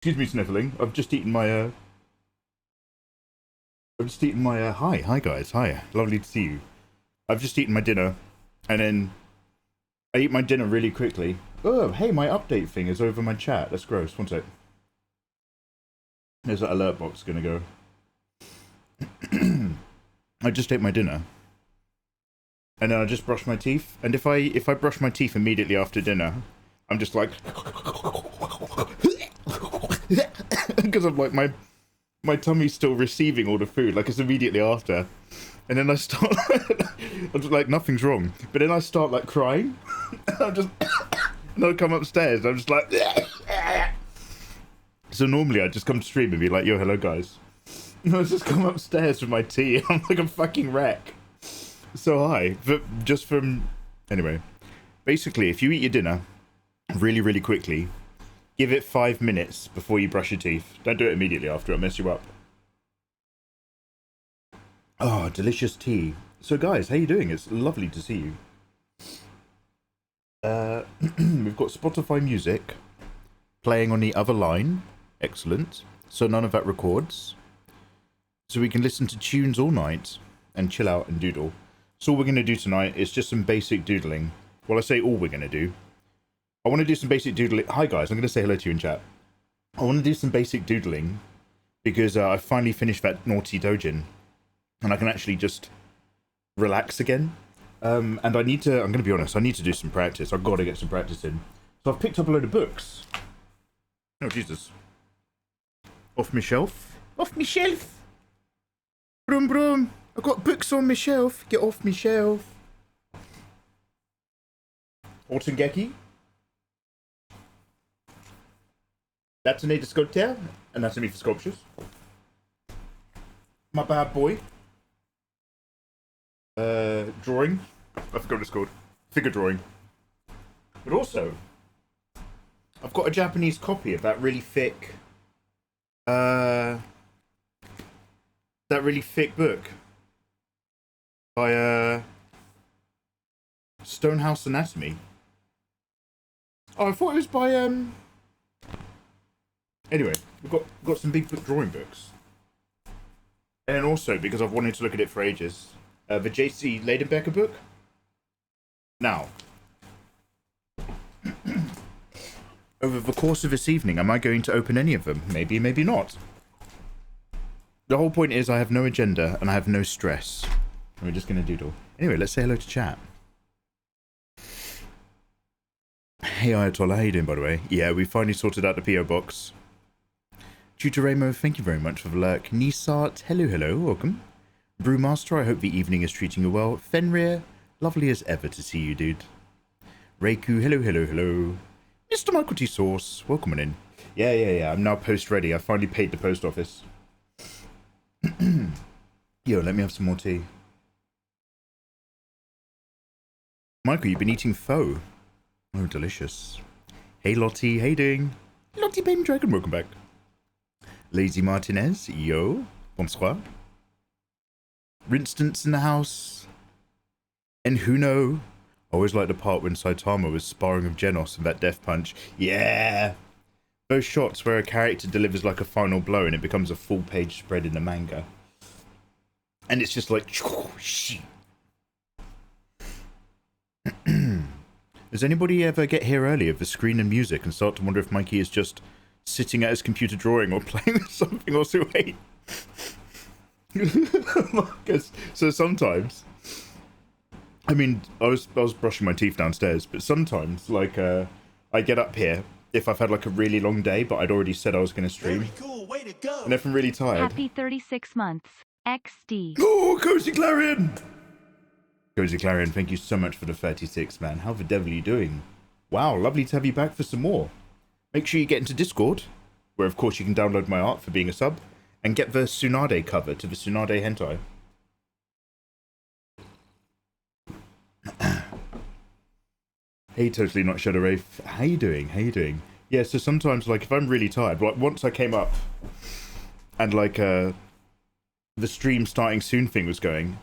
Excuse me, sniffling. I've just eaten my, hi guys, hi. Lovely to see you. I've just eaten my dinner, and then I eat my dinner really quickly. Oh, hey, my update thing is over my chat. That's gross. One sec. There's that alert box gonna go. I just ate my dinner, and then I just brushed my teeth. And if I brush my teeth immediately after dinner, I'm just like, because I'm like my tummy's still receiving all the food, like it's immediately after. And then I start, I'm just like, nothing's wrong. But then I start like crying. And I'm just, and I come upstairs. I'm just like, so normally I just come to stream and be like, yo, hello guys. And I just come upstairs with my tea. I'm like a fucking wreck. So hi, but just from, anyway. Basically, if you eat your dinner really, really quickly, give it 5 minutes before you brush your teeth. Don't do it immediately after, it'll mess you up. Oh, delicious tea. So guys, how you doing? It's lovely to see you. We've got Spotify music playing on the other line. Excellent. So none of that records. So we can listen to tunes all night and chill out and doodle. So all we're going to do tonight is just some basic doodling. Well, I say all we're going to do. I want to do some basic doodling. Hi guys, I'm going to say hello to you in chat. I want to do some basic doodling because I finally finished that naughty dojin. And I can actually just relax again. And I'm going to be honest, I need to do some practice. I've got to get some practice in. So I've picked up a load of books. Oh, Jesus. Off my shelf. Off my shelf. Broom, broom. I've got books on my shelf. Get off my shelf. Ortengeki. Anatomy for sculpture. Anatomy for sculptures. My bad boy. Drawing. I forgot what it's called. Figure drawing. But also, I've got a Japanese copy of that really thick, book by Stonehouse Anatomy. Oh, I thought it was by Anyway, we've got some big book drawing books, and also because I've wanted to look at it for ages. The J.C. Leidenbecker book. Now, over the course of this evening, am I going to open any of them? Maybe, maybe not. The whole point is I have no agenda and I have no stress. We're just going to doodle. Anyway, let's say hello to chat. Hey Ayatollah, how you doing by the way? Yeah, we finally sorted out the P.O. box. Tutor Ramo, thank you very much for the lurk. Nisart, hello, welcome. Brewmaster, I hope the evening is treating you well. Fenrir, lovely as ever to see you, dude. Reiku, hello. Mr. Michael T. Sauce, welcome on in. Yeah, I'm now post ready. I finally paid the post office. Yo, let me have some more tea. Michael, you've been eating pho. Oh, delicious. Hey Lottie, hey ding. Lottie Pendragon, welcome back. Lazy Martinez, yo, bonsoir. Rinstance in the house. And Huno. I always like the part when Saitama was sparring with Genos and that death punch. Yeah! Those shots where a character delivers like a final blow and it becomes a full page spread in the manga. And it's just like... Does anybody ever get here early of the screen and music and start to wonder if Mikey is just sitting at his computer drawing or playing with something or so? Wait. So sometimes, I mean, I was brushing my teeth downstairs, but sometimes, like, I get up here if I've had like a really long day, but I'd already said I was going to stream. Very cool, way to go. And if I'm really tired. Happy 36 months, XD. Oh, Cozy Clarion! Cozy Clarion, thank you so much for the 36, man. How the devil are you doing? Wow, lovely to have you back for some more. Make sure you get into Discord, where of course you can download my art for being a sub. And get the Tsunade cover to the Tsunade hentai. Hey, totally not Shadow Wraith. How you doing? Yeah, so sometimes, like, if I'm really tired, like, once I came up, and, like, the stream starting soon thing was going,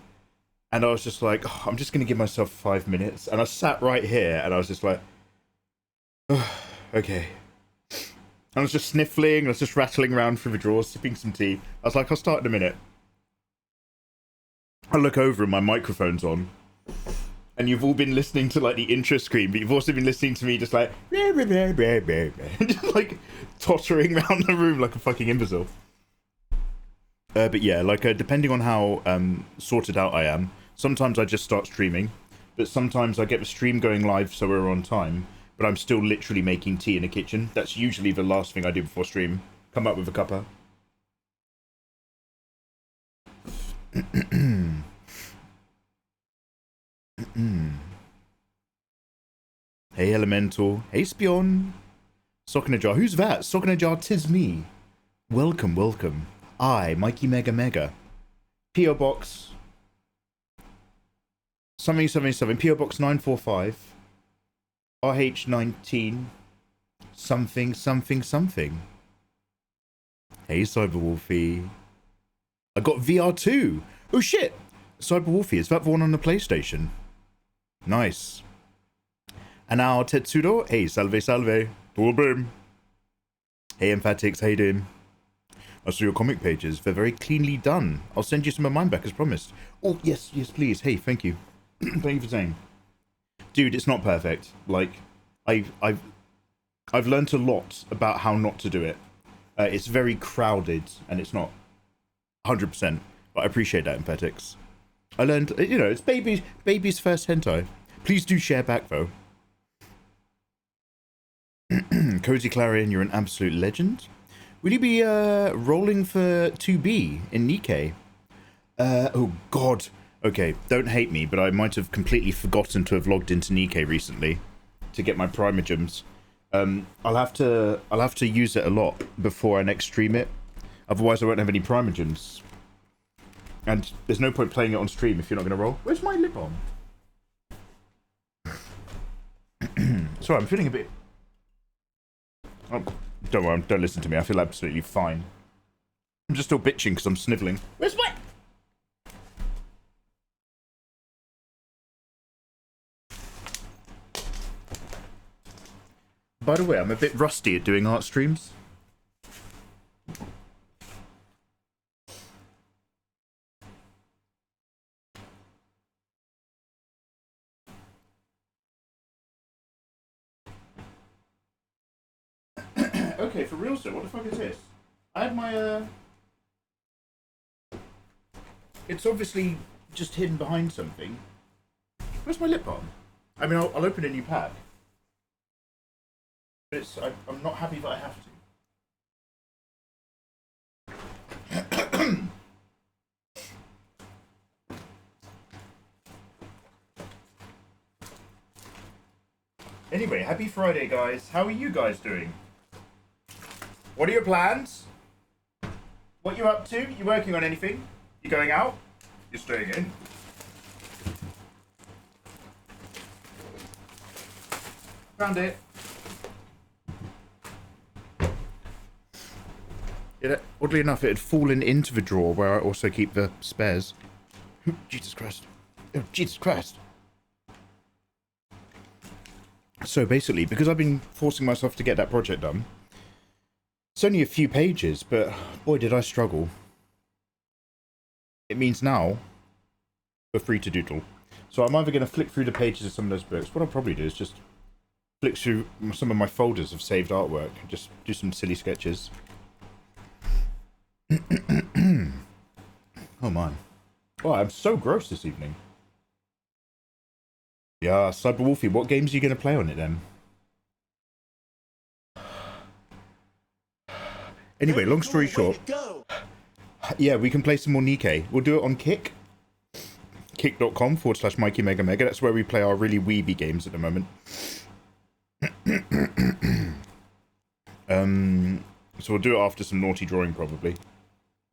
and I was just like, oh, I'm just going to give myself 5 minutes, and I sat right here, and I was just like, oh, okay. I was just sniffling, I was just rattling around through the drawers, sipping some tea. I was like, I'll start in a minute. I look over and my microphone's on. And you've all been listening to like the intro screen, but you've also been listening to me just like just like tottering around the room like a fucking imbecile. But yeah, like depending on how sorted out I am, sometimes I just start streaming, but sometimes I get the stream going live so we're on time, but I'm still literally making tea in the kitchen. That's usually the last thing I do before stream. Come up with a cuppa. Hey Elemental, hey Spion, Sock in a Jar, who's that? Sock in a Jar, 'tis me. Welcome, welcome. I, mikeymegamega. P.O. Box something 77, P.O. Box 945, RH19, something something something. Hey Cyberwolfie. I got VR2. Oh shit! Cyberwolfie, is that the one on the PlayStation? Nice. And now Tetsudo, hey, salve, salve. Boom. Hey, Emphatics, how you doing? I saw your comic pages. They're very cleanly done. I'll send you some of mine back as promised. Oh, yes, yes, please. Hey, thank you. Thank you for saying. Dude, it's not perfect. Like, I've learned a lot about how not to do it. It's very crowded, and it's not 100%. But I appreciate that, Emphatics. I learned, you know, it's baby's first hentai. Please do share back, though. Cozy Clarion, you're an absolute legend. Will you be rolling for 2B in Nikkei? Oh god. Okay, don't hate me, but I might have completely forgotten to have logged into Nikkei recently to get my primogems. I'll have to use it a lot before I next stream it. Otherwise I won't have any primogems. And there's no point playing it on stream if you're not going to roll. Where's my lip balm? Sorry, I'm feeling a bit... Oh, don't worry, don't listen to me. I feel absolutely fine. I'm just still bitching because I'm snivelling. Where's my... By the way, I'm a bit rusty at doing art streams. Okay, for real, sir, what the fuck is this? I had my, It's obviously just hidden behind something. Where's my lip balm? I mean, I'll open a new pack. But it's... I'm not happy that I have to. Anyway, happy Friday, guys. How are you guys doing? What are your plans? What you up to? You working on anything? You going out? You're staying in? Found it. Yeah, oddly enough, it had fallen into the drawer where I also keep the spares. Jesus Christ. Oh, Jesus Christ. So basically, because I've been forcing myself to get that project done, it's only a few pages, but boy did I struggle. It means now we're free to doodle. So I'm either going to flick through the pages of some of those books. What I'll probably do is just flick through some of my folders of saved artwork and just do some silly sketches. Oh my. Oh, I'm so gross this evening. Yeah, Cyberwolfie, what games are you going to play on it then? Anyway, long story short, yeah, we can play some more Nikkei. We'll do it on Kick. Kick.com/mikeymegamega. That's where we play our really weeby games at the moment. So we'll do it after some naughty drawing, probably.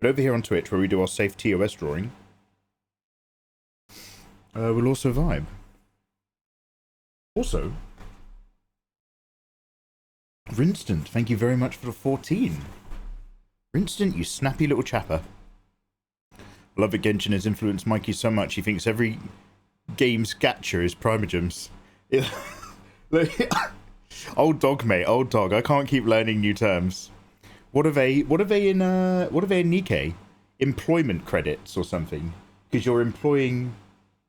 But over here on Twitch, where we do our safe TOS drawing, we'll also vibe. Also, Rinstant, thank you very much for the 14. Rinstant, you snappy little chapper. I love that Genshin has influenced Mikey so much he thinks every game's gacha is primogems. Old dog, mate. Old dog. I can't keep learning new terms. What are they in Nikkei? Employment credits or something? Because you're employing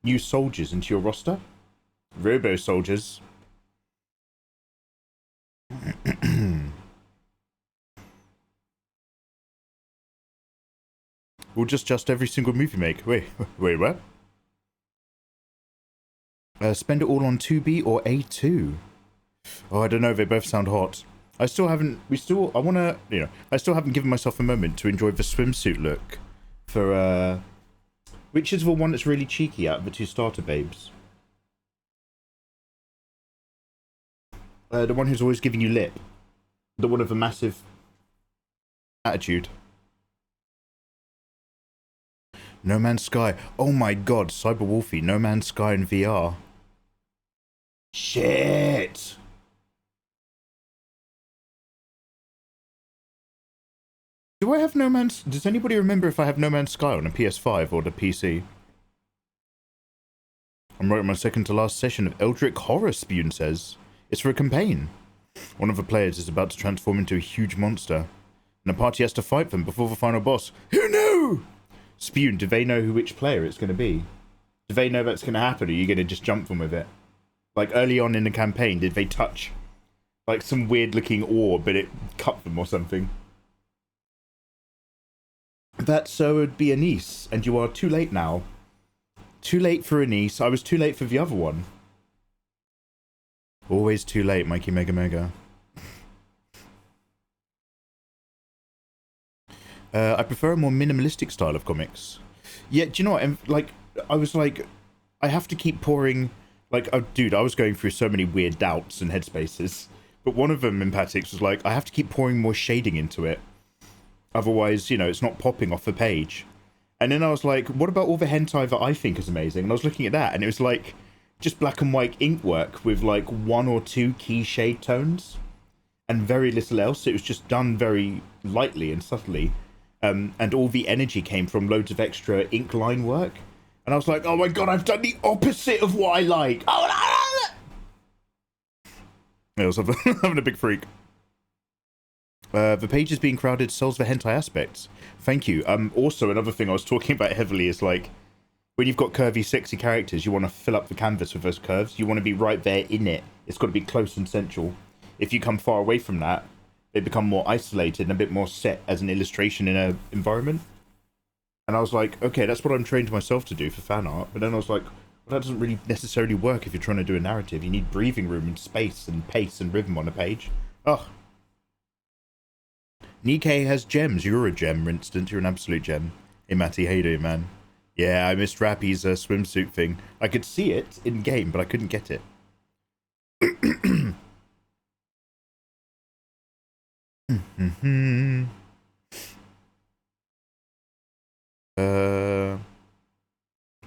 new soldiers into your roster? Robo soldiers. We'll just every single move you make. Wait, what? Spend it all on 2B or A2? Oh, I don't know. They both sound hot. I still haven't given myself a moment to enjoy the swimsuit look for, which is the one that's really cheeky out of the two starter babes? The one who's always giving you lip. The one of a massive attitude. No Man's Sky. Oh my god, Cyber Wolfie. No Man's Sky in VR. Shit! Do I have No Man's... Does anybody remember if I have No Man's Sky on a PS5 or the PC? I'm writing my second to last session of Eldritch Horror, Spoon says. It's for a campaign. One of the players is about to transform into a huge monster, and the party has to fight them before the final boss. Who knew? Spoon, do they know which player it's going to be? Do they know that's going to happen, or are you going to just jump them with it? Like, early on in the campaign, did they touch, like, some weird-looking orb, but it cut them or something? That so would be Anise, and you are too late now. Too late for Anise. I was too late for the other one. Always too late, mikeymegamega. I prefer a more minimalistic style of comics. Yeah, do you know what? Like, I was like, I have to keep pouring... Like, oh, dude, I was going through so many weird doubts and headspaces. But one of them in Patix was like, I have to keep pouring more shading into it. Otherwise, you know, it's not popping off the page. And then I was like, what about all the hentai that I think is amazing? And I was looking at that, and it was like, just black and white ink work with like 1 or 2 key shade tones. And very little else. It was just done very lightly and subtly. And all the energy came from loads of extra ink line work. And I was like, oh my god, I've done the opposite of what I like. Oh, no! I was having a big freak. The pages being crowded sells the hentai aspects. Thank you. Also, another thing I was talking about heavily is like, when you've got curvy, sexy characters, you want to fill up the canvas with those curves. You want to be right there in it. It's got to be close and central. If you come far away from that, they become more isolated and a bit more set as an illustration in an environment. And I was like, okay, that's what I'm trained myself to do for fan art. But then I was like, well, that doesn't really necessarily work if you're trying to do a narrative. You need breathing room and space and pace and rhythm on a page. Ugh. Nikkei has gems. You're a gem, for instance. You're an absolute gem. Hey, Matty, how you doing, man? Yeah, I missed Rappy's swimsuit thing. I could see it in-game, but I couldn't get it.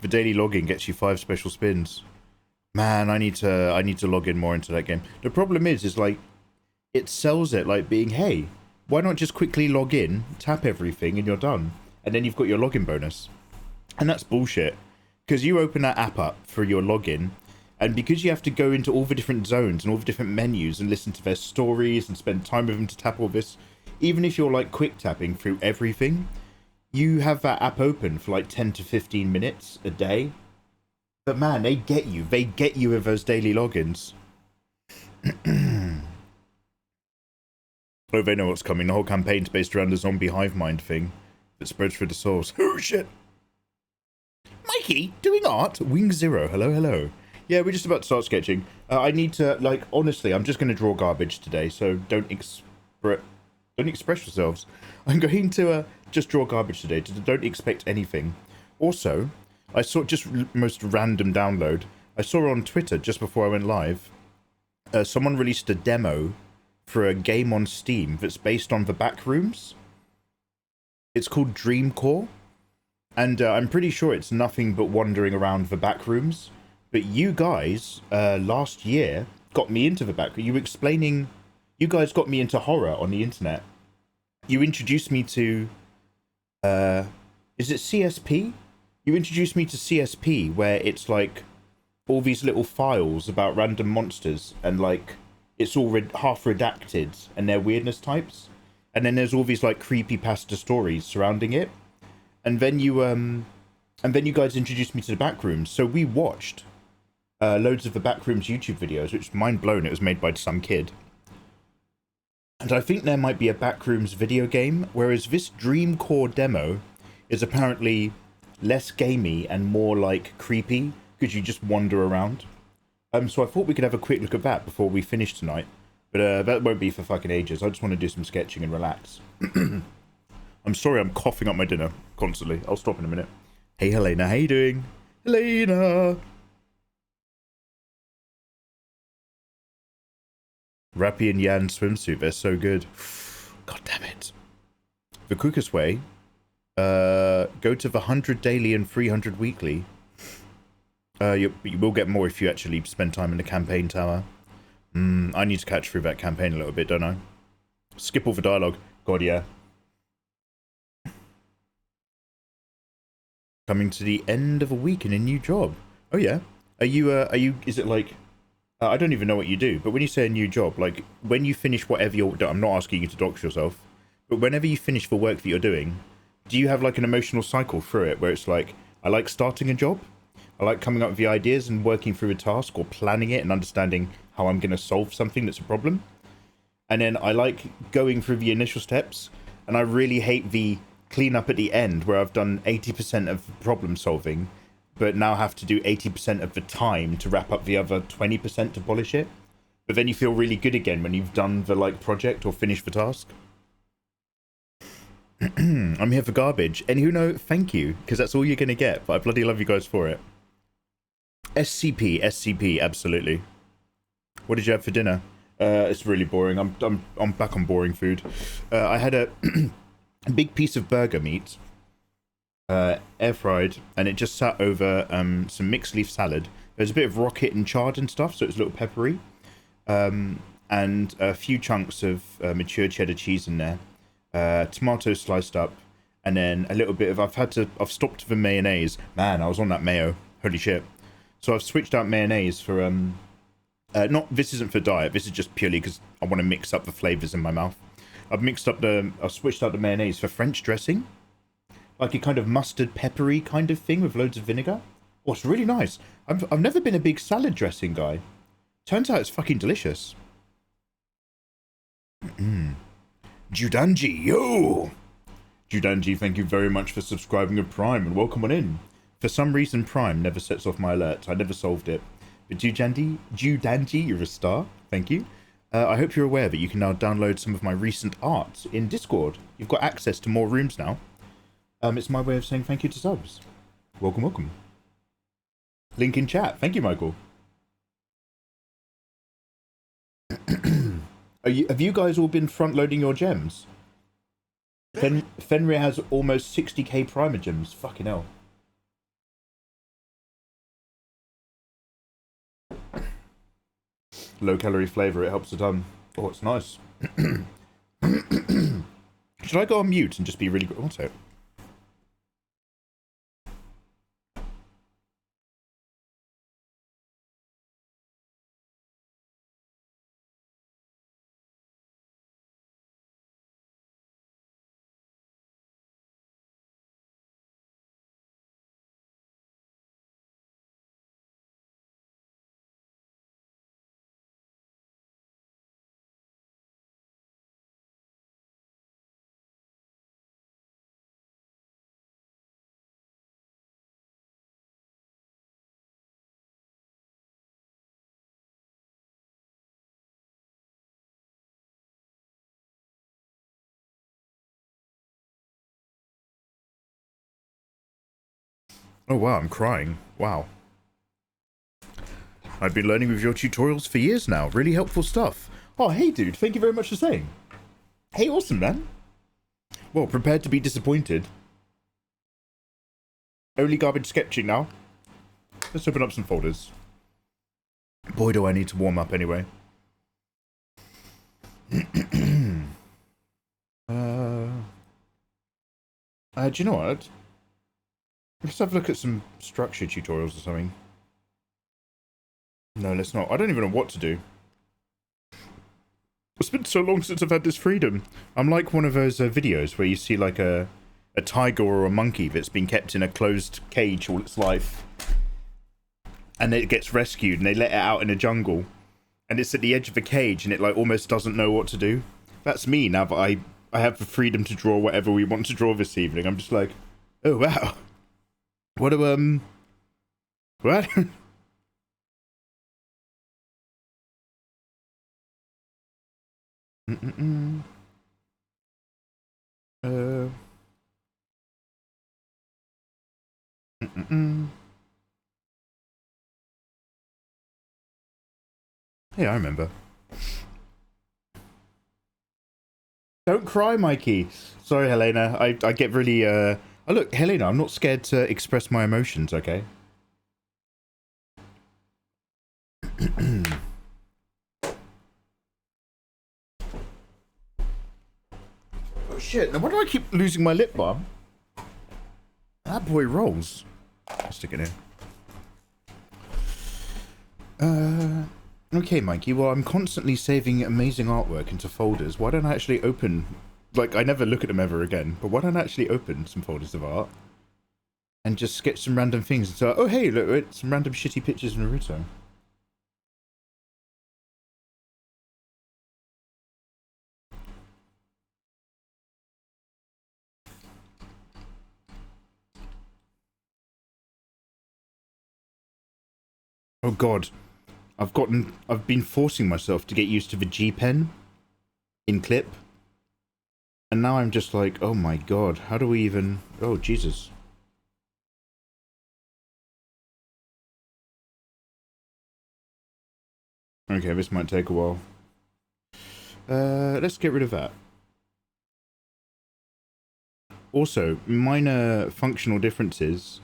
The daily login gets you 5 special spins. Man, I need to log in more into that game. The problem is like, it sells it like being, hey, why not just quickly log in, tap everything, and you're done. And then you've got your login bonus. And that's bullshit. Because you open that app up for your login, and because you have to go into all the different zones and all the different menus and listen to their stories and spend time with them to tap all this, even if you're like quick tapping through everything, you have that app open for like 10 to 15 minutes a day. But man, they get you. They get you with those daily logins. Oh, they know what's coming. The whole campaign's based around the zombie hive mind thing that spreads through the souls. Oh, shit. Mikey, doing art? Wing Zero, hello, hello. Yeah, we're just about to start sketching. I need to, like, honestly, I'm just going to draw garbage today, so don't express yourselves. I'm going to just draw garbage today. Don't expect anything. Also, I saw just most random download. I saw on Twitter just before I went live, someone released a demo for a game on Steam that's based on the Backrooms. It's called Dreamcore, and I'm pretty sure it's nothing but wandering around the Backrooms. But you guys, last year, got me into the Backrooms. You guys got me into horror on the internet. You introduced me to, is it CSP? You introduced me to CSP, where it's like all these little files about random monsters, and like it's all half redacted, and they're weirdness types. And then there's all these like creepypasta stories surrounding it. And then you guys introduced me to the Backrooms. So we watched loads of the Backrooms YouTube videos, which mind blown. It was made by some kid. And I think there might be a Backrooms video game, whereas this Dream Core demo is apparently less gamey and more like creepy because you just wander around. So I thought we could have a quick look at that before we finish tonight. But that won't be for fucking ages. I just want to do some sketching and relax. I'm sorry I'm coughing up my dinner constantly. I'll stop in a minute. Hey, Helena, how you doing? Helena! Rappy and Yan swimsuit, they're so good. God damn it. The quickest way, go to the 100 daily and 300 weekly. You will get more if you actually spend time in the campaign tower. I need to catch through that campaign a little bit, don't I? Skip all the dialogue. God, yeah. Coming to the end of a week in a new job. Oh, yeah. Are you, is it like, I don't even know what you do, but when you say a new job, like, when you finish whatever you're, I'm not asking you to dox yourself, but whenever you finish the work that you're doing, do you have like an emotional cycle through it where it's like, I like starting a job, I like coming up with the ideas and working through a task or planning it and understanding how I'm going to solve something that's a problem. And then I like going through the initial steps, and I really hate the cleanup at the end where I've done 80% of problem solving, but now have to do 80% of the time to wrap up the other 20% to polish it. But then you feel really good again when you've done the like project or finished the task. I'm here for garbage. And who know, thank you, because that's all you're going to get, but I bloody love you guys for it. SCP, absolutely. What did you have for dinner? It's really boring. I'm back on boring food. I had a big piece of burger meat, air fried, and it just sat over some mixed leaf salad. There's a bit of rocket and chard and stuff, so it's a little peppery, and a few chunks of mature cheddar cheese in there, tomatoes sliced up, and then a little bit of I've stopped the mayonnaise. Man, I was on that mayo. Holy shit. So I've switched out mayonnaise for this isn't for diet, this is just purely because I want to mix up the flavors in my mouth. I've switched out the mayonnaise for French dressing, like a kind of mustard peppery kind of thing with loads of vinegar. Oh, it's really nice. I've never been a big salad dressing guy. Turns out it's fucking delicious. Judanji, yo! Judanji, thank you very much for subscribing to Prime and welcome on in. For some reason, Prime never sets off my alerts. I never solved it. But Judanji, you're a star. Thank you. I hope you're aware that you can now download some of my recent art in Discord. You've got access to more rooms now. It's my way of saying thank you to subs. Welcome, welcome. Link in chat. Thank you, Michael. Have you guys all been front-loading your gems? Fenrir has almost 60k primer gems. Fucking hell. Low calorie flavour, it helps a ton. Oh, it's nice. Should I go on mute and just be really good? What's it? Oh wow, I'm crying. Wow. I've been learning with your tutorials for years now. Really helpful stuff. Oh, hey dude, thank you very much for saying. Hey, awesome, man. Well, prepared to be disappointed. Only garbage sketching now. Let's open up some folders. Boy, do I need to warm up anyway. Do you know what? Let's have a look at some structure tutorials or something. No, let's not. I don't even know what to do. It's been so long since I've had this freedom. I'm like one of those videos where you see like a tiger or a monkey that's been kept in a closed cage all its life. And it gets rescued and they let it out in a jungle. And it's at the edge of a cage and it like almost doesn't know what to do. That's me now that I have the freedom to draw whatever we want to draw this evening. I'm just like, oh wow. What do what? Hey, I remember. Don't cry, Mikey. Sorry, Helena. I get really oh, look, Helena, I'm not scared to express my emotions, okay? Oh shit, now why do I keep losing my lip balm? That boy rolls. I'll stick it in. Okay, Mikey, well, I'm constantly saving amazing artwork into folders. Why don't I actually open... Like, I never look at them ever again, but why don't I actually open some folders of art? And just sketch some random things. So, oh, hey, look, it's some random shitty pictures of Naruto. Oh, God. I've been forcing myself to get used to the G pen in clip. And now I'm just like, oh my God, how do we even... Oh, Jesus. Okay, this might take a while. Let's get rid of that. Also, minor functional differences.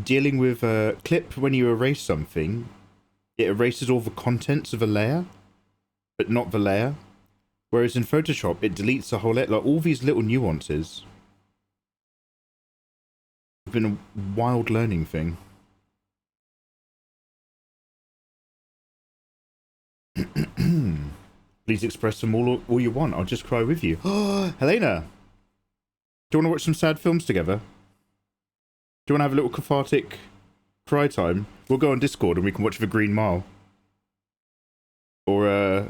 Dealing with a clip, when you erase something, it erases all the contents of a layer, but not the layer. Whereas in Photoshop, it deletes the whole layer, like all these little nuances. It's been a wild learning thing. Please express them all you want. I'll just cry with you. Helena! Do you want to watch some sad films together? Do you want to have a little cathartic cry time? We'll go on Discord and we can watch The Green Mile. Or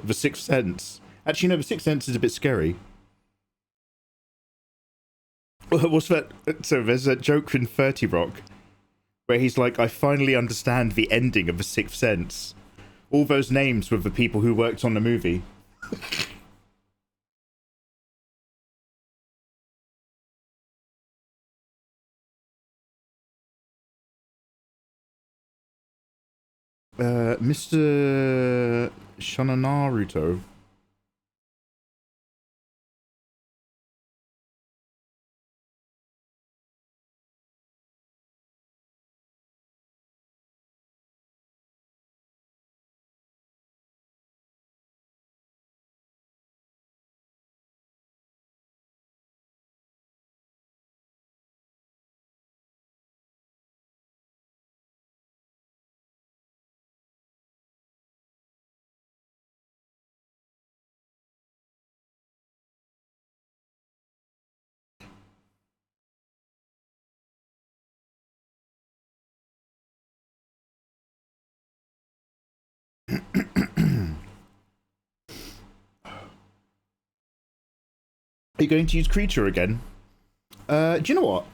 The Sixth Sense. Actually, no, The Sixth Sense is a bit scary. What's that? So there's a joke in 30 Rock where he's like, I finally understand the ending of The Sixth Sense. All those names were the people who worked on the movie. Mr. Shananaruto. Are you going to use Creator again? Do you know what?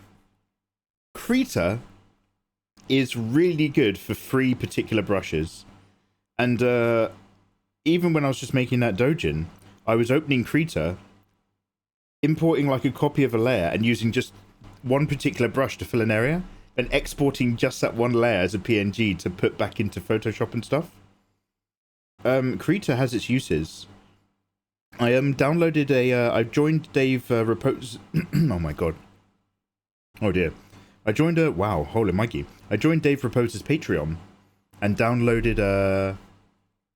Creator is really good for 3 particular brushes. And even when I was just making that dojin, I was opening Creator, importing like a copy of a layer and using just one particular brush to fill an area, and exporting just that one layer as a PNG to put back into Photoshop and stuff. Creator has its uses. I downloaded I joined Dave Repose. Oh my god. Oh dear. I joined wow, holy Mikey. I joined Dave Repose's Patreon and downloaded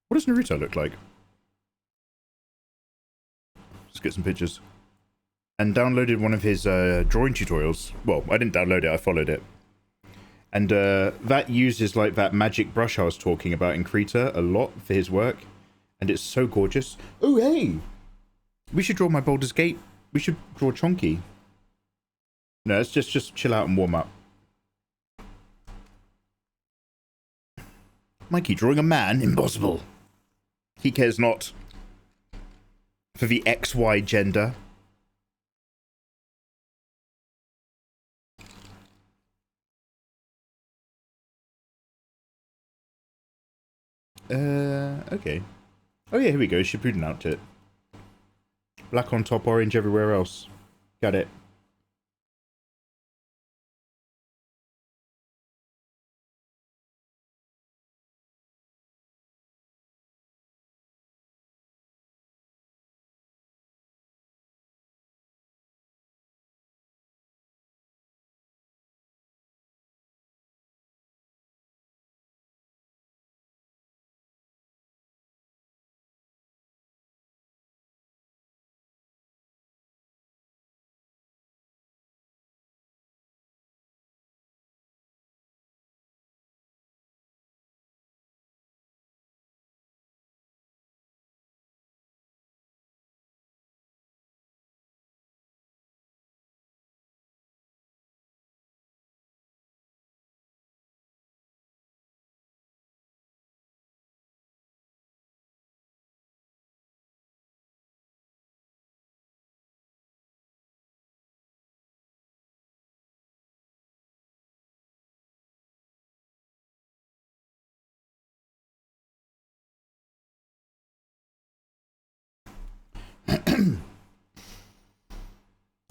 what does Naruto look like? Let's get some pictures. And downloaded one of his drawing tutorials. Well, I didn't download it, I followed it. And that uses like that magic brush I was talking about in Krita a lot for his work. and it's so gorgeous. Oh, hey! We should draw my Baldur's Gate. We should draw Chonky. No, let's just chill out and warm up. Mikey, drawing a man? Impossible. He cares not for the XY gender. Okay. Oh yeah, here we go. Shippuden outfit. Black on top, orange everywhere else. Got it.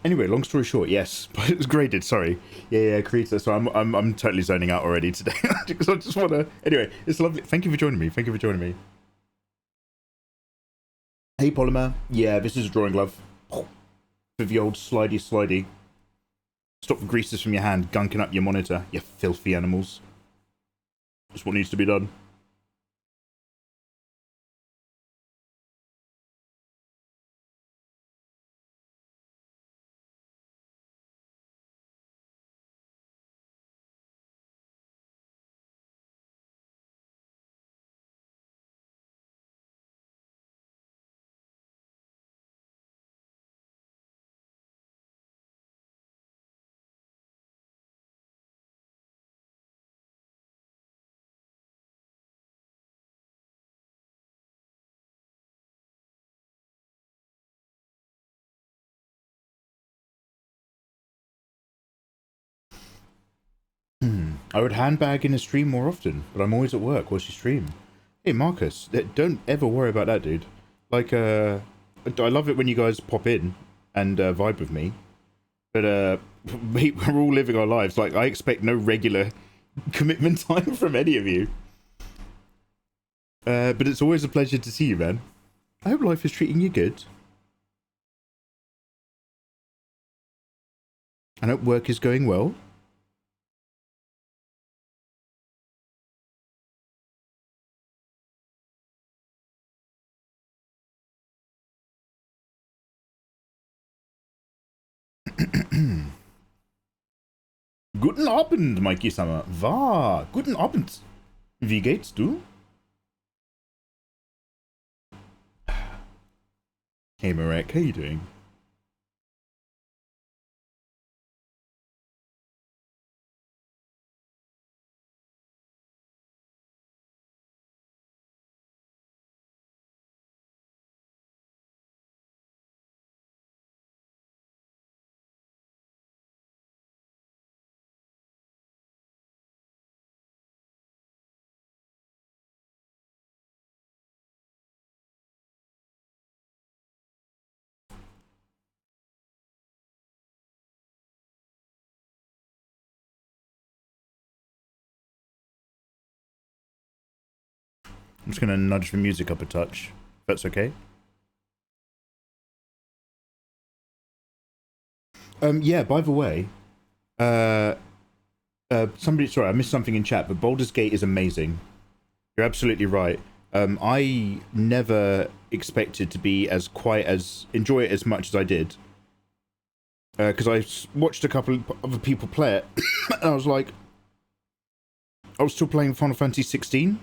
Anyway, long story short, yes, but it was graded. Sorry, yeah, creator. So I'm totally zoning out already today because I just want to. Anyway, it's lovely. Thank you for joining me. Thank you for joining me. Hey, Polymer. Yeah, this is a drawing glove. For the old slidey. Stop the greases from your hand gunking up your monitor. You filthy animals. That's what needs to be done. I would handbag in a stream more often, but I'm always at work while you stream. Hey, Marcus, don't ever worry about that, dude. Like, I love it when you guys pop in and vibe with me. But, mate, we're all living our lives. Like, I expect no regular commitment time from any of you. But it's always a pleasure to see you, man. I hope life is treating you good. I hope work is going well. Guten Abend, Mikey-sama. Guten Abend. Wie geht's du? Hey, Marek, how you doing? I'm just going to nudge the music up a touch, if that's okay. Yeah, by the way, sorry, I missed something in chat, but Baldur's Gate is amazing. You're absolutely right. I never expected to be enjoy it as much as I did. Because I watched a couple of other people play it, and I was like, I was still playing Final Fantasy 16.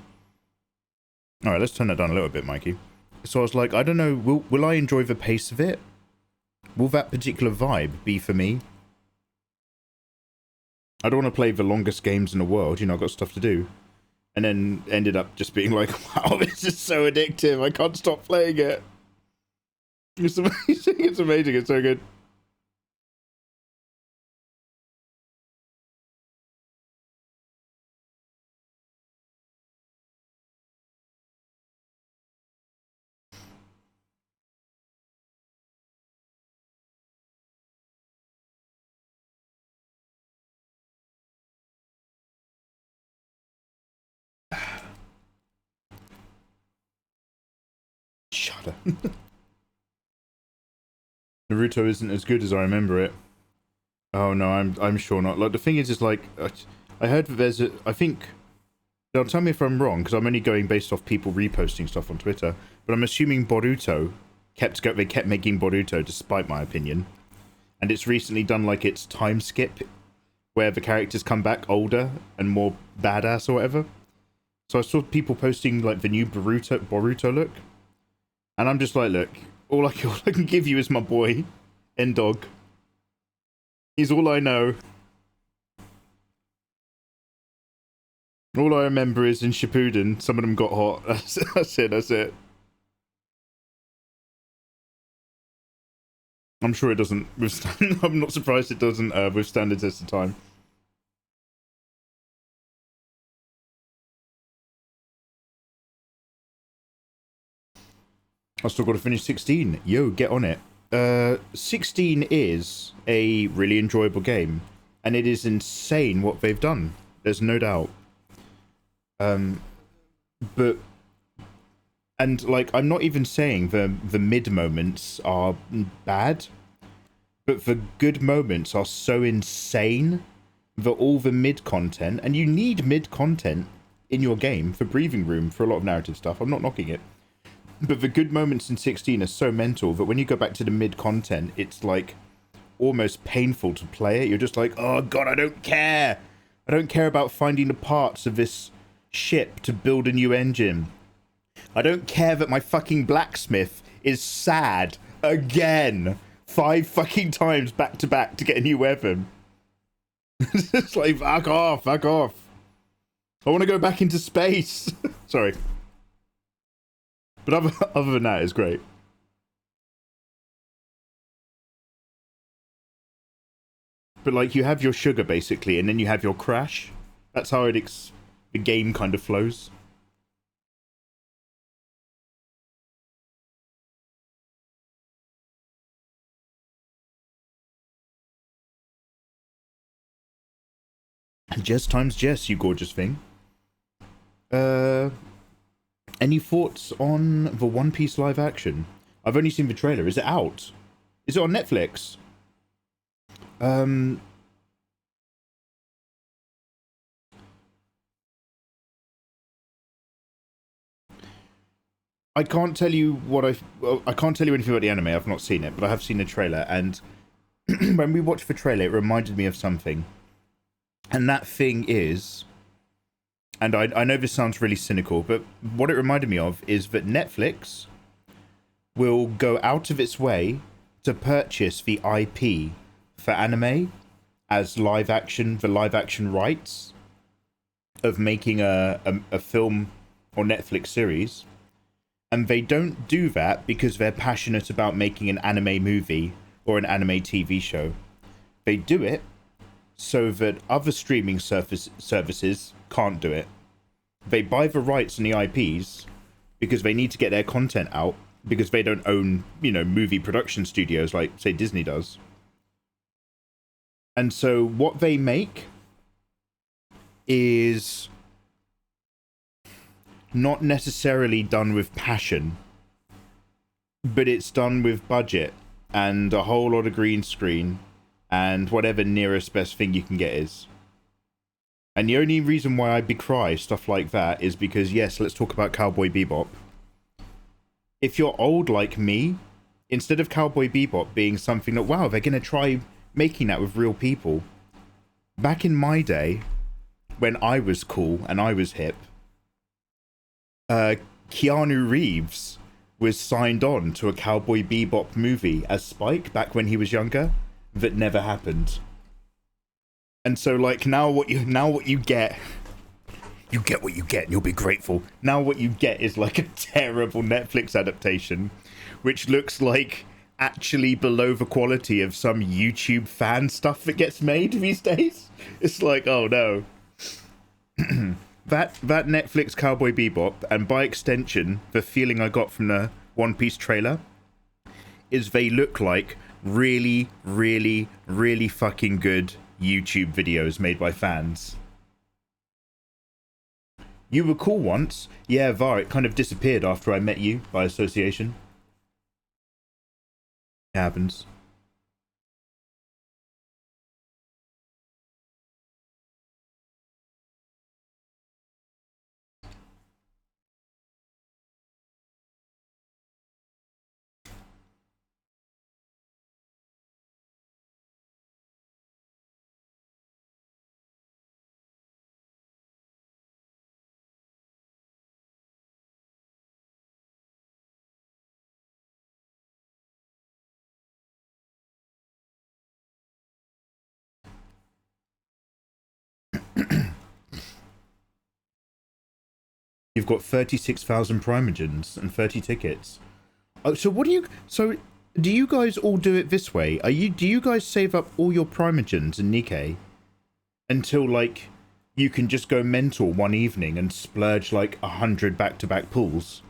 Alright, let's turn that down a little bit, Mikey. So I was like, I don't know, will I enjoy the pace of it? Will that particular vibe be for me? I don't want to play the longest games in the world, you know, I've got stuff to do. And then ended up just being like, wow, this is so addictive, I can't stop playing it. It's amazing, it's amazing, it's so good. Shut up. Naruto isn't as good as I remember it. Oh no, I'm sure not. Like the thing is like I heard that there's a, I think. Now tell me if I'm wrong, because I'm only going based off people reposting stuff on Twitter. But I'm assuming Boruto they kept making Boruto despite my opinion, and it's recently done like its time skip, where the characters come back older and more badass or whatever. So I saw people posting like the new Boruto look, and I'm just like, look, all I can give you is my boy, Endog. He's all I know. All I remember is in Shippuden, some of them got hot. That's it. I'm sure it doesn't withstand. I'm not surprised it doesn't withstand the test of time. I've still got to finish 16. Yo, get on it. 16 is a really enjoyable game, and it is insane what they've done. There's no doubt. But, and like, I'm not even saying the mid moments are bad, but the good moments are so insane that all the mid content, and you need mid content in your game for breathing room for a lot of narrative stuff. I'm not knocking it. But the good moments in 16 are so mental that when you go back to the mid content, it's like almost painful to play it. You're just like, oh god, I don't care. I don't care about finding the parts of this ship to build a new engine. I don't care that my fucking blacksmith is sad again 5 fucking times back to back to get a new weapon. It's like, fuck off. I want to go back into space. Sorry. But other than that, it's great. But like, you have your sugar basically, and then you have your crash. That's how the game kind of flows. And Jess times Jess, you gorgeous thing. Any thoughts on the One Piece live action? I've only seen the trailer. Is it out? Is it on Netflix? I can't tell you I can't tell you anything about the anime. I've not seen it, but I have seen the trailer. And when we watched the trailer, it reminded me of something. And that thing is, and I know this sounds really cynical, but what it reminded me of is that Netflix will go out of its way to purchase the IP for anime as the live action rights of making a film or Netflix series. And they don't do that because they're passionate about making an anime movie or an anime TV show. They do it so that other streaming services can't do it. They buy the rights and the IPs because they need to get their content out because they don't own, you know, movie production studios like, say, Disney does. And so what they make is not necessarily done with passion, but it's done with budget and a whole lot of green screen and whatever nearest best thing you can get is. And the only reason why I decry stuff like that is because, yes, let's talk about Cowboy Bebop. If you're old like me, instead of Cowboy Bebop being something that, wow, they're going to try making that with real people. Back in my day, when I was cool and I was hip, Keanu Reeves was signed on to a Cowboy Bebop movie as Spike back when he was younger. That never happened. And so, like, now what you get, you get what you get, and you'll be grateful. Now what you get is like a terrible Netflix adaptation, which looks like actually below the quality of some YouTube fan stuff that gets made these days. It's like, oh no. that Netflix Cowboy Bebop, and by extension, the feeling I got from the One Piece trailer, is they look like really, really, really fucking good YouTube videos made by fans. You were cool once. Yeah, Var, it kind of disappeared after I met you by association. It happens. You've got 36,000 Primogens and 30 tickets. Oh, so what do you... So, do you guys all do it this way? Do you guys save up all your Primogens and Nikkei until, like, you can just go mental one evening and splurge, like, 100 back-to-back pulls?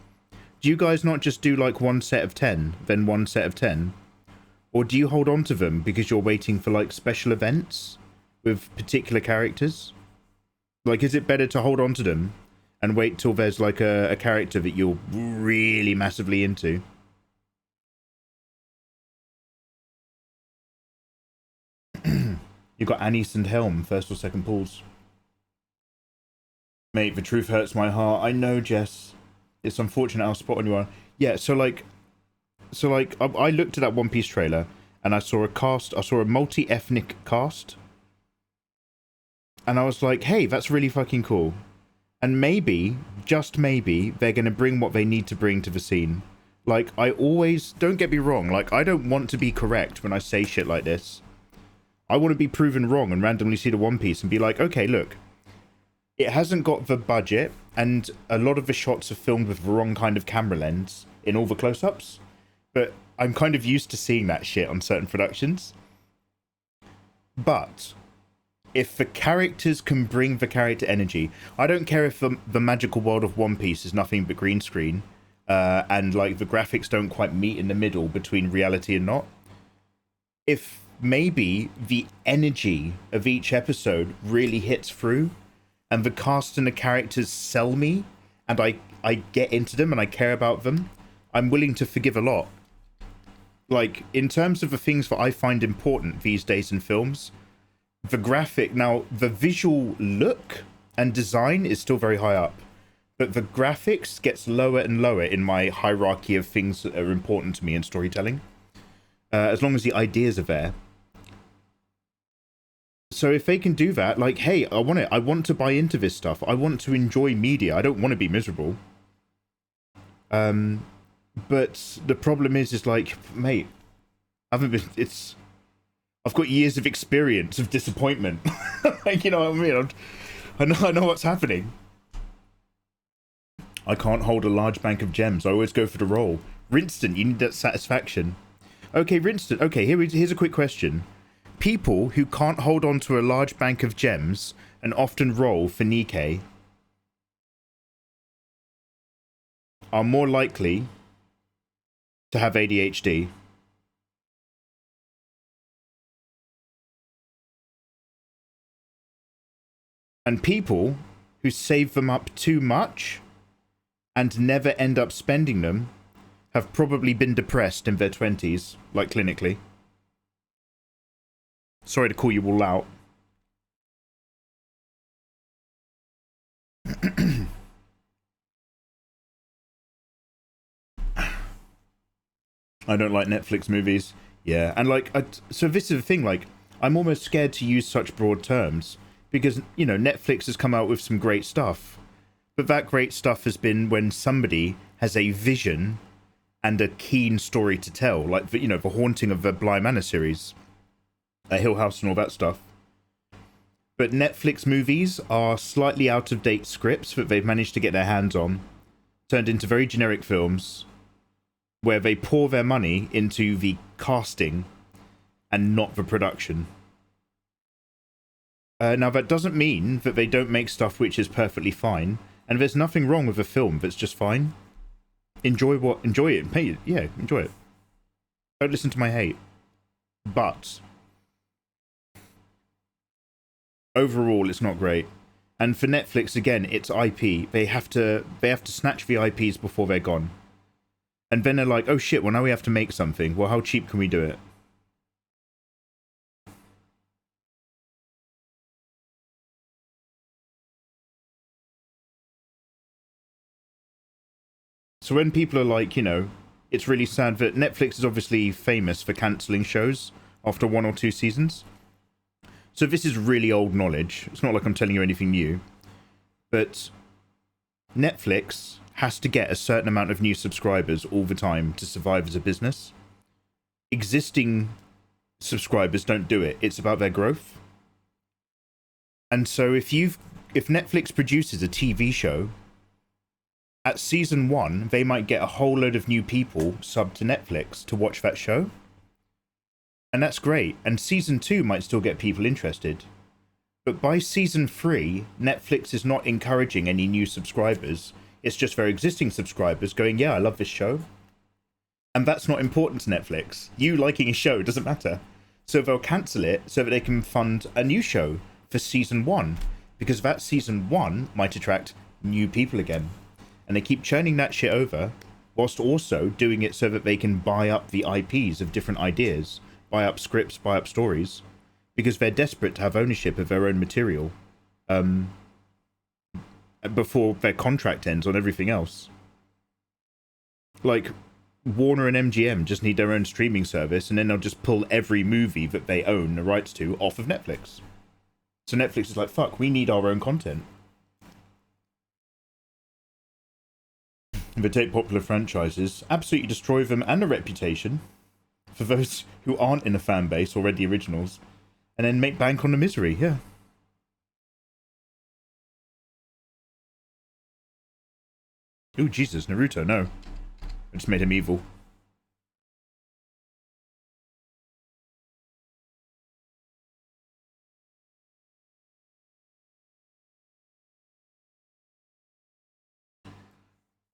Do you guys not just do, like, one set of 10, then one set of 10? Or do you hold on to them because you're waiting for, like, special events with particular characters? Like, is it better to hold on to them and wait till there's like a character that you're really massively into? You got Anis and Helm, first or second pulls. Mate, the truth hurts my heart. I know, Jess. It's unfortunate how spot on you are. Yeah, so like I looked at that One Piece trailer and I saw a multi-ethnic cast. And I was like, hey, that's really fucking cool. And maybe, just maybe, they're going to bring what they need to bring to the scene. Like, I always... Don't get me wrong. Like, I don't want to be correct when I say shit like this. I want to be proven wrong and randomly see the One Piece and be like, okay, look. It hasn't got the budget, and a lot of the shots are filmed with the wrong kind of camera lens in all the close-ups. But I'm kind of used to seeing that shit on certain productions. But if the characters can bring the character energy, I don't care if the magical world of One Piece is nothing but green screen, and like the graphics don't quite meet in the middle between reality and not. If maybe the energy of each episode really hits through, and the cast and the characters sell me, and I get into them and I care about them, I'm willing to forgive a lot. Like, in terms of the things that I find important these days in films, the graphic, now, the visual look and design is still very high up, but the graphics gets lower and lower in my hierarchy of things that are important to me in storytelling, as long as the ideas are there. So if they can do that, like, hey, I want it. I want to buy into this stuff. I want to enjoy media. I don't want to be miserable. But the problem is like, mate, I've got years of experience of disappointment. Like, you know what I mean? I know what's happening. I can't hold a large bank of gems. I always go for the roll. Rinston, you need that satisfaction. Okay, Rinston. Okay, here's a quick question. People who can't hold on to a large bank of gems and often roll for Nikkei are more likely to have ADHD. And people who save them up too much and never end up spending them have probably been depressed in their 20s, like clinically. Sorry to call you all out. I don't like Netflix movies. Yeah, and like, so this is the thing, like, I'm almost scared to use such broad terms because, you know, Netflix has come out with some great stuff, but that great stuff has been when somebody has a vision and a keen story to tell, like the, the Haunting of the Bly Manor series, Hill House and all that stuff. But Netflix movies are slightly out of date scripts that they've managed to get their hands on, turned into very generic films, where they pour their money into the casting and not the production. Now that doesn't mean that they don't make stuff which is perfectly fine, and there's nothing wrong with a film that's just fine. Enjoy it. Pay it. Yeah, enjoy it. Don't listen to my hate. But overall, it's not great. And for Netflix, again, it's IP. They have to snatch the IPs before they're gone. And then they're like, oh shit, well now we have to make something. Well, how cheap can we do it? So when people are like, it's really sad that Netflix is obviously famous for cancelling shows after 1 or 2 seasons. So this is really old knowledge. It's not like I'm telling you anything new. But Netflix has to get a certain amount of new subscribers all the time to survive as a business. Existing subscribers don't do it. It's about their growth. And so if Netflix produces a TV show, at season 1, they might get a whole load of new people subbed to Netflix to watch that show. And that's great. And season 2 might still get people interested. But by season 3, Netflix is not encouraging any new subscribers. It's just their existing subscribers going, yeah, I love this show. And that's not important to Netflix. You liking a show doesn't matter. So they'll cancel it so that they can fund a new show for season 1. Because that season 1 might attract new people again. And they keep churning that shit over, whilst also doing it so that they can buy up the IPs of different ideas, buy up scripts, buy up stories, because they're desperate to have ownership of their own material before their contract ends on everything else. Like, Warner and MGM just need their own streaming service, and then they'll just pull every movie that they own the rights to off of Netflix. So Netflix is like, fuck, we need our own content. They take popular franchises, absolutely destroy them and the reputation for those who aren't in a fan base or read the originals, and then make bank on the misery, yeah. Ooh, Jesus, Naruto, no. I just made him evil.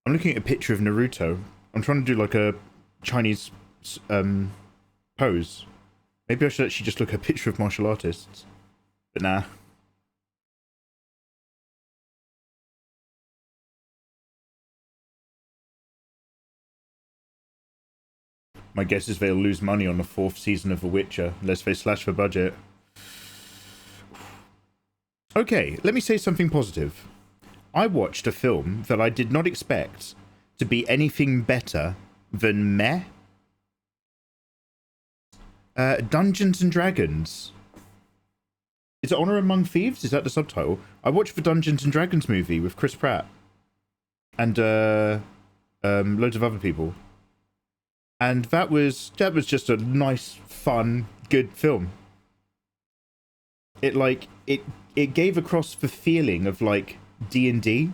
I'm looking at a picture of Naruto. I'm trying to do like a Chinese pose. Maybe I should actually just look at a picture of martial artists. But nah. My guess is they'll lose money on the 4th season of The Witcher, unless they slash the budget. Okay, let me say something positive. I watched a film that I did not expect to be anything better than meh. Dungeons and Dragons. Is it Honor Among Thieves? Is that the subtitle? I watched the Dungeons and Dragons movie with Chris Pratt. And loads of other people. And that was just a nice, fun, good film. It gave across the feeling of like D&D.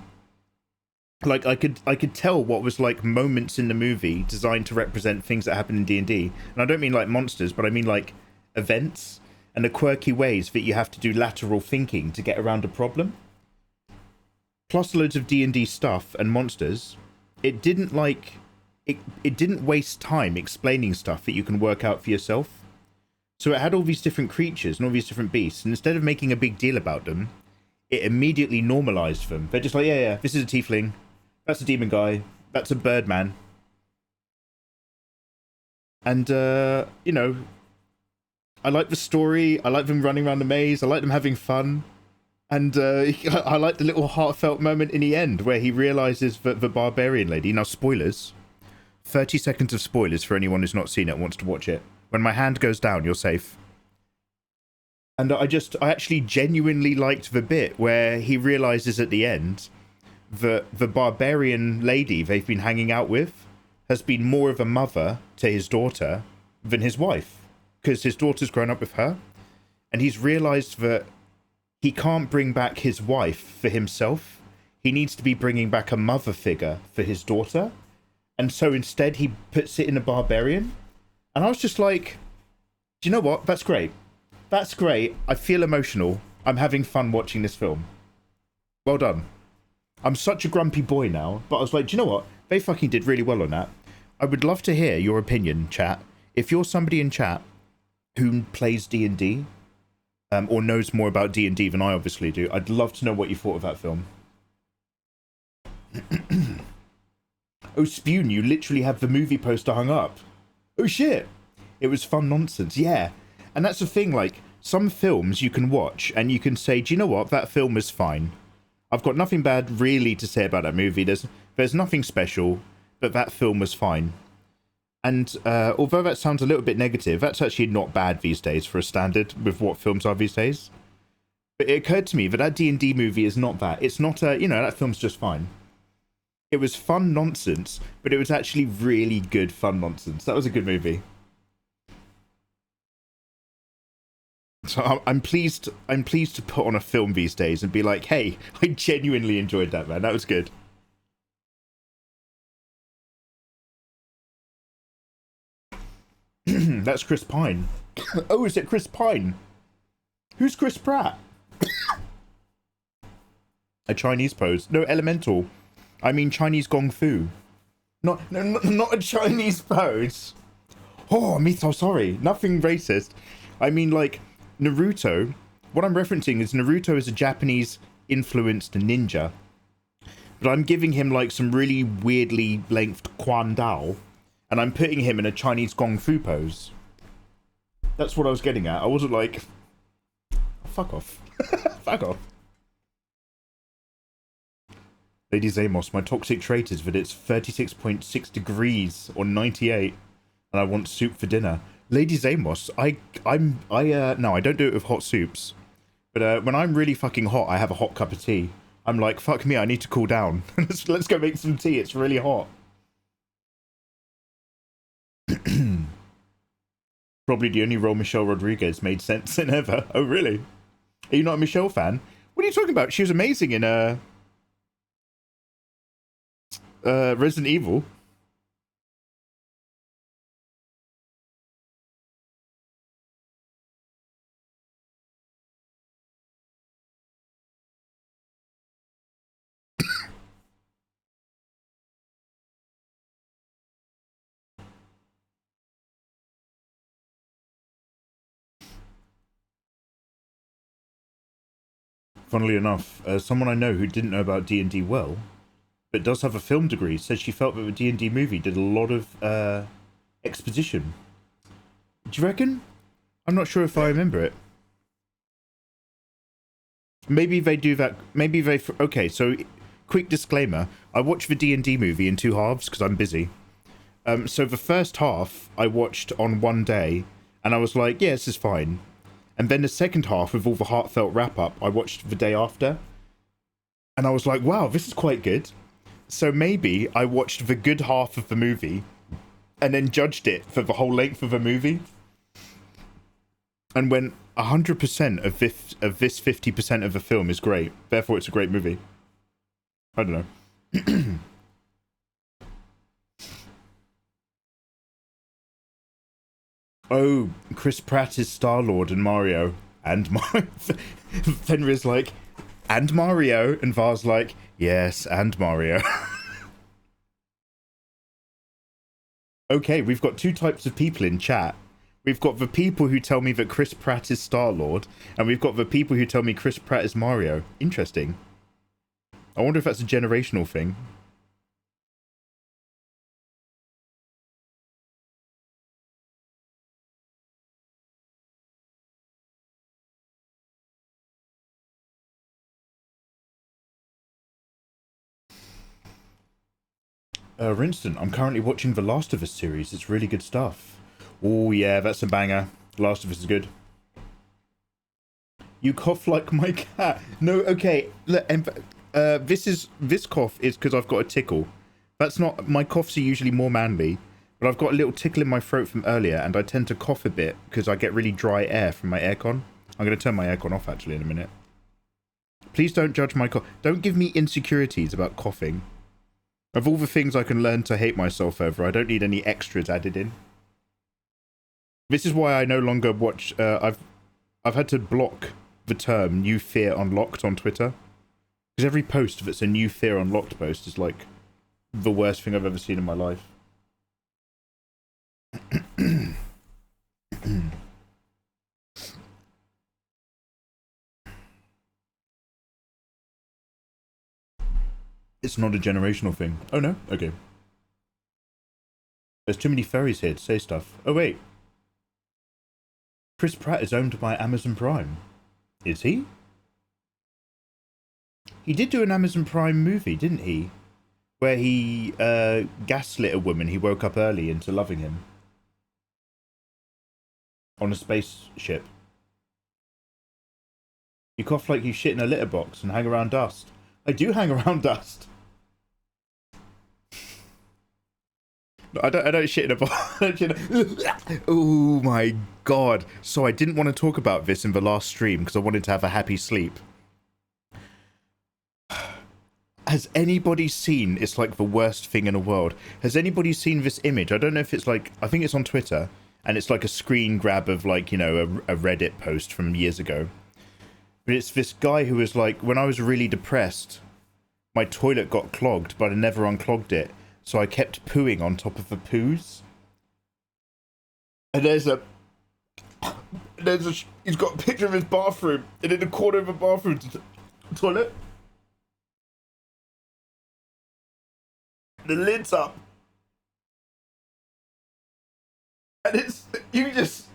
Like I could tell what was like moments in the movie designed to represent things that happen in D&D. And I don't mean like monsters, but I mean like events and the quirky ways that you have to do lateral thinking to get around a problem. Plus loads of D&D stuff and monsters. It didn't like it didn't waste time explaining stuff that you can work out for yourself. So it had all these different creatures and all these different beasts, and instead of making a big deal about them, it immediately normalized them. They're just like, yeah, this is a tiefling, that's a demon guy, that's a bird man. And, you know, I like the story, I like them running around the maze, I like them having fun. And I like the little heartfelt moment in the end where he realizes that the barbarian lady, now spoilers, 30 seconds of spoilers for anyone who's not seen it and wants to watch it. When my hand goes down, you're safe. And I actually genuinely liked the bit where he realizes at the end that the barbarian lady they've been hanging out with has been more of a mother to his daughter than his wife, because his daughter's grown up with her, and he's realized that he can't bring back his wife for himself. He needs to be bringing back a mother figure for his daughter, and so instead he puts it in a barbarian. And I was just like, do you know what? That's great. That's great. I feel emotional. I'm having fun watching this film. Well done. I'm such a grumpy boy now, but I was like, do you know what? They fucking did really well on that. I would love to hear your opinion, chat. If you're somebody in chat who plays D&D, or knows more about D&D than I obviously do, I'd love to know what you thought of that film. Oh, Spoon, you literally have the movie poster hung up. Oh, shit. It was fun nonsense, yeah. And that's the thing, like, some films you can watch and you can say, do you know what? That film was fine. I've got nothing bad really to say about that movie. There's nothing special, but that film was fine. And although that sounds a little bit negative, that's actually not bad these days for a standard with what films are these days. But it occurred to me that that D&D movie is not that. It's not a, you know, that film's just fine. It was fun nonsense, but it was actually really good fun nonsense. That was a good movie. So I'm pleased to put on a film these days and be like, hey, I genuinely enjoyed that, man. That was good. That's Chris Pine. Oh, is it Chris Pine? Who's Chris Pratt? A Chinese pose. No, elemental. I mean Chinese Gong Fu. Not a Chinese pose. Oh, I'm so sorry. Nothing racist. I mean, like, Naruto. What I'm referencing is Naruto is a Japanese-influenced ninja. But I'm giving him, like, some really weirdly lengthed Quan Dao. And I'm putting him in a Chinese Gong Fu pose. That's what I was getting at. I wasn't like... Fuck off. Fuck off. Lady Zamos, my toxic trait is that it's 36.6 degrees or 98, and I want soup for dinner. Lady Zamos, no, I don't do it with hot soups, but when I'm really fucking hot, I have a hot cup of tea. I'm like, fuck me, I need to cool down. Let's go make some tea. It's really hot. Probably the only role Michelle Rodriguez made sense in ever. Oh, really? Are you not a Michelle fan? What are you talking about? She was amazing in Resident Evil. Funnily enough, someone I know who didn't know about D&D well, but does have a film degree, said she felt that the D&D movie did a lot of exposition. Do you reckon? I'm not sure if I remember it. Maybe they do that. Maybe they... Okay, so quick disclaimer. I watched the D&D movie in 2 halves because I'm busy. So the first half I watched on one day, and I was like, yeah, this is fine. And then the second half, with all the heartfelt wrap-up, I watched the day after. And I was like, wow, this is quite good. So maybe I watched the good half of the movie and then judged it for the whole length of the movie. And when 100% of this 50% of the film is great, therefore it's a great movie. I don't know. Oh, Chris Pratt is Star-Lord and Mario. And Fenrir's like, and Mario. And Var's like, yes, and Mario. Okay, we've got 2 types of people in chat. We've got the people who tell me that Chris Pratt is Star-Lord, and we've got the people who tell me Chris Pratt is Mario. Interesting. I wonder if that's a generational thing. Rinston, I'm currently watching the Last of Us series. It's really good stuff. Oh yeah, that's a banger. Last of Us is good. You cough like my cat. No, okay. Look, this cough is because I've got a tickle. That's not... My coughs are usually more manly, but I've got a little tickle in my throat from earlier, and I tend to cough a bit because I get really dry air from my aircon. I'm going to turn my aircon off, actually, in a minute. Please don't judge my cough. Don't give me insecurities about coughing. Of all the things I can learn to hate myself over, I don't need any extras added in. This is why I no longer watch... I've had to block the term New Fear Unlocked on Twitter. Because every post that's a New Fear Unlocked post is like the worst thing I've ever seen in my life. It's not a generational thing. Oh no? Okay. There's too many furries here to say stuff. Oh wait. Chris Pratt is owned by Amazon Prime. Is he? He did do an Amazon Prime movie, didn't he? Where he gaslit a woman he woke up early into loving him. On a spaceship. You cough like you shit in a litter box and hang around dust. I do hang around dust. I don't shit in a box. Oh my god. So I didn't want to talk about this in the last stream because I wanted to have a happy sleep. Has anybody seen... It's like the worst thing in the world. Has anybody seen this image? I don't know if it's like... I think it's on Twitter. And it's like a screen grab of like, you know, a Reddit post from years ago. But it's this guy who was like... When I was really depressed, my toilet got clogged, but I never unclogged it. So I kept pooing on top of the poos. And he's got a picture of his bathroom. And in the corner of the bathroom toilet... The lid's up. And it's... You just...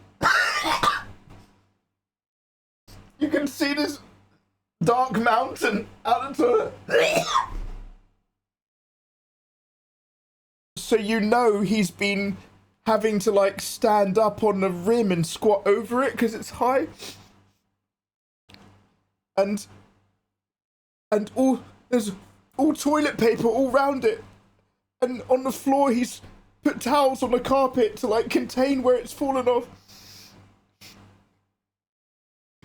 You can see this dark mountain out the toilet. So you know he's been having to like stand up on the rim and squat over it because it's high. And there's all toilet paper all round it. And on the floor, he's put towels on the carpet to, like, contain where it's fallen off.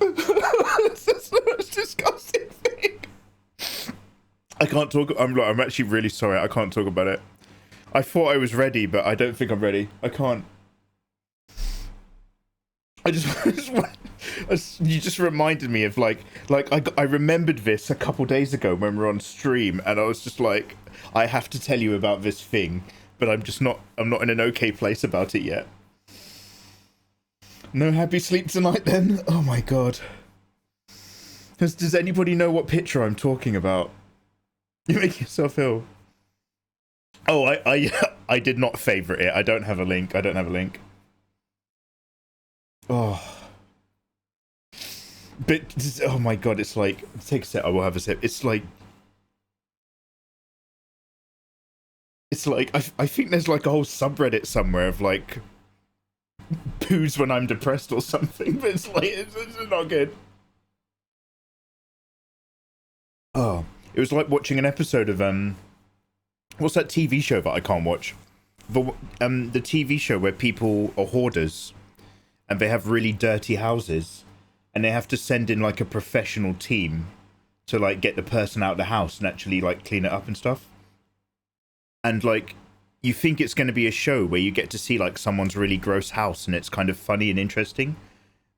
It's just the most disgusting thing. I can't talk... I'm actually really sorry. I can't talk about it. I thought I was ready, but I don't think I'm ready. I can't. You just reminded me of, like I remembered this a couple days ago when we were on stream, and I was just like... I have to tell you about this thing, but I'm not in an okay place about it yet. No happy sleep tonight then? Oh my god. Does anybody know what picture I'm talking about? You make yourself ill. Oh, I did not favourite it. I don't have a link. Oh. But, oh my god, it's like... Take a sip, I will have a sip. It's like... I think there's like a whole subreddit somewhere of like poos when I'm depressed or something, but it's like it's not good. Oh, it was like watching an episode of what's that TV show that I can't watch? The TV show where people are hoarders and they have really dirty houses and they have to send in like a professional team to like get the person out of the house and actually like clean it up and stuff. And, like, you think it's going to be a show where you get to see, like, someone's really gross house and it's kind of funny and interesting.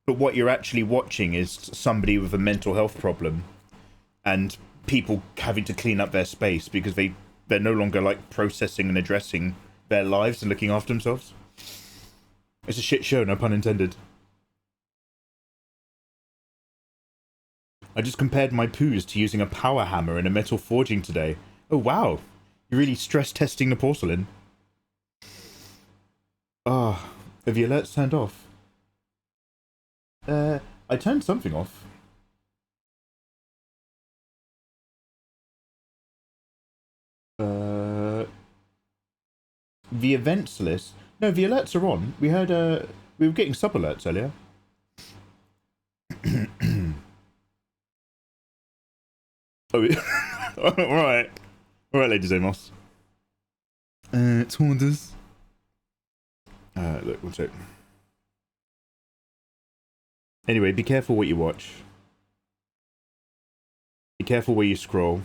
But what you're actually watching is somebody with a mental health problem and people having to clean up their space because they're no longer, like, processing and addressing their lives and looking after themselves. It's a shit show, no pun intended. I just compared my poos to using a power hammer in a metal forging today. Oh, wow. You're really stress testing the porcelain. Ah, have the alerts turned off? I turned something off. The events list. No, the alerts are on. We heard we were getting sub alerts earlier. Oh, alright. Alright, Lady Zamos. It's hoarders. Look, one sec. Anyway, be careful what you watch. Be careful where you scroll.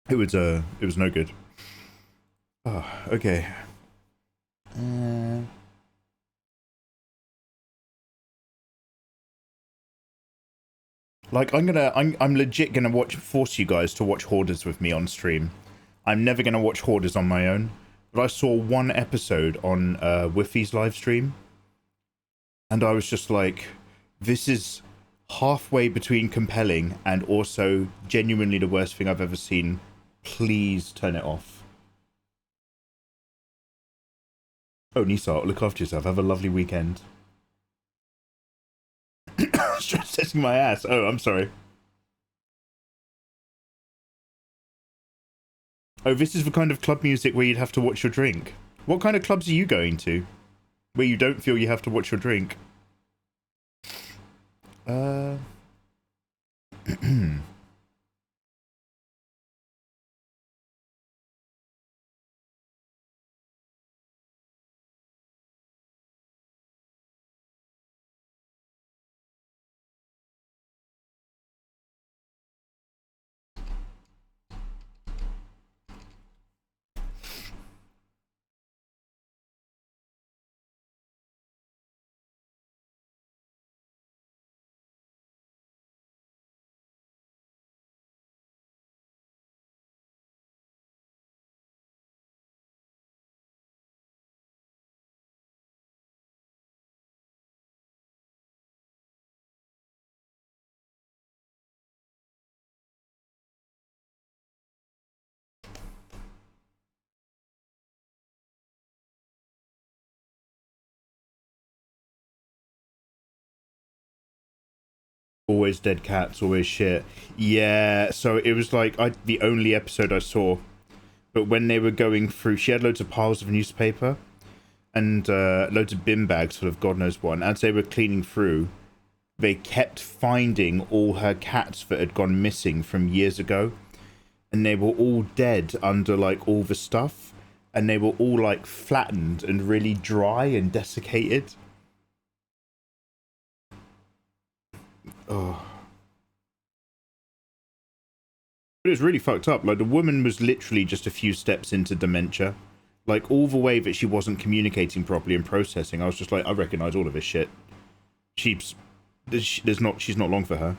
It was no good. Oh, okay. Like, I'm legit gonna force you guys to watch Hoarders with me on stream. I'm never gonna watch Hoarders on my own. But I saw one episode on Wiffy's live stream, and I was just like, this is halfway between compelling and also genuinely the worst thing I've ever seen. Please turn it off. Oh, Nisa, look after yourself. Have a lovely weekend. Stress testing my ass. Oh, I'm sorry. Oh, this is the kind of club music where you'd have to watch your drink. What kind of clubs are you going to? Where you don't feel you have to watch your drink? Always dead cats, always shit. Yeah, so it was like the only episode I saw. But when they were going through, she had loads of piles of newspaper and loads of bin bags full of God knows what. And as they were cleaning through, they kept finding all her cats that had gone missing from years ago. And they were all dead under like all the stuff. And they were all like flattened and really dry and desiccated. Oh. It was really fucked up. Like, the woman was literally just a few steps into dementia. Like, all the way that she wasn't communicating properly and processing, I was just like, I recognize all of this shit. She's not long for her.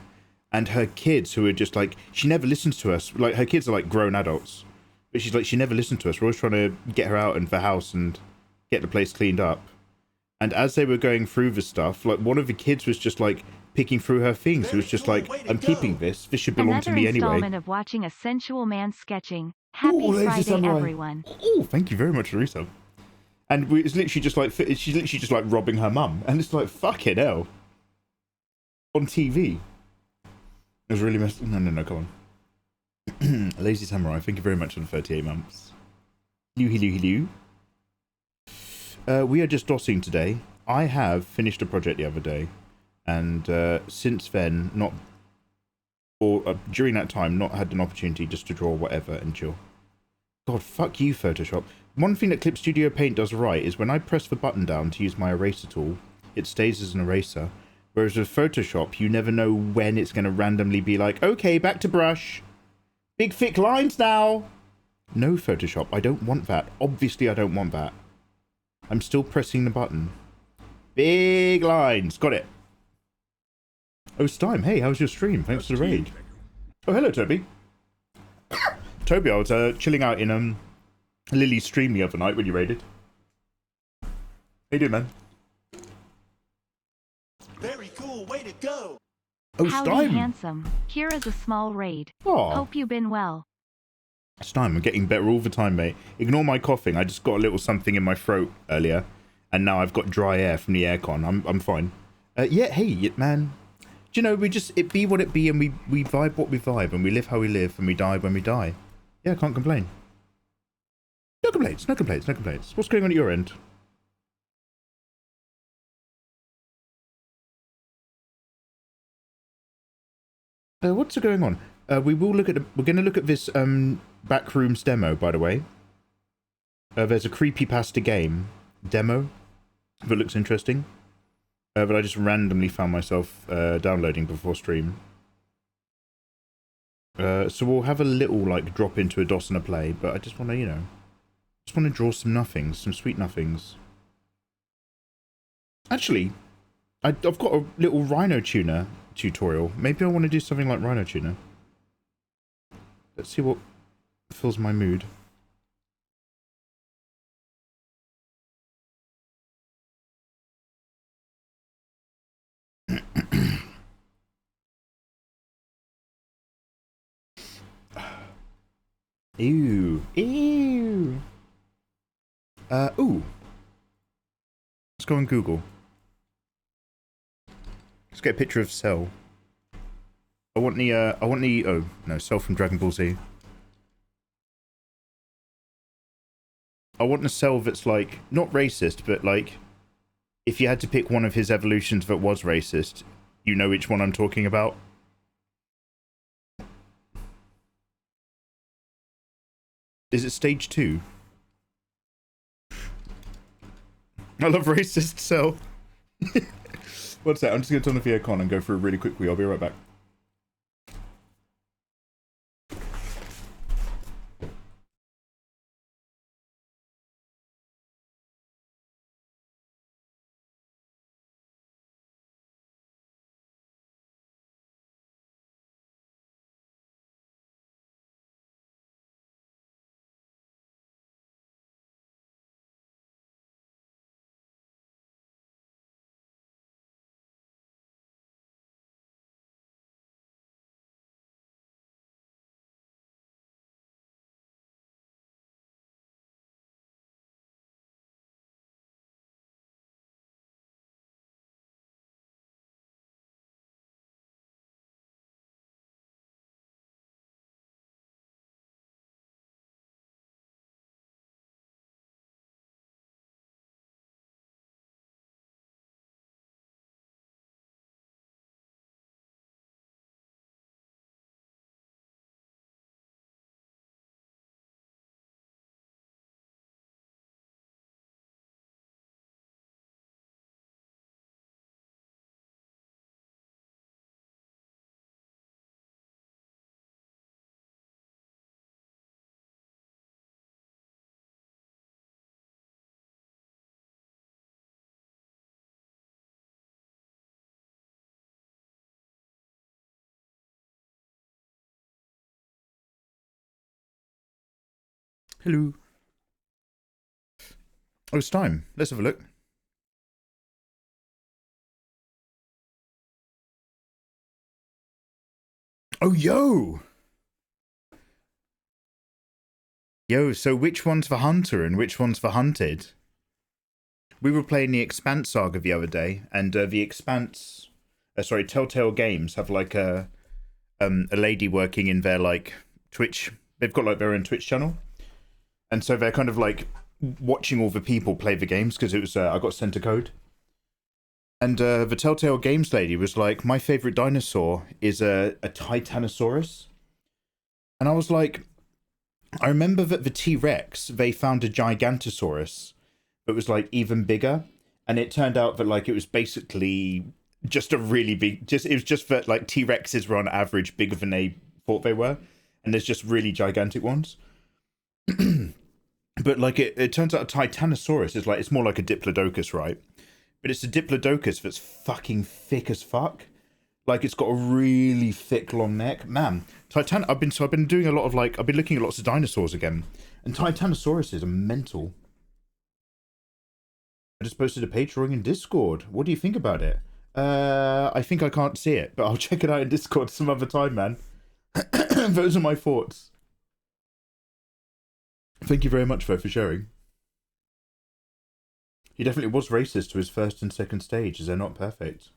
And her kids, who are just like, she never listens to us. Like, her kids are like grown adults. But she's like, she never listened to us. We're always trying to get her out into the house and get the place cleaned up. And as they were going through the stuff, like, one of the kids was just like picking through her things. It was just like, I'm keeping this. This should belong to me anyway. Another installment of watching a sensual man sketching. Happy Friday, everyone. Oh, thank you very much, Larissa. And it's literally just like, she's literally just like robbing her mum. And it's like, fucking hell. On TV. It was really messed. No, come on. Lazy Samurai, thank you very much for the 38 months. Hello. We are just dossing today. I have finished a project the other day. And since then, during that time, not had an opportunity just to draw whatever and chill. God, fuck you, Photoshop. One thing that Clip Studio Paint does right is when I press the button down to use my eraser tool, it stays as an eraser. Whereas with Photoshop, you never know when it's going to randomly be like, okay, back to brush. Big thick lines now. No, Photoshop, I don't want that. Obviously, I don't want that. I'm still pressing the button. Big lines. Got it. Oh, Stime, hey, how's your stream? Thanks for the raid. Oh, hello, Toby. Toby, I was chilling out in Lily's stream the other night when you raided. How you doing, man? Very cool, way to go. Oh, Howdy, Stime. handsome. Here is a small raid. Aw. Hope you've been well. Stime, I'm getting better all the time, mate. Ignore my coughing. I just got a little something in my throat earlier, and now I've got dry air from the aircon. I'm fine. Yeah, hey, man. Do you know, it be what it be, and we vibe what we vibe, and we live how we live, and we die when we die. Yeah, I can't complain. No complaints, no complaints, no complaints. What's going on at your end? What's going on? We're going to look at this Backrooms demo, by the way. There's a creepypasta game demo that looks interesting. But I just randomly found myself downloading before stream. So we'll have a little like drop into a DOS and a play, but I just want to, you know, draw some nothings, some sweet nothings. Actually, I've got a little Rhino Tuner tutorial. Maybe I want to do something like Rhino Tuner. Let's see what fills my mood. Ew. Ew. Ooh. Let's go on Google. Let's get a picture of Cell. I want the, oh, no, Cell from Dragon Ball Z. I want a Cell that's, like, not racist, but, like, if you had to pick one of his evolutions that was racist, you know which one I'm talking about. Is it stage 2? I love racist Cell. What's that? I'm just going to turn off the aircon and go for a really quick wee. I'll be right back. Hello. Oh, it's time. Let's have a look. Oh, yo! Yo, so which one's the hunter and which one's the hunted? We were playing the Expanse saga the other day, and the Expanse... Telltale Games have, like, a lady working in their, like, Twitch... They've got, like, their own Twitch channel. And so they're kind of, like, watching all the people play the games, because it was... I got sent a code. And the Telltale Games lady was like, my favourite dinosaur is a Titanosaurus. And I was like... I remember that the T-Rex, they found a Gigantosaurus that was, like, even bigger. And it turned out that, like, it was basically just a really big... it was just that, like, T-Rexes were on average bigger than they thought they were. And there's just really gigantic ones. But, like, it turns out a Titanosaurus is, like, it's more like a Diplodocus, right? But it's a Diplodocus that's fucking thick as fuck. Like, it's got a really thick, long neck. Man, I've been doing a lot of, like, I've been looking at lots of dinosaurs again. And Titanosauruses are mental. I just posted a page drawing in Discord. What do you think about it? I think I can't see it, but I'll check it out in Discord some other time, man. Those are my thoughts. Thank you very much, though, for sharing. He definitely was racist to his first and second stage, as they're not perfect.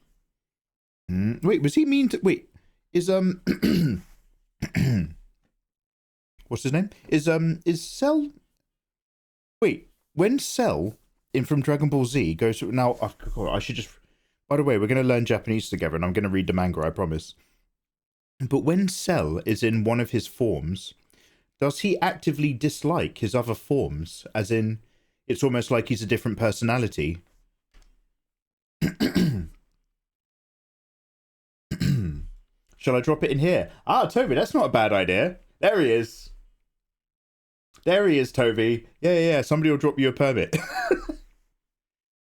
Wait, was he mean to... Wait, is, what's his name? Is Cell... Wait, when Cell in from Dragon Ball Z goes to now, I should just. By the way, we're going to learn Japanese together, and I'm going to read the manga. I promise. But when Cell is in one of his forms, does he actively dislike his other forms? As in, it's almost like he's a different personality. Shall I drop it in here? Ah, Toby, that's not a bad idea. There he is. There he is, Toby. Yeah. Somebody will drop you a permit.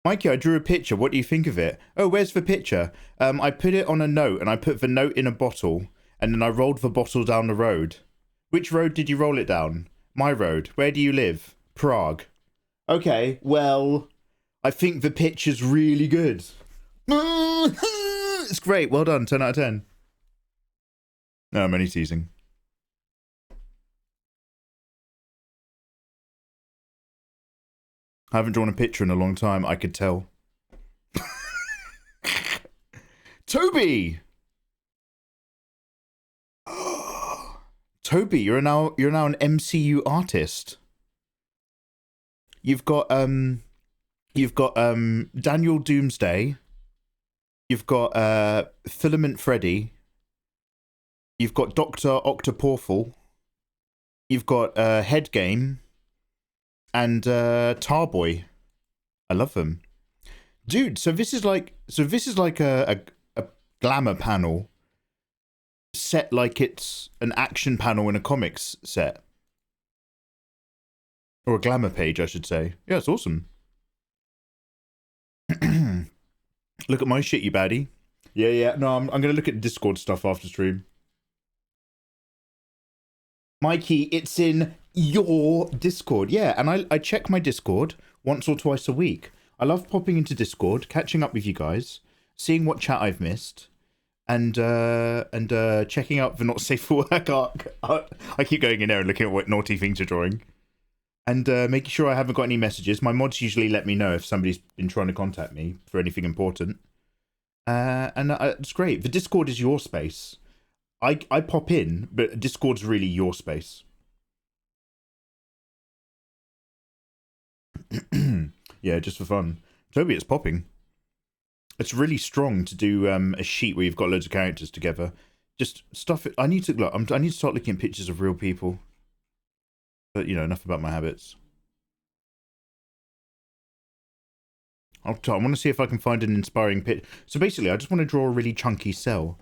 Mikey, I drew a picture. What do you think of it? Oh, where's the picture? I put it on a note, and I put the note in a bottle, and then I rolled the bottle down the road. Which road did you roll it down? My road. Where do you live? Prague. Okay, well, I think the picture's really good. It's great. Well done. 10 out of 10. No, I'm only teasing. I haven't drawn a picture in a long time. I could tell. Toby! Toby, you're now an MCU artist. You've got Daniel Doomsday. You've got Filament Freddy. You've got Dr. Octoportal. You've got Head Game and Tarboy. I love them. Dude, so this is like a glamour panel set like it's an action panel in a comics set. Or a glamour page, I should say. Yeah, it's awesome. Look at my shit, you baddie. Yeah. No, I'm going to look at Discord stuff after stream. Mikey, it's in your Discord. Yeah, and I check my Discord once or twice a week. I love popping into Discord, catching up with you guys, seeing what chat I've missed, and checking out the not safe for work art. I keep going in there and looking at what naughty things you're drawing. And making sure I haven't got any messages. My mods usually let me know if somebody's been trying to contact me for anything important. And it's great. The Discord is your space. I pop in, but Discord's really your space. Yeah, just for fun. Toby, it's popping. It's really strong to do a sheet where you've got loads of characters together. Just stuff it. I need to look. I need to start looking at pictures of real people. But, you know, enough about my habits. I want to see if I can find an inspiring pitch. So basically, I just want to draw a really chunky cell.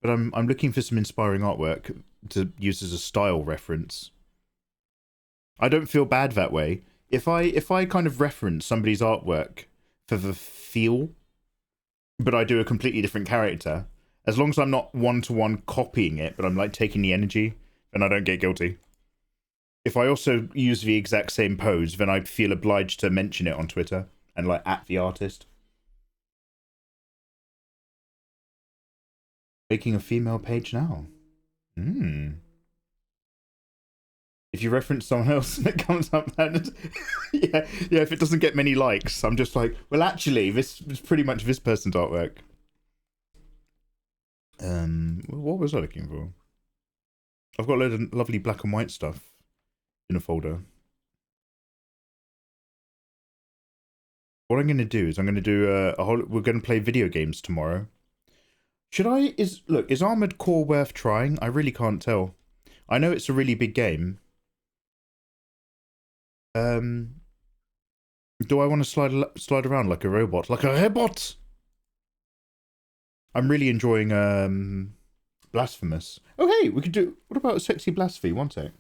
But I'm looking for some inspiring artwork to use as a style reference. I don't feel bad that way. If I kind of reference somebody's artwork for the feel, but I do a completely different character, as long as I'm not one-to-one copying it, but I'm like taking the energy, then I don't get guilty. If I also use the exact same pose, then I feel obliged to mention it on Twitter and like at the artist. Making a female page now. If you reference someone else and it comes up, and yeah, if it doesn't get many likes, I'm just like, well, actually, this is pretty much this person's artwork. What was I looking for? I've got a load of lovely black and white stuff in a folder. What I'm going to do is I'm going to do we're going to play video games tomorrow. Is Armored Core worth trying? I really can't tell. I know it's a really big game. Do I want to slide around like a robot? Like a robot? I'm really enjoying Blasphemous. Oh hey, we could do, what about Sexy Blasphemy? One sec.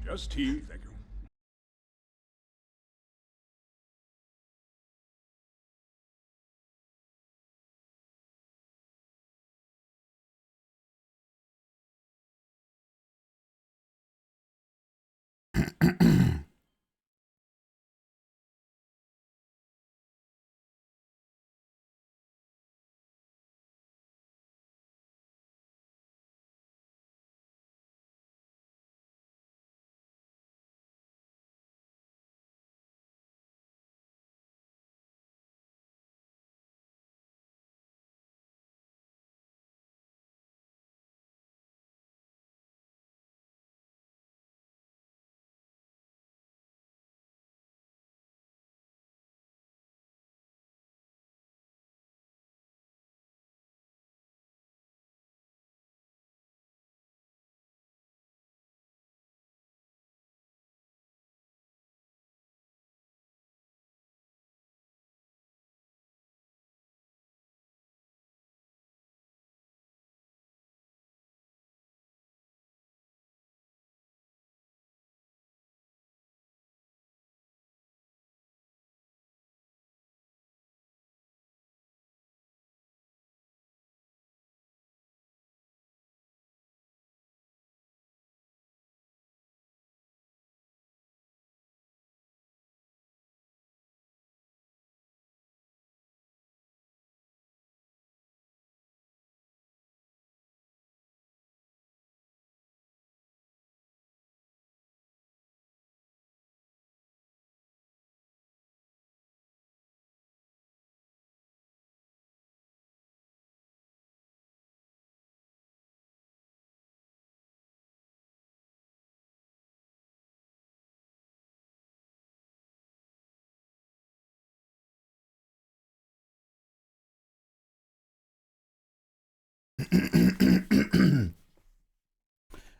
Just tea, thank you.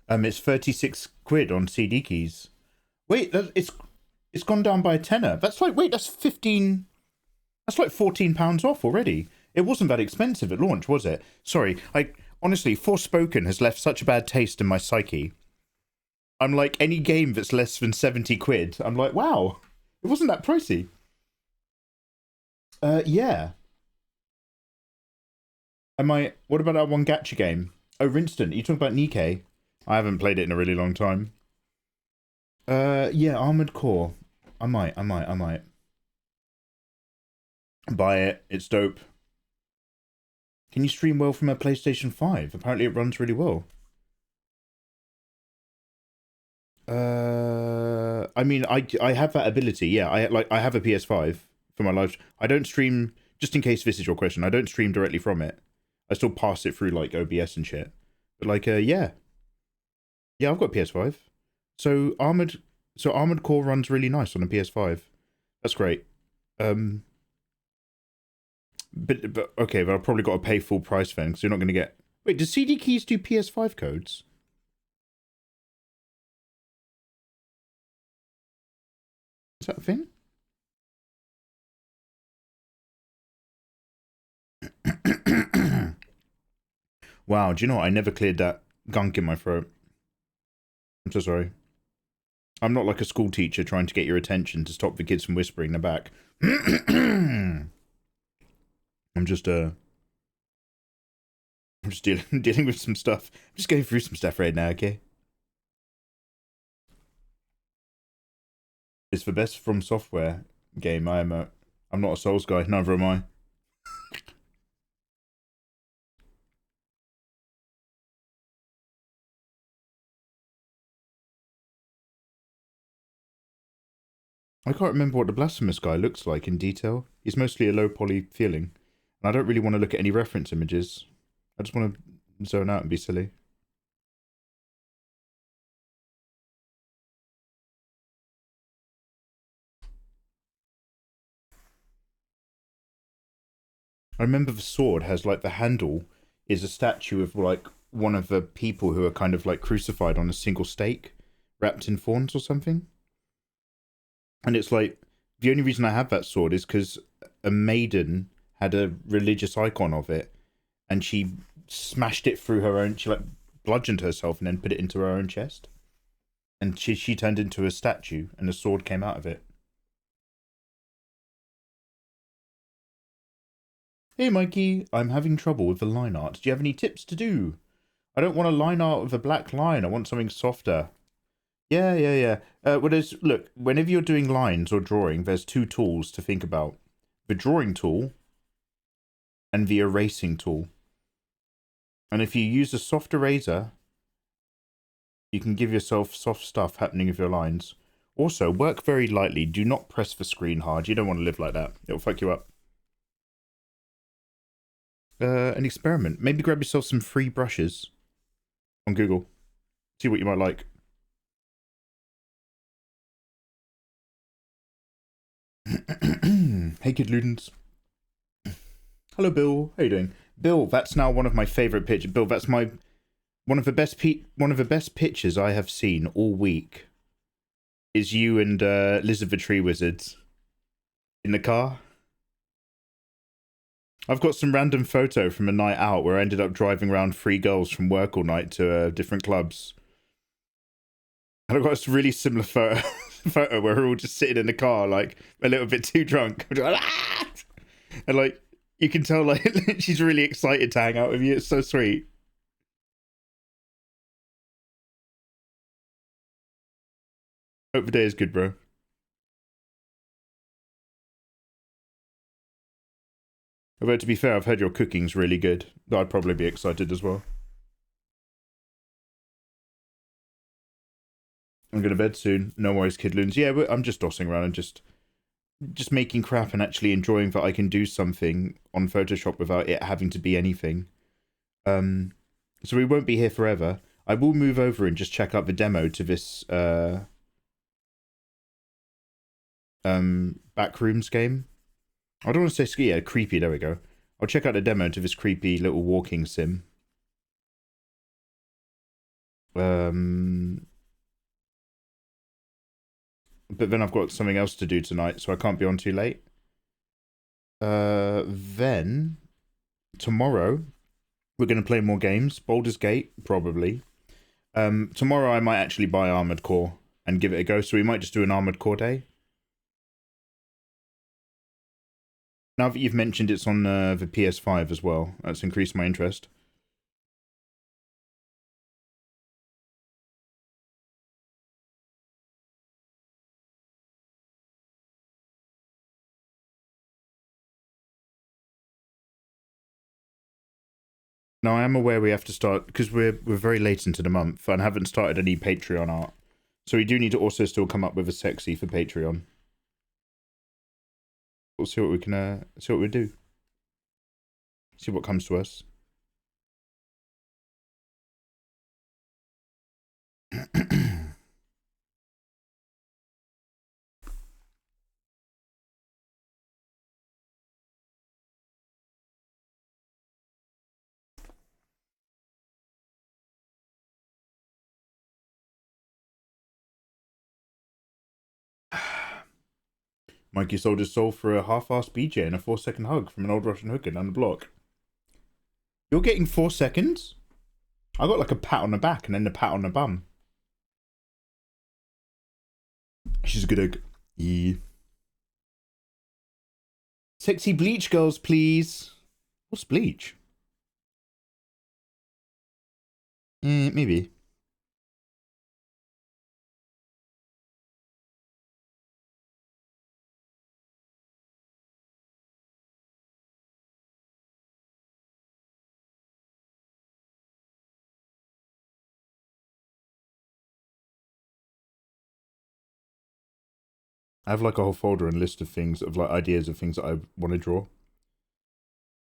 It's 36 quid on CD keys. Wait, it's gone down by a tenner. That's like, wait, that's 15. That's like £14 off already. It wasn't that expensive at launch, was it? Sorry, honestly, Forspoken has left such a bad taste in my psyche. I'm like, any game that's less than 70 quid, I'm like, wow, it wasn't that pricey. Yeah. What about that one gacha game? Oh, Rinston, are you talking about Nikkei? I haven't played it in a really long time. Yeah, Armored Core. I might. Buy it, it's dope. Can you stream well from a PlayStation 5? Apparently it runs really well. I mean, I have that ability, yeah. I have a PS5 for my live. I don't stream, just in case this is your question, I don't stream directly from it. I still pass it through like OBS and shit. But like, yeah. Yeah, I've got PS5. So Armored Core runs really nice on a PS5. That's great. But okay, but I've probably got to pay full price then, because you're not going to get... Wait, does CD Keys do PS5 codes? Is that a thing? Wow, do you know what? I never cleared that gunk in my throat. I'm so sorry. I'm not like a school teacher trying to get your attention to stop the kids from whispering in the back. I'm just dealing with some stuff. I'm just going through some stuff right now, okay? It's the best From Software game. I'm not a Souls guy, neither am I. I can't remember what the Blasphemous guy looks like in detail. He's mostly a low poly feeling. And I don't really want to look at any reference images. I just want to zone out and be silly. I remember the sword has like the handle is a statue of like one of the people who are kind of like crucified on a single stake, wrapped in thorns or something. And it's like, the only reason I have that sword is because a maiden had a religious icon of it, and she smashed it through her own, she like bludgeoned herself and then put it into her own chest. And she turned into a statue, and a sword came out of it. Hey Mikey, I'm having trouble with the line art. Do you have any tips to do? I don't want a line art with a black line, I want something softer. Yeah. Well, look, whenever you're doing lines or drawing, there's two tools to think about. The drawing tool and the erasing tool. And if you use a soft eraser, you can give yourself soft stuff happening with your lines. Also, work very lightly. Do not press the screen hard. You don't want to live like that. It'll fuck you up. An experiment. Maybe grab yourself some free brushes on Google. See what you might like. Hey Kid Ludens. Hello Bill, how you doing? Bill, that's now one of my favourite pictures. Bill, that's one of the best pictures I have seen all week. Is you and Lizard the Tree Wizards in the car. I've got some random photo from a night out where I ended up driving around 3 girls from work all night to different clubs. And I've got this really similar photo where we're all just sitting in the car, like, a little bit too drunk. And, like, you can tell, like, she's really excited to hang out with you. It's so sweet. Hope the day is good, bro. Although, to be fair, I've heard your cooking's really good. I'd probably be excited as well. I'm going to bed soon. No worries, Kidloons. Yeah, I'm just dossing around and just making crap and actually enjoying that I can do something on Photoshop without it having to be anything. So we won't be here forever. I will move over and just check out the demo to this Backrooms game. I don't want to say creepy, there we go. I'll check out the demo to this creepy little walking sim. But then I've got something else to do tonight, so I can't be on too late. Then tomorrow we're going to play more games. Baldur's Gate, probably. Tomorrow I might actually buy Armored Core and give it a go, so we might just do an Armored Core day. Now that you've mentioned it's on the PS5 as well, that's increased my interest. Now I am aware we have to start, because we're very late into the month and haven't started any Patreon art. So we do need to also still come up with a sexy for Patreon. We'll see what we can see what we do. See what comes to us. Mikey sold his soul for a half-assed BJ and a 4-second hug from an old Russian hooker down the block. You're getting 4 seconds? I got like a pat on the back and then a pat on the bum. She's a good egg. Yeah. Sexy bleach girls, please. What's bleach? Maybe. I have like a whole folder and list of things, of like ideas of things that I want to draw.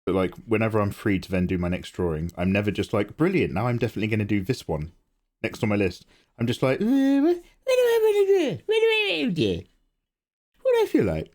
But like whenever I'm free to then do my next drawing, I'm never just like, brilliant, now I'm definitely going to do this one next on my list. I'm just like, what do I want to do? What do I want to do? What do I feel like?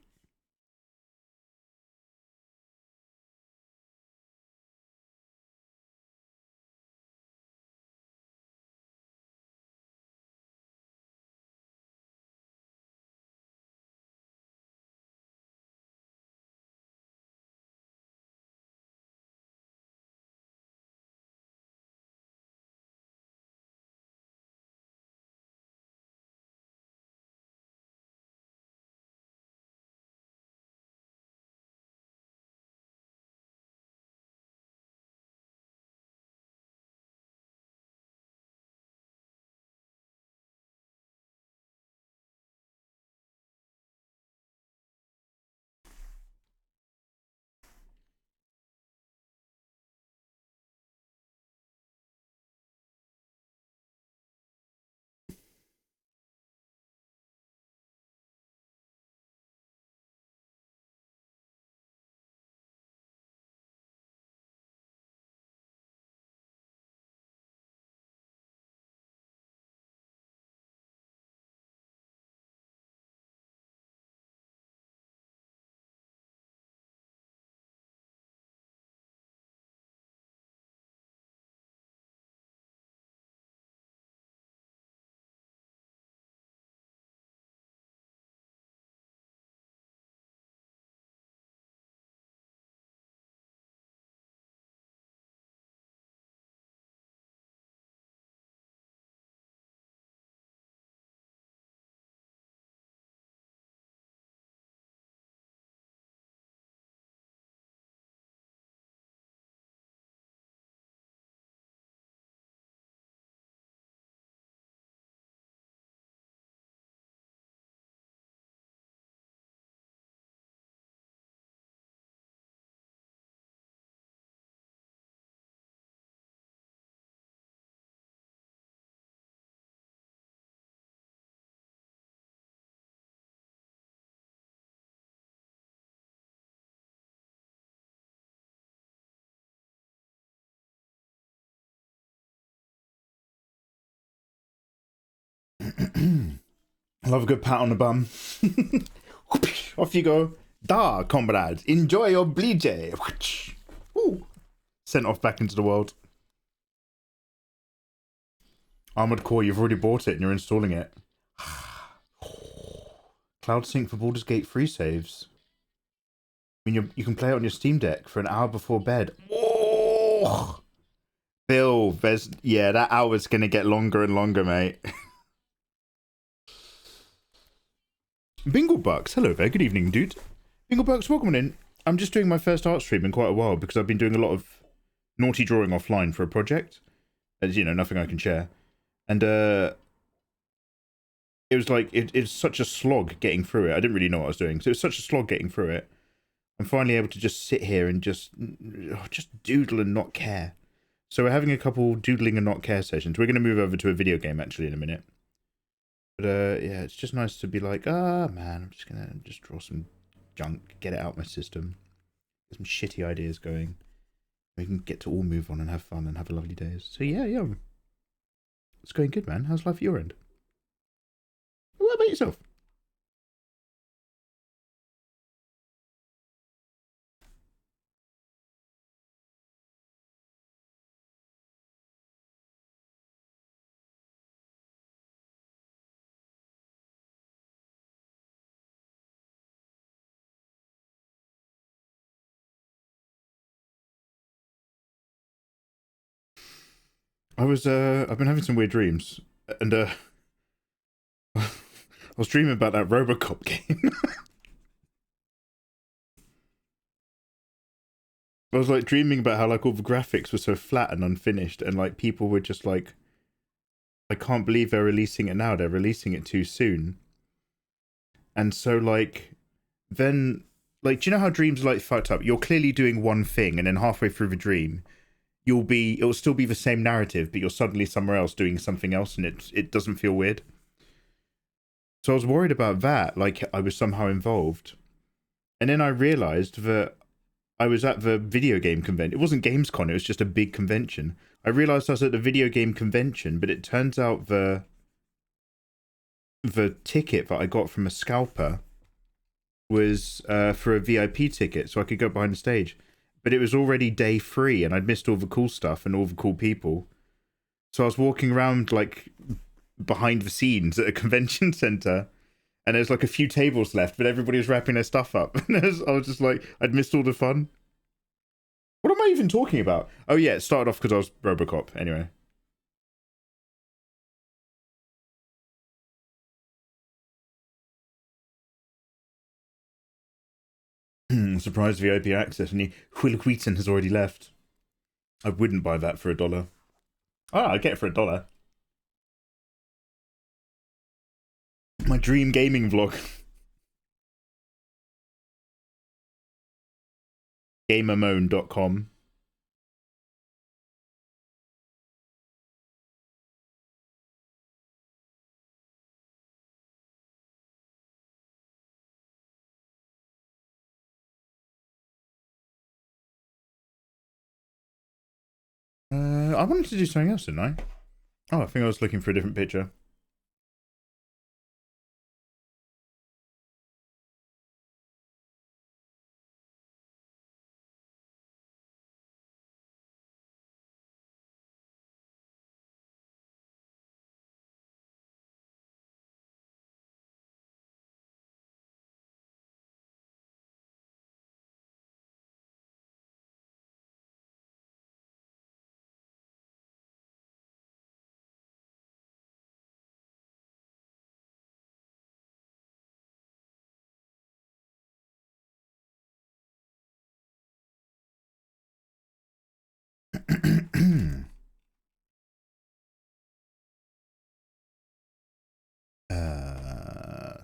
I love a good pat on the bum. Off you go. Da, comrade. Enjoy your bleach. Sent off back into the world. Armored Core, you've already bought it and you're installing it. Cloud Sync for Baldur's Gate free saves. I mean, you can play it on your Steam Deck for an hour before bed. Oh! Bill, that hour's gonna get longer and longer, mate. Binglebucks, hello there, good evening, dude. Binglebucks, welcome in. I'm just doing my first art stream in quite a while because I've been doing a lot of naughty drawing offline for a project. As you know, nothing I can share. And it was like, it's such a slog getting through it. I didn't really know what I was doing, so it was such a slog getting through it. I'm finally able to just sit here and just doodle and not care. So we're having a couple doodling and not care sessions. We're going to move over to a video game actually in a minute. But yeah, it's just nice to be like, man, I'm just going to draw some junk, get it out my system. Get some shitty ideas going. We can get to all move on and have fun and have a lovely days. So yeah. It's going good, man. How's life at your end? What about yourself? I've been having some weird dreams, and I was dreaming about that Robocop game. I was like dreaming about how like all the graphics were so flat and unfinished, and like people were just like, I can't believe they're releasing it now. They're releasing it too soon. And so like, then like, do you know how dreams are like fucked up? You're clearly doing one thing, and then halfway through the dream, it'll still be the same narrative, but you're suddenly somewhere else doing something else, and it doesn't feel weird. So I was worried about that, like I was somehow involved. And then I realized that I was at the video game convention. It wasn't Gamescom, it was just a big convention. I realized I was at the video game convention, but it turns out the ticket that I got from a scalper was for a VIP ticket, so I could go behind the stage. But it was already day 3, and I'd missed all the cool stuff and all the cool people. So I was walking around, like, behind the scenes at a convention center, and there's, like, a few tables left, but everybody was wrapping their stuff up. And I was just like, I'd missed all the fun. What am I even talking about? Oh, yeah, it started off because I was Robocop, anyway. Surprise VIP access, and Will Wheaton has already left. I wouldn't buy that for $1. Oh, I'd get it for $1. My dream gaming vlog. Gamermoan.com. I wanted to do something else, didn't I? Oh, I think I was looking for a different picture.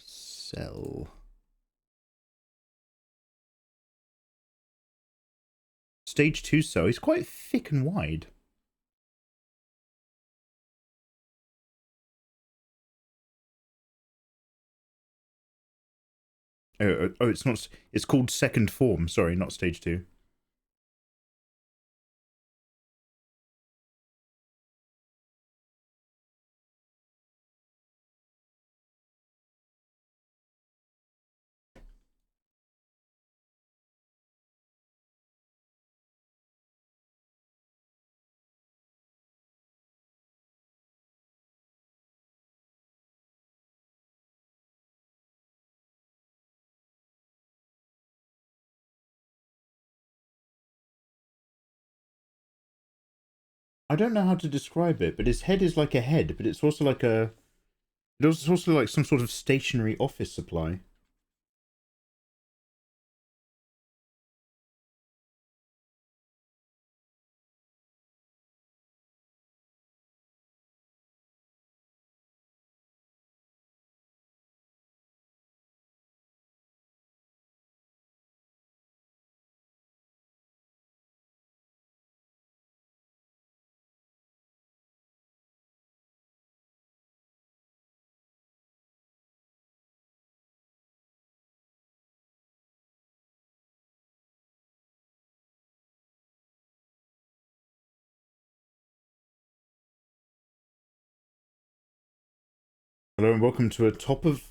Sell. Stage 2 cell. He's quite thick and wide. Oh, it's not. It's called second form. Sorry, not stage 2. I don't know how to describe it, but his head is like a head, but it's also like a... It's also like some sort of stationary office supply. Hello and welcome to a top of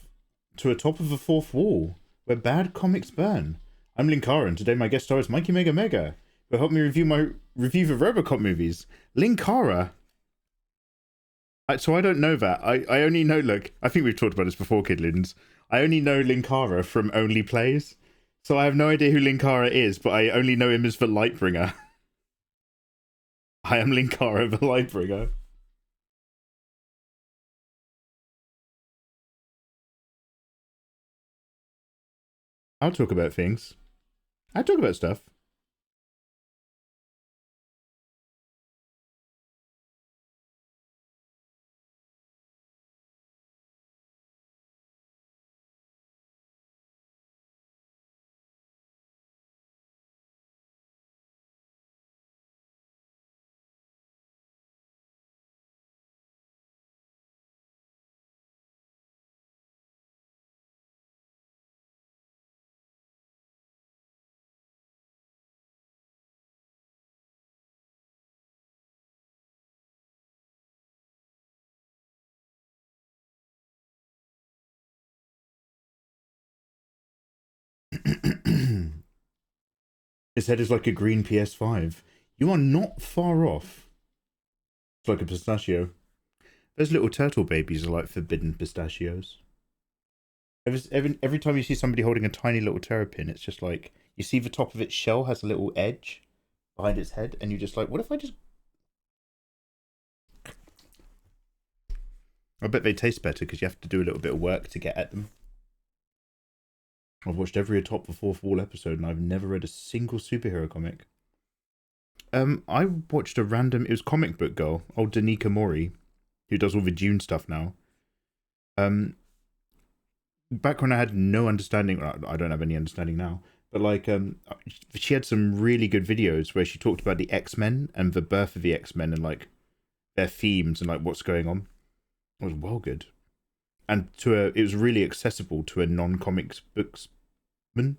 a fourth wall, where bad comics burn. I'm Linkara, and today my guest star is mikeymegamega, who helped me review the Robocop movies. Linkara. So I don't know that. I only know, look, I think we've talked about this before, Kidlins. I only know Linkara from Only Plays. So I have no idea who Linkara is, but I only know him as the Lightbringer. I am Linkara, the Lightbringer. I'll talk about things. I talk about stuff. His head is like a green PS5. You are not far off. It's like a pistachio. Those little turtle babies are like forbidden pistachios. Every time you see somebody holding a tiny little terrapin, it's just like, you see the top of its shell has a little edge behind its head, and you're just like, what if I just... I bet they taste better because you have to do a little bit of work to get at them. I've watched every Atop the Fourth Wall episode, and I've never read a single superhero comic. I watched a random... It was Comic Book Girl, old Danica Mori, who does all the Dune stuff now. Back when I had no understanding... I don't have any understanding now. But, like, she had some really good videos where she talked about the X-Men and the birth of the X-Men and, like, their themes and, like, what's going on. It was well good. And it was really accessible to a non-comics booksman.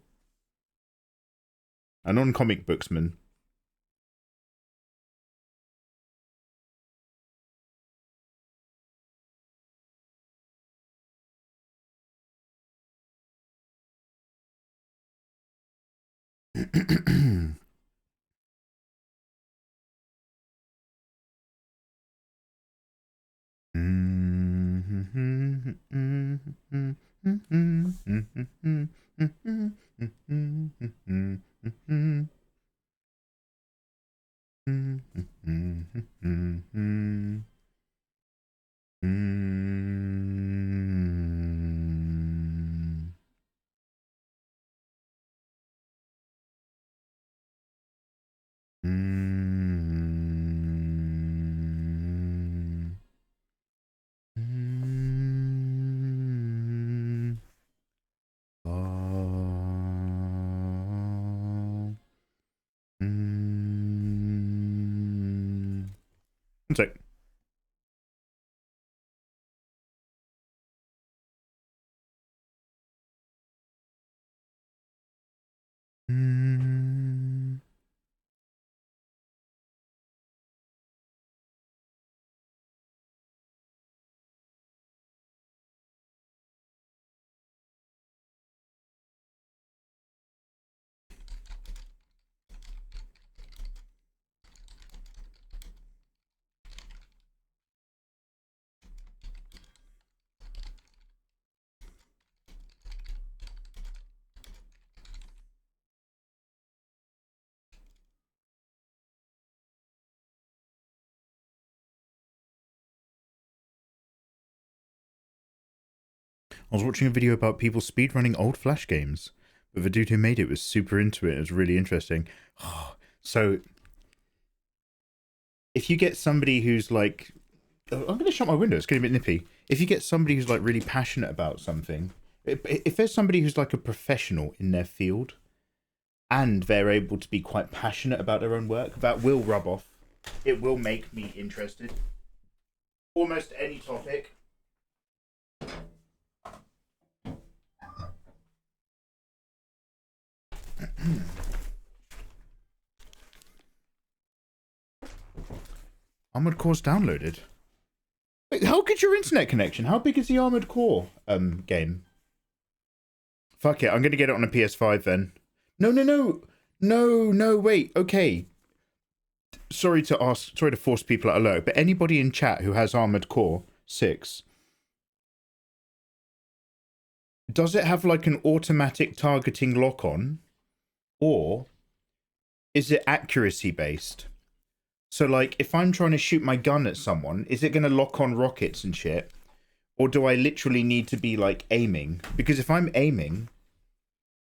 A non-comic booksman. One sec. I was watching a video about people speedrunning old Flash games, but the dude who made it was super into it. It was really interesting. So, if you get somebody who's like... I'm going to shut my window, it's getting a bit nippy. If you get somebody who's like really passionate about something, if there's somebody who's like a professional in their field, and they're able to be quite passionate about their own work, that will rub off. It will make me interested. Almost any topic. Armored Core's downloaded. Wait, how good's your internet connection? How big is the Armored Core game? Fuck it, I'm gonna get it on a PS5 then. No, wait, okay. Sorry to force people at alert, but anybody in chat who has Armored Core 6, does it have like an automatic targeting lock-on? Or is it accuracy based? So like, if I'm trying to shoot my gun at someone, is it going to lock on rockets and shit? Or do I literally need to be like aiming? Because if I'm aiming,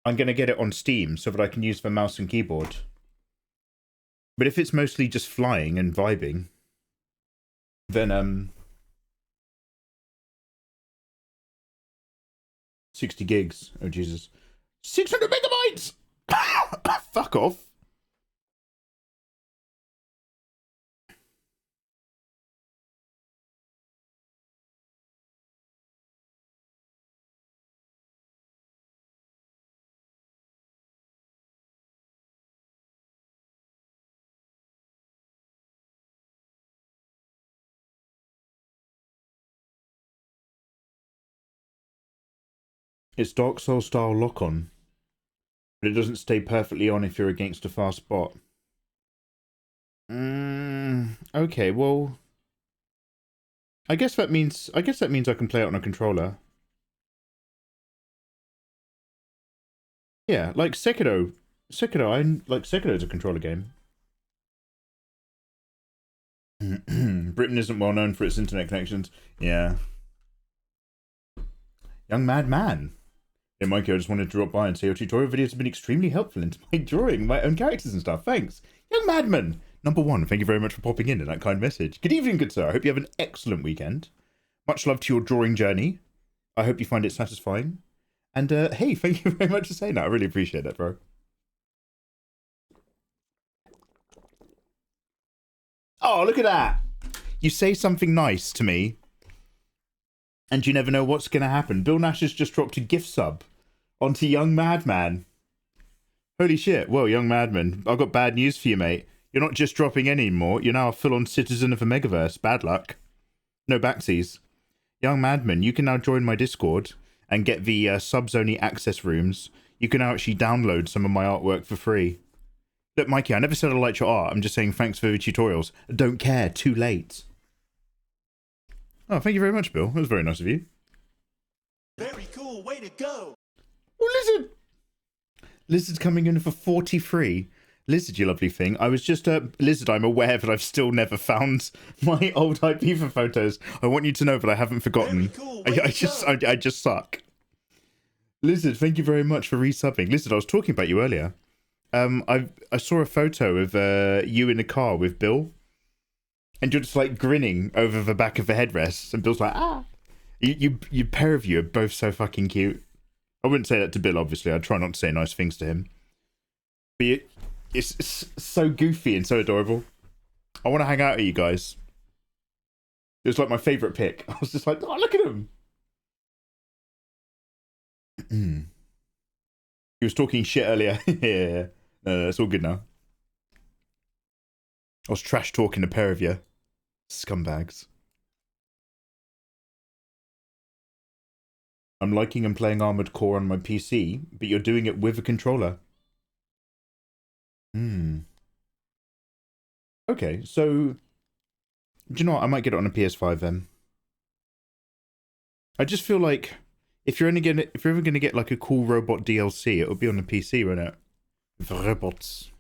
I'm going to get it on Steam so that I can use the mouse and keyboard. But if it's mostly just flying and vibing, then 60 gigs. Oh Jesus. 600 megabytes! Fuck off. It's Dark Souls style lock-on, but it doesn't stay perfectly on if you're against a fast bot. Okay, well, I guess that means I can play it on a controller. Yeah, like Sekiro. Sekiro's a controller game. Britain isn't well known for its internet connections. Yeah. Young Mad Man. Hey Mikey, I just wanted to drop by and say your tutorial videos have been extremely helpful into my drawing my own characters and stuff. Thanks. Young Madman! Number one, thank you very much for popping in and that kind message. Good evening, good sir. I hope you have an excellent weekend. Much love to your drawing journey. I hope you find it satisfying. And hey, thank you very much for saying that. I really appreciate that, bro. Oh, look at that. You say something nice to me, and you never know what's going to happen. Bill Nash has just dropped a gift sub onto Young Madman. Holy shit. Well, Young Madman, I've got bad news for you, mate. You're not just dropping any anymore. You're now a full-on citizen of the Megaverse. Bad luck. No backsies. Young Madman, you can now join my Discord and get the subs-only access rooms. You can now actually download some of my artwork for free. Look, Mikey, I never said I liked your art. I'm just saying thanks for the tutorials. Don't care. Too late. Oh, thank you very much, Bill. That was very nice of you. Very cool. Way to go. Oh, Lizard! Lizard's coming in for 43. Lizard, you lovely thing. I was just, Lizard, I'm aware that I've still never found my old Ibiza photos. I want you to know that I haven't forgotten. Cool. I just suck. Lizard, thank you very much for resubbing. Lizard, I was talking about you earlier. I saw a photo of you in the car with Bill. And you're just like grinning over the back of the headrest. And Bill's like, ah. You pair of you are both so fucking cute. I wouldn't say that to Bill, obviously. I'd try not to say nice things to him. But it's so goofy and so adorable. I want to hang out with you guys. It was like my favourite pick. I was just like, oh, look at him. He was talking shit earlier. Yeah. No, it's all good now. I was trash talking a pair of you. Scumbags. I'm liking and playing Armored Core on my PC, but you're doing it with a controller. Okay, so... Do you know what? I might get it on a PS5 then. I just feel like if you're ever gonna get like a cool robot DLC, it would be on the PC, wouldn't it? The robots.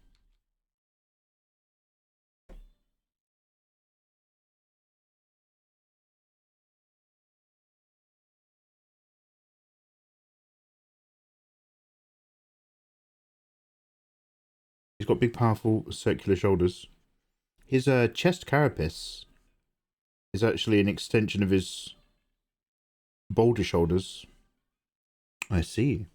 He's got big, powerful, circular shoulders. His chest carapace is actually an extension of his boulder shoulders. I see.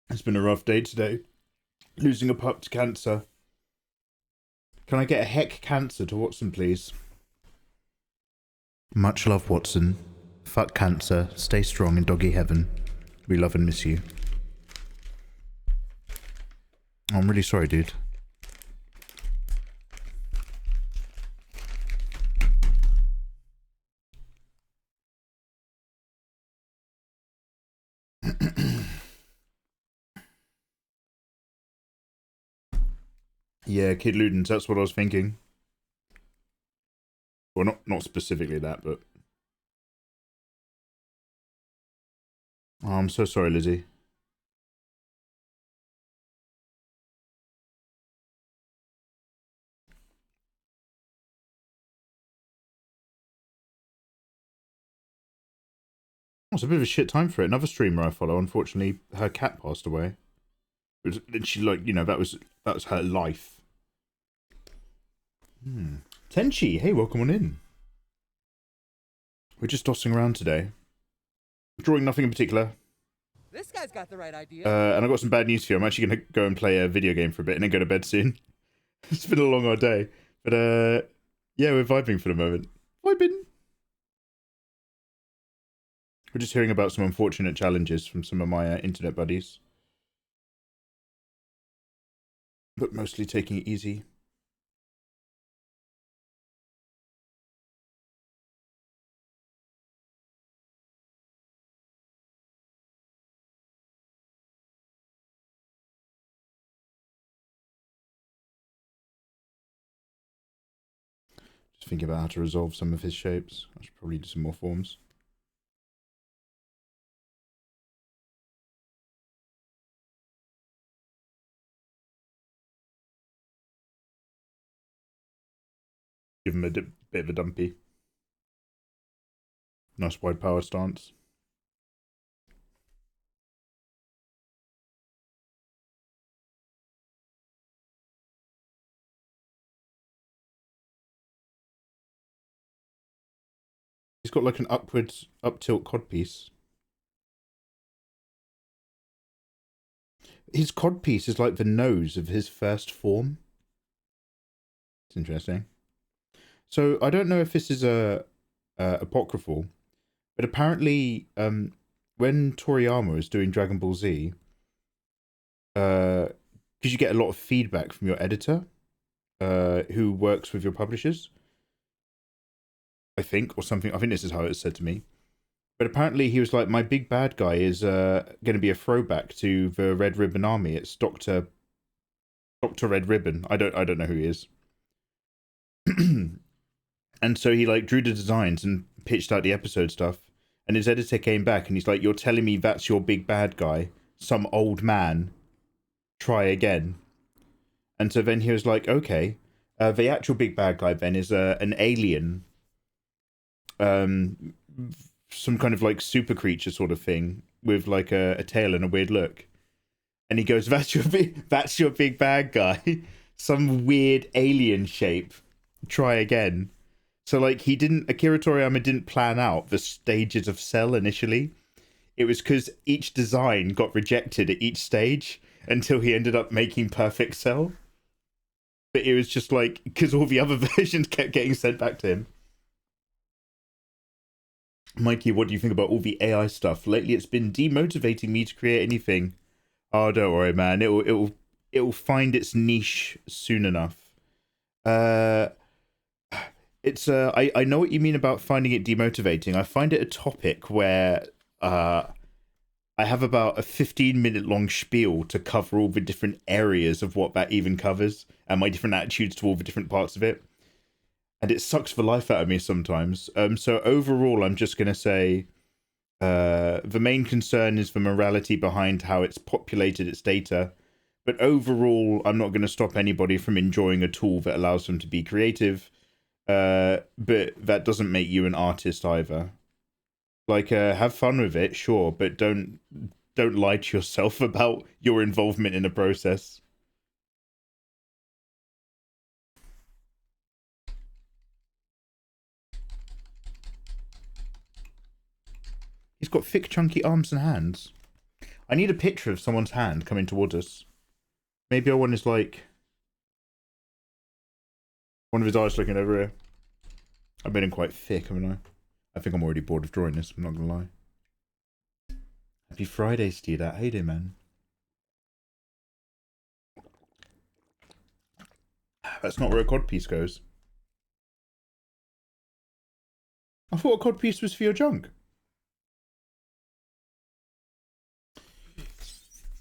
It's been a rough day today. Losing a pup to cancer. Can I get a heck cancer to Watson, please? Much love, Watson. Fuck cancer. Stay strong in doggy heaven. We love and miss you. Oh, I'm really sorry, dude. Yeah, Kid Ludens, that's what I was thinking. Well, not specifically that, but... Oh, I'm so sorry, Lizzie. Oh, it's a bit of a shit time for it. Another streamer I follow, unfortunately, her cat passed away. And she, like, you know, that was her life. Tenchi, hey, welcome on in. We're just tossing around today. Drawing nothing in particular. This guy's got the right idea. And I've got some bad news for you. I'm actually going to go and play a video game for a bit and then go to bed soon. It's been a long old day. But, yeah, we're vibing for the moment. Vibing. We're just hearing about some unfortunate challenges from some of my internet buddies. But mostly taking it easy. Just thinking about how to resolve some of his shapes. I should probably do some more forms. Give him a bit of a dumpy. Nice wide power stance. He's got like an upwards, up tilt codpiece. His codpiece is like the nose of his first form. It's interesting. So I don't know if this is apocryphal, but apparently, when Toriyama was doing Dragon Ball Z, because you get a lot of feedback from your editor, who works with your publishers, I think, or something. I think this is how it was said to me. But apparently he was like, my big bad guy is going to be a throwback to the Red Ribbon Army. It's Dr. Red Ribbon. I don't know who he is. And so he like drew the designs and pitched out the episode stuff. And his editor came back and he's like, you're telling me that's your big bad guy? Some old man? Try again. And so then he was like, okay. The actual big bad guy then is an alien. Some kind of like super creature sort of thing with like a tail and a weird look. And he goes, that's your big bad guy. Some weird alien shape. Try again. So like Akira Toriyama didn't plan out the stages of Cell initially. It was because each design got rejected at each stage until he ended up making Perfect Cell. But it was just like, because all the other versions kept getting sent back to him. Mikey, what do you think about all the AI stuff? Lately it's been demotivating me to create anything. Oh, don't worry, man. It'll find its niche soon enough. It's I know what you mean about finding it demotivating. I find it a topic where I have about a 15-minute long spiel to cover all the different areas of what that even covers and my different attitudes to all the different parts of it. And it sucks the life out of me sometimes. So overall, I'm just going to say the main concern is the morality behind how it's populated its data. But overall, I'm not going to stop anybody from enjoying a tool that allows them to be creative. But that doesn't make you an artist either. Like, have fun with it, sure, but don't lie to yourself about your involvement in the process. He's got thick, chunky arms and hands. I need a picture of someone's hand coming towards us. Maybe I want his, like... one of his eyes looking over here. I've made him quite thick, haven't I? I think I'm already bored of drawing this, I'm not gonna lie. Happy Friday, Steve. How you doing, man? That's not where a codpiece goes. I thought a codpiece was for your junk.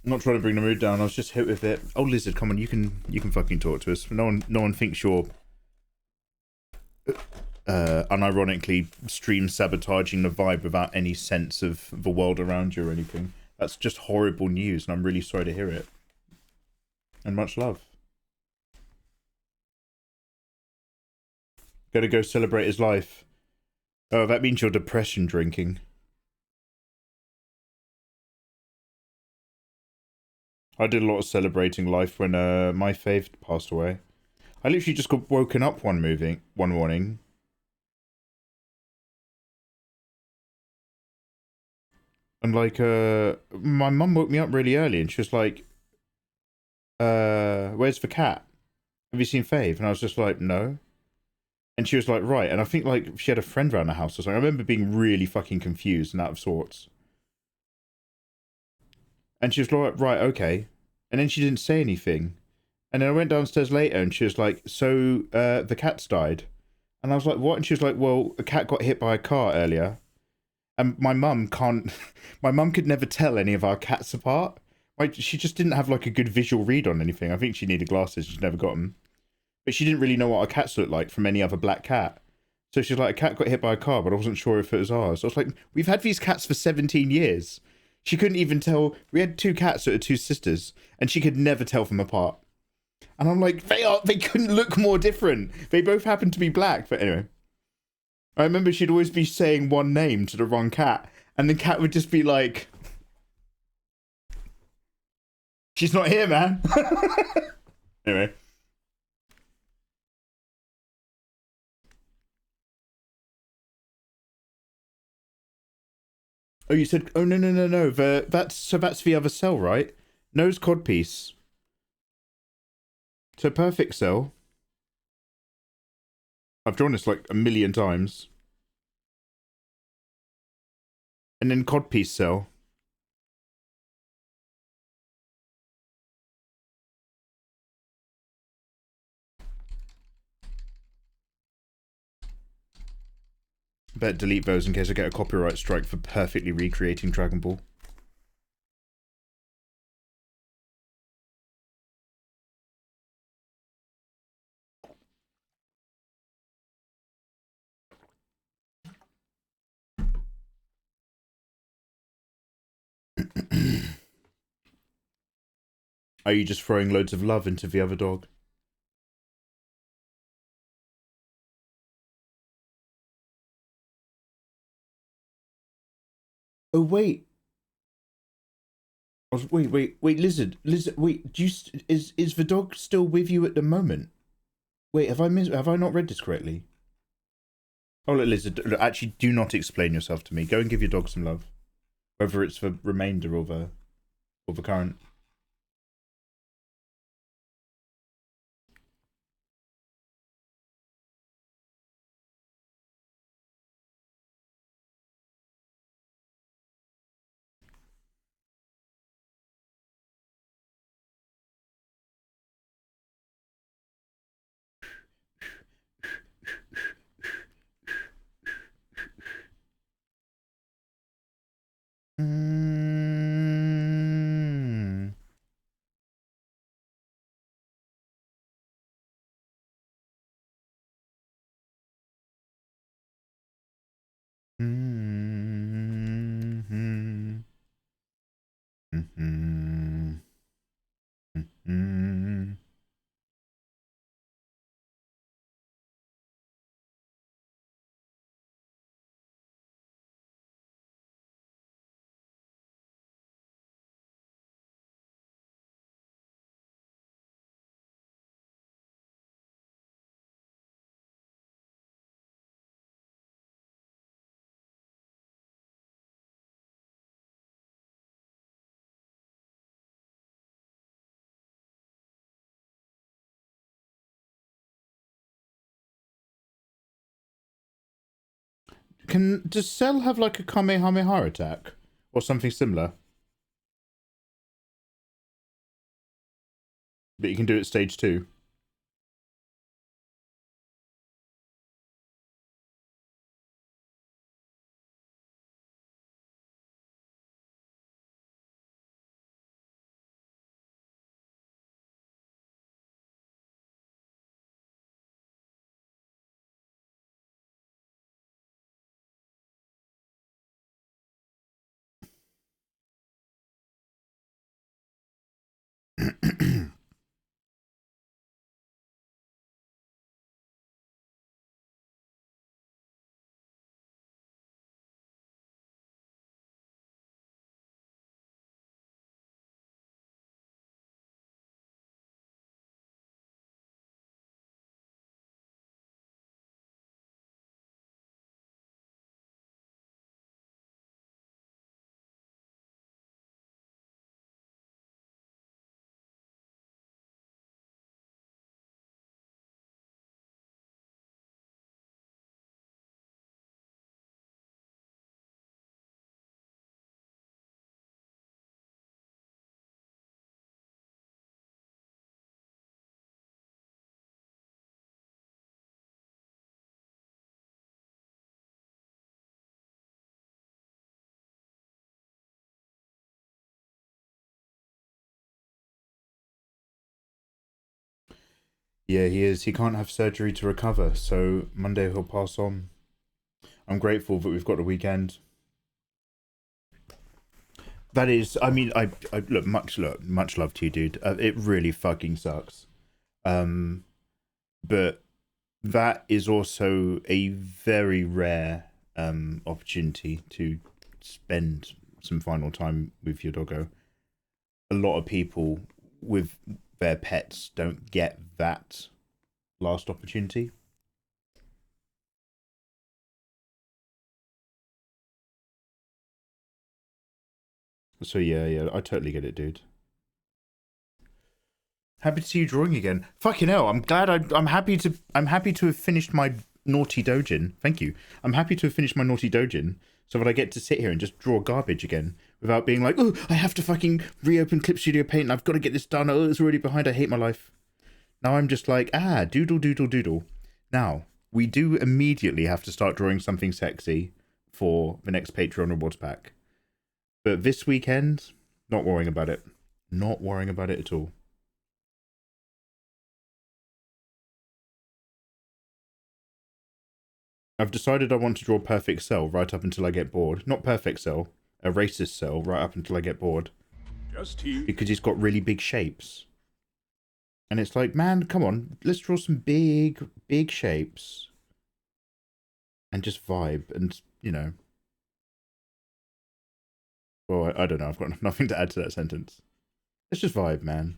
I'm not trying to bring the mood down. I was just hit with it. Oh, Lizard, come on, you can fucking talk to us. No one thinks you're unironically stream sabotaging the vibe without any sense of the world around you or anything. That's just horrible news, and I'm really sorry to hear it. And much love. Gotta go celebrate his life. Oh, that means you're depression drinking. I did a lot of celebrating life when my fave passed away. I literally just got woken up one morning. And like my mum woke me up really early and she was like, where's the cat? Have you seen Fave? And I was just like, no. And she was like, right. And I think like she had a friend around the house or something. I remember being really fucking confused and out of sorts. And she was like, right, okay. And then she didn't say anything. And then I went downstairs later and she was like, so the cat's died. And I was like, what? And she was like, well, a cat got hit by a car earlier. And my mum could never tell any of our cats apart. Like, she just didn't have like a good visual read on anything. I think she needed glasses. She's never got them. But she didn't really know what our cats looked like from any other black cat. So she's like, a cat got hit by a car, but I wasn't sure if it was ours. I was like, we've had these cats for 17 years. She couldn't even tell. We had two cats that are two sisters, and she could never tell them apart. And I'm like, they couldn't look more different. They both happened to be black. But anyway, I remember she'd always be saying one name to the wrong cat, and the cat would just be like, she's not here, man. Anyway. Oh, you said, oh, no. That's the other cell, right? Nose codpiece. So perfect cell. I've drawn this like a million times. And then codpiece cell. Better delete those in case I get a copyright strike for perfectly recreating Dragon Ball. Are you just throwing loads of love into the other dog? Oh, wait. Wait, Lizard, wait, is the dog still with you at the moment? Wait, have I not read this correctly? Oh, look, Lizard, look, actually, do not explain yourself to me. Go and give your dog some love. Whether it's the remainder or the current. Mm-hmm. Mm-hmm. Does Cell have like a Kamehameha attack or something similar? But you can do it stage 2. Yeah, he is. He can't have surgery to recover, so Monday he'll pass on. I'm grateful that we've got the weekend. That is, I mean, I much love to you, dude. It really fucking sucks. But that is also a very rare opportunity to spend some final time with your doggo. A lot of people with their pets don't get that last opportunity. So yeah, I totally get it, dude. Happy to see you drawing again. Fucking hell, I'm glad I'm happy to have finished my naughty dojin. Thank you. I'm happy to have finished my naughty dojin so that I get to sit here and just draw garbage again without being like, oh, I have to fucking reopen Clip Studio Paint and I've got to get this done. Oh, it's already behind. I hate my life. Now I'm just like, doodle. Now, we do immediately have to start drawing something sexy for the next Patreon rewards pack. But this weekend, not worrying about it. Not worrying about it at all. I've decided I want to draw Perfect Cell right up until I get bored. Not Perfect Cell, a racist Cell right up until I get bored. Just here. Because he's got really big shapes. And it's like, man, come on, let's draw some big shapes. And just vibe and, you know. Well, I don't know, I've got nothing to add to that sentence. Let's just vibe, man.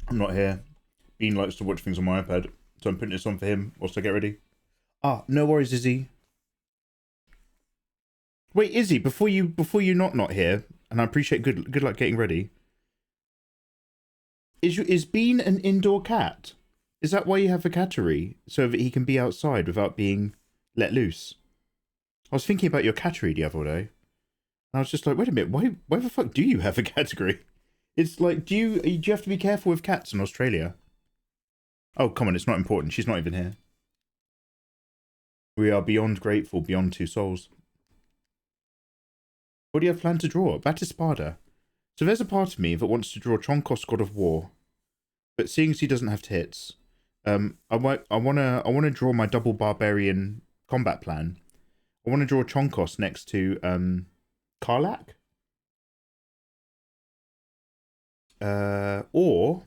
I'm not here. Bean likes to watch things on my iPad, so I'm putting this on for him whilst I get ready. Ah, no worries, Izzy. Wait, Izzy, before you not here, and I appreciate good luck getting ready. Is Bean an indoor cat? Is that why you have a cattery? So that he can be outside without being let loose? I was thinking about your cattery the other day. And I was just like, wait a minute, why the fuck do you have a category? It's like, do you have to be careful with cats in Australia? Oh, come on, it's not important. She's not even here. We are beyond grateful, beyond two souls. What do you have planned to draw? Batispada. So there's a part of me that wants to draw Chonkos, God of War. But seeing as he doesn't have tits, I wanna draw my double barbarian combat plan. I want to draw Chonkos next to Karlak. Or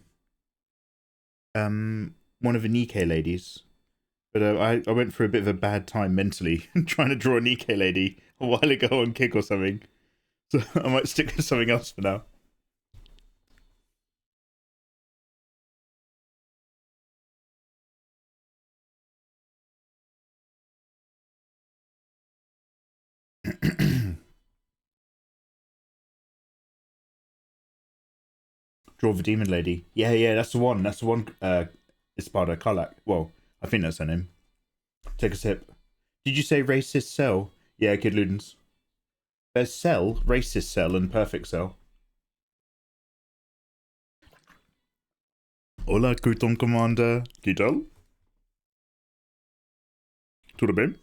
one of the Nikkei ladies. But I went through a bit of a bad time mentally trying to draw a Nikkei lady a while ago on Kick or something. So I might stick with something else for now. Draw the demon lady. Yeah, that's the one. That's the one. Espada Karlak. Well, I think that's her name. Take a sip. Did you say racist cell? Yeah, Kid Ludens. There's cell, racist cell, and perfect cell. Hola, Kuton Commander. ¿Qué tal? Tudo bem?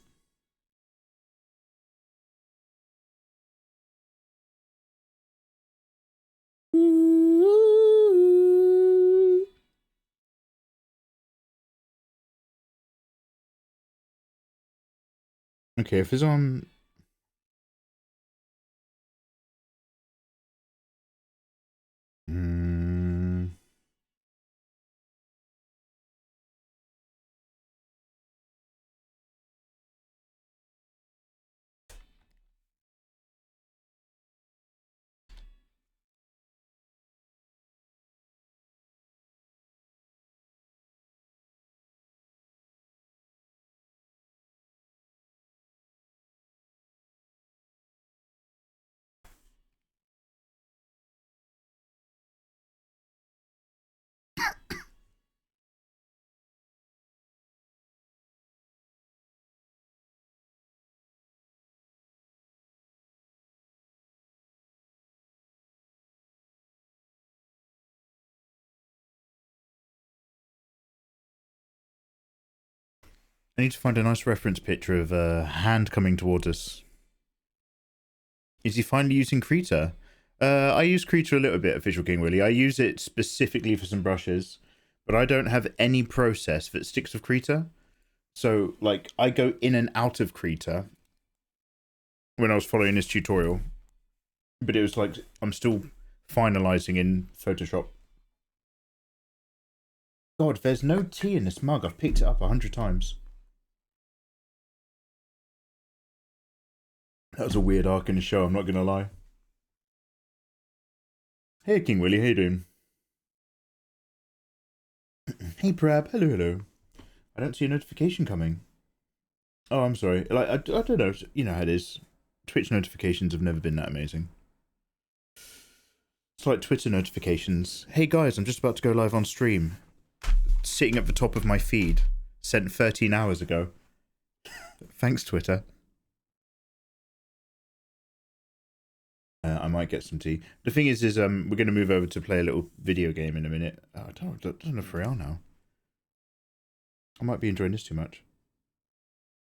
Okay, if it's on... I need to find a nice reference picture of a hand coming towards us. Is he finally using Krita? I use Krita a little bit at Visual King, really. I use it specifically for some brushes, but I don't have any process that sticks with Krita. So, like, I go in and out of Krita when I was following this tutorial, but it was like I'm still finalizing in Photoshop. God, there's no tea in this mug. I've picked it up 100 times. That was a weird arc in the show, I'm not gonna lie. Hey, King Willie, how you doing? Hey, Prab, hello. I don't see a notification coming. Oh, I'm sorry. Like, I don't know. You know how it is. Twitch notifications have never been that amazing. It's like Twitter notifications. Hey, guys, I'm just about to go live on stream. Sitting at the top of my feed. Sent 13 hours ago. Thanks, Twitter. I might get some tea. The thing is we're going to move over to play a little video game in a minute. I don't know if we are now. I might be enjoying this too much.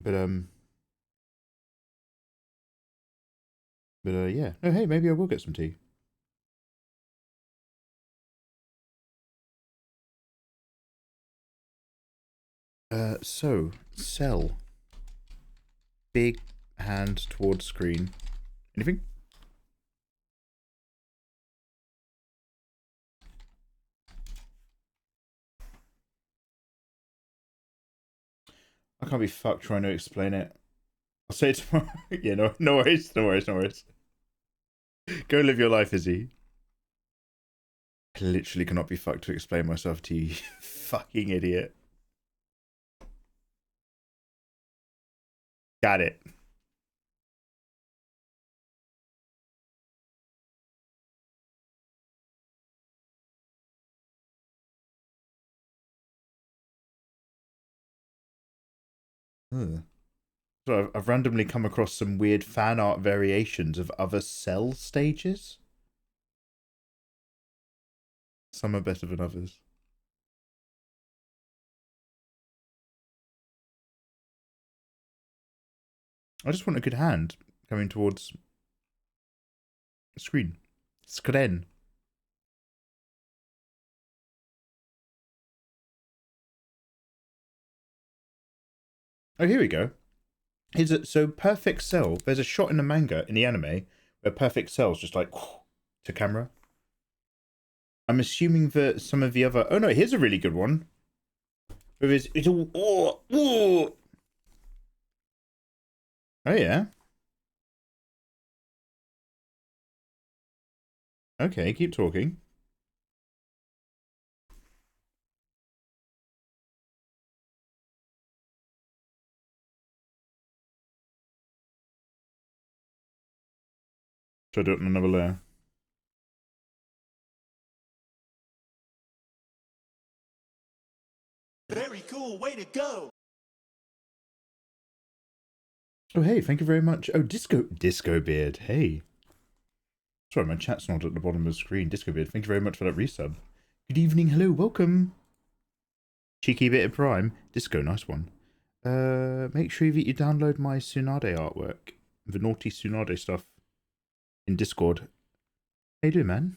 But yeah. No, hey, maybe I will get some tea. So, cell. Big hand towards screen. Anything? I can't be fucked trying to explain it. I'll say it tomorrow. Yeah, no worries. Go live your life, Izzy. I literally cannot be fucked to explain myself to you, you fucking idiot. Got it. So I've randomly come across some weird fan art variations of other cell stages. Some are better than others. I just want a good hand coming towards the screen. Screen. Oh, here we go. So Perfect Cell, there's a shot in the manga, in the anime, where Perfect Cell's just like, to camera. I'm assuming that some of the other... Oh no, here's a really good one. It's all... Oh yeah. Okay, keep talking. Try to do it on another layer. Very cool, way to go. Oh, hey, thank you very much. Oh, Disco Beard, hey. Sorry, my chat's not at the bottom of the screen. Disco Beard, thank you very much for that resub. Good evening, hello, welcome. Cheeky bit of Prime. Disco, nice one. Make sure that you download my Tsunade artwork. The naughty Tsunade stuff. In Discord. How you doing, man?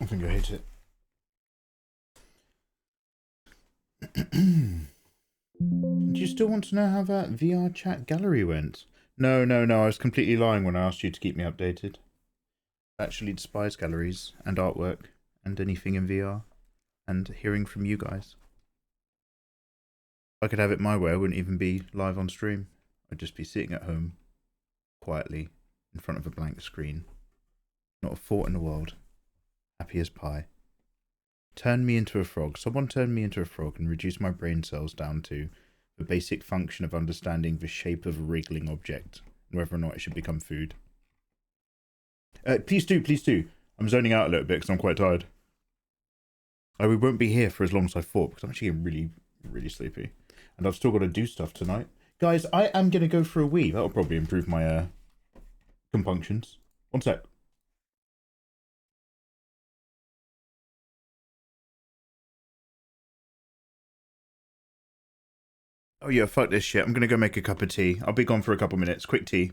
I think I hate it. Do you still want to know how that VR chat gallery went? No, I was completely lying when I asked you to keep me updated. I actually despise galleries and artwork and anything in VR and hearing from you guys. If I could have it my way, I wouldn't even be live on stream. I'd just be sitting at home, quietly, in front of a blank screen. Not a thought in the world. Happy as pie. Turn me into a frog. Someone turn me into a frog and reduce my brain cells down to the basic function of understanding the shape of a wriggling object and whether or not it should become food. Please do, please do. I'm zoning out a little bit because I'm quite tired. We won't be here for as long as I thought because I'm actually really, really sleepy. And I've still got to do stuff tonight. Guys, I am going to go for a wee. That'll probably improve my compunctions. One sec. Oh yeah, fuck this shit. I'm going to go make a cup of tea. I'll be gone for a couple minutes. Quick tea.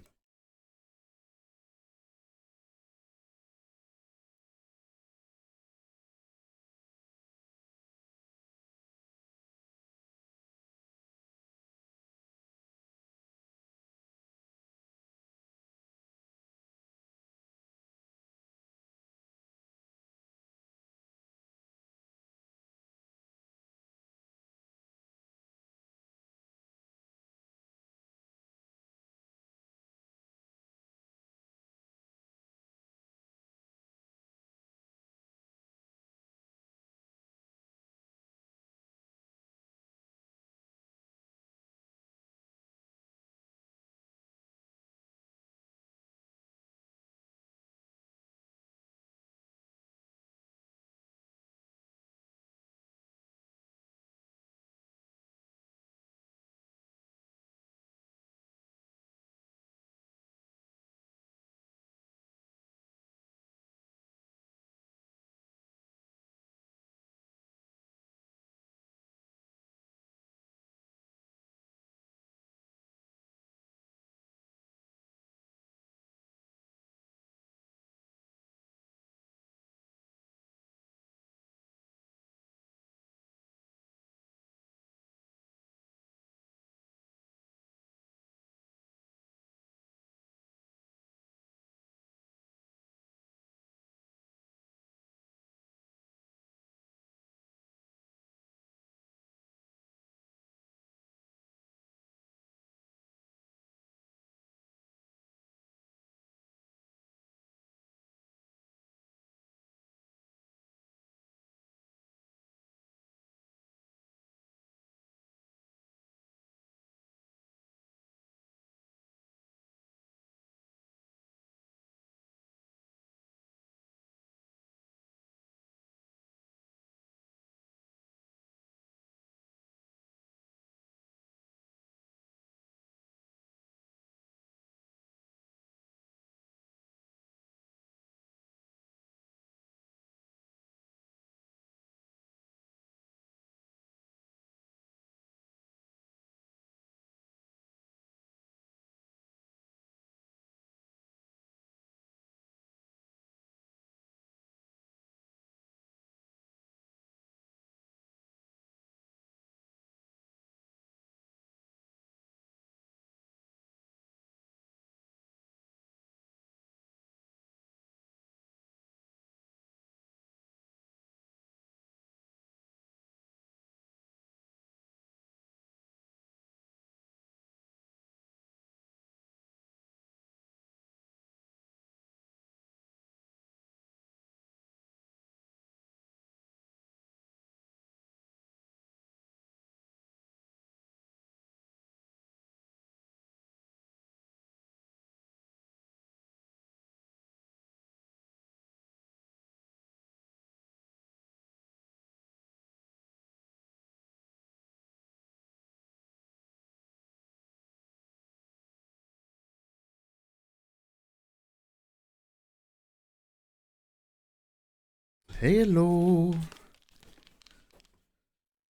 Hello.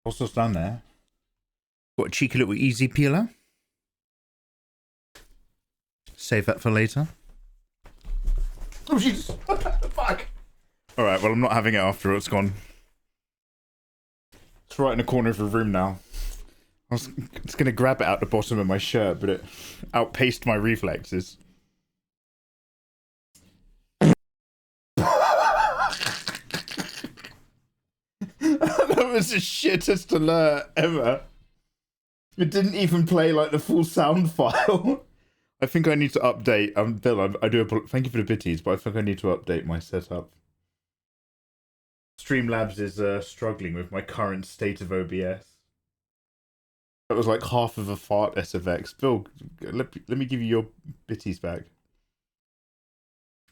What's just done there? Got a cheeky little easy peeler. Save that for later. Oh, Jesus. Fuck. Alright, well, I'm not having it after it's gone. It's right in the corner of the room now. I was just going to grab it out the bottom of my shirt, but it outpaced my reflexes. That was the shittest alert ever. It didn't even play like the full sound file. I think I need to update. Bill, I do. Thank you for the bitties, but I think I need to update my setup. Streamlabs is struggling with my current state of OBS. That was like half of a fart SFX. Bill, let me give you your bitties back.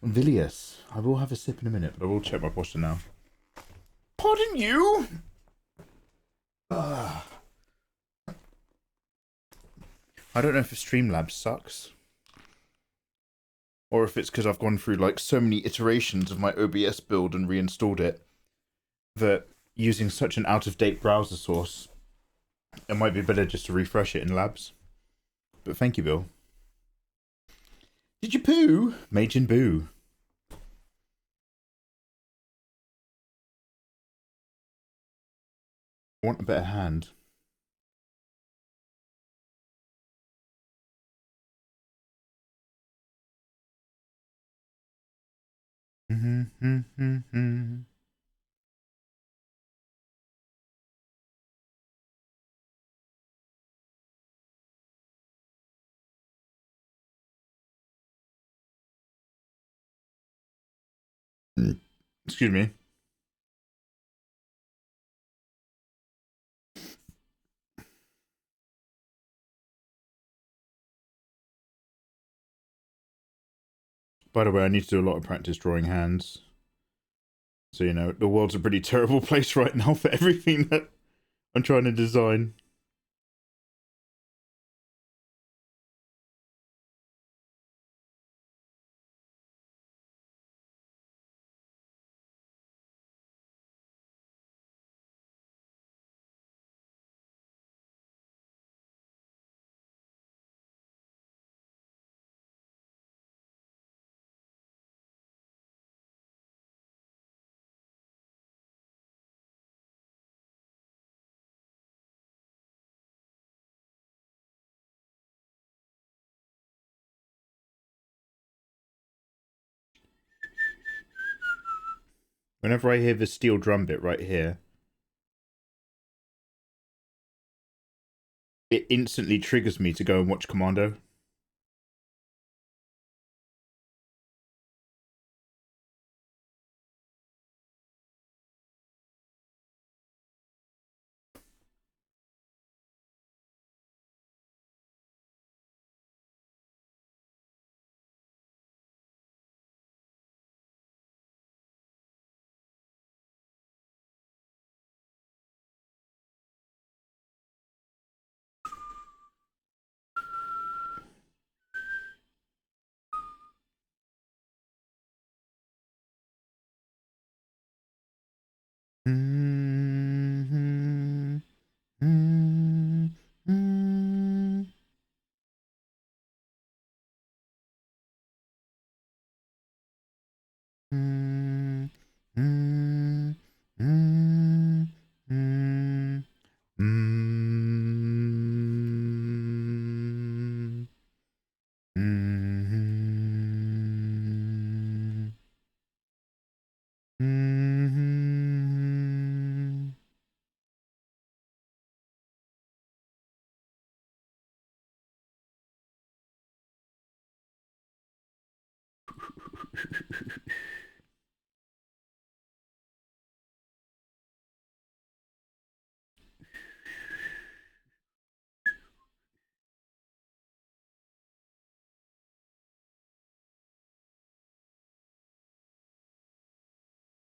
Vilius, I will have a sip in a minute, but I will check my posture now. Pardon you? I don't know if Streamlabs sucks. Or if it's because I've gone through like so many iterations of my OBS build and reinstalled it that using such an out-of-date browser source, it might be better just to refresh it in Labs. But thank you, Bill. Did you poo? Majin Boo. I want a better hand. Excuse me. By the way, I need to do a lot of practice drawing hands. So, you know, the world's a pretty terrible place right now for everything that I'm trying to design. Whenever I hear the steel drum bit right here, it instantly triggers me to go and watch Commando.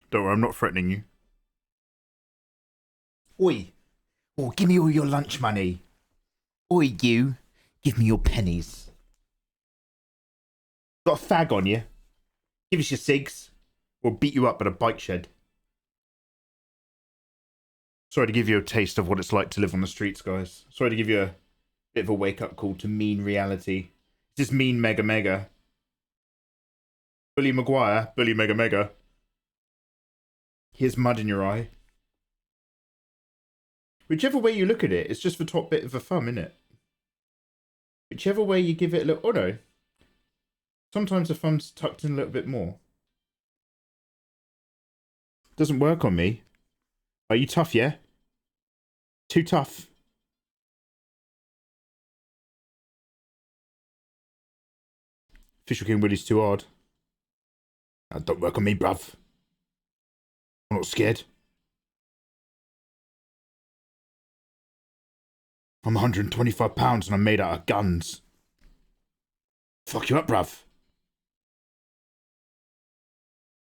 Don't worry, I'm not threatening you. Oi! Oh, give me all your lunch money. Oi, you. Give me your pennies. Got a fag on you? Give us your cigs. Or beat you up at a bike shed. Sorry to give you a taste of what it's like to live on the streets, guys. Sorry to give you a bit of a wake-up call to mean reality. It's just mean mega mega. Bully Maguire, bully mega mega. Here's mud in your eye. Whichever way you look at it, it's just the top bit of the thumb, innit? Whichever way you give it a little... Oh no. Sometimes the thumb's tucked in a little bit more. Doesn't work on me. Are you tough, yeah? Too tough. Official King Willie's too hard. Don't work on me, bruv. I'm not scared. I'm 125 pounds and I'm made out of guns. Fuck you up, bruv.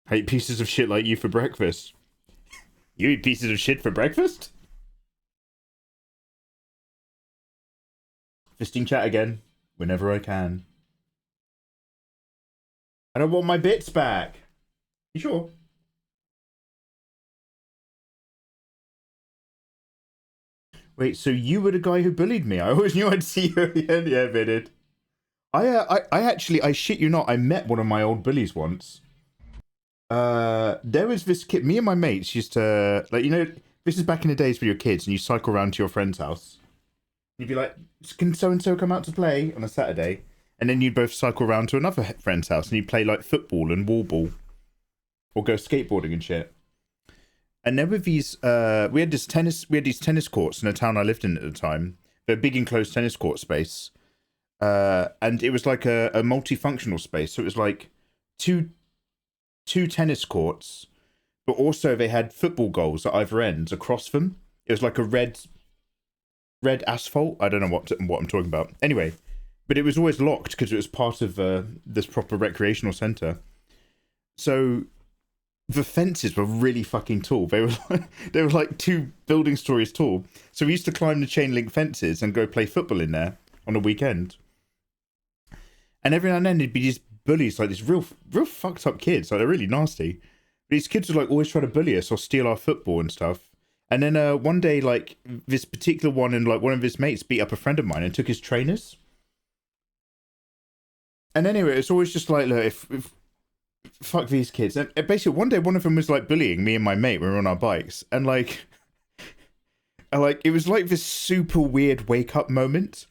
I eat pieces of shit like you for breakfast. You eat pieces of shit for breakfast? Fisting chat again, whenever I can. I don't want my bits back. You sure? Wait, so you were the guy who bullied me? I always knew I'd see you again. Yeah, admitted. I shit you not, I met one of my old bullies once. There was this kid, me and my mates used to, like, you know, this is back in the days when you're kids and you cycle around to your friend's house. You'd be like, can so-and-so come out to play on a Saturday? And then you'd both cycle around to another friend's house and you'd play, like, football and wall ball. Or go skateboarding and shit. And there were these, we had these tennis courts in the town I lived in at the time. They're a big enclosed tennis court space. And it was like a multifunctional space. So it was like two tennis courts, but also they had football goals at either ends across them. It was like a red asphalt. I don't know what I'm talking about. Anyway, but it was always locked because it was part of this proper recreational centre. So the fences were really fucking tall. They were like 2 building stories tall. So we used to climb the chain link fences and go play football in there on a weekend. And every now and then there'd be these bullies, like these real fucked up kids. Like, they're really nasty. But these kids would like always try to bully us or steal our football and stuff. And then one day, like, this particular one and like one of his mates beat up a friend of mine and took his trainers. And anyway, it's always just like, look, if fuck these kids. And basically, one day, one of them was like bullying me and my mate when we were on our bikes, and like it was like this super weird wake up moment.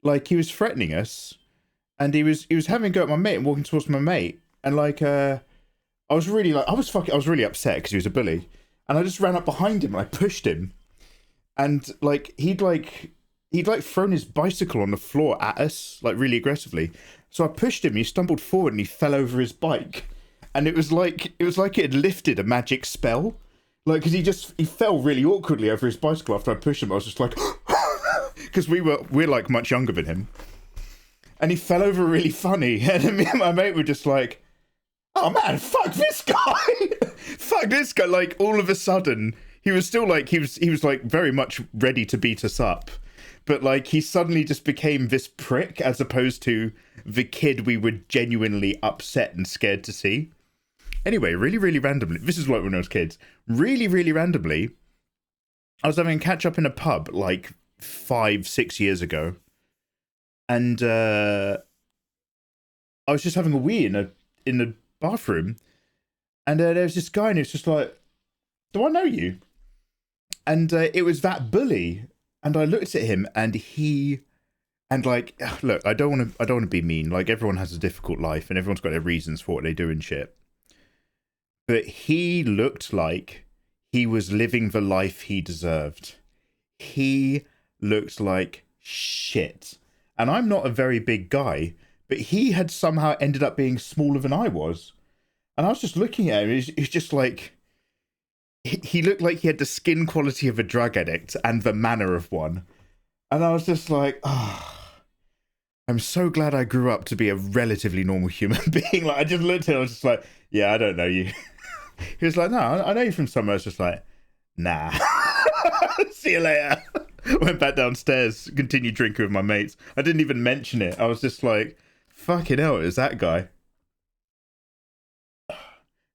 Like, he was threatening us, and he was having a go at my mate and walking towards my mate, and like I was really upset because he was a bully, and I just ran up behind him and I pushed him, and like he'd thrown his bicycle on the floor at us, like, really aggressively. So I pushed him, he stumbled forward and he fell over his bike. And it was like it had lifted a magic spell. Like, because he fell really awkwardly over his bicycle after I pushed him. I was just like, because we're like much younger than him. And he fell over really funny. And then me and my mate were just like, oh man, fuck this guy. Fuck this guy. Like, all of a sudden, he was still like, he was like very much ready to beat us up. But like, he suddenly just became this prick as opposed to the kid we were genuinely upset and scared to see. Anyway, really, really randomly, this is like when I was kids, really, really randomly, I was having a catch up in a pub like 5-6 years ago. And I was just having a wee in the bathroom. And there was this guy and he was just like, do I know you? And it was that bully. And I looked at him and like, look, I don't want to be mean. Like, everyone has a difficult life and everyone's got their reasons for what they do and shit. But he looked like he was living the life he deserved. He looked like shit. And I'm not a very big guy, but he had somehow ended up being smaller than I was. And I was just looking at him, he's just like, he looked like he had the skin quality of a drug addict and the manner of one. And I was just like, I'm so glad I grew up to be a relatively normal human being. Like, I just looked at him, I was just like, yeah, I don't know you. He was like, no, I know you from somewhere. I was just like, nah. See you later. Went back downstairs, continued drinking with my mates. I didn't even mention it. I was just like, fucking hell, it was that guy.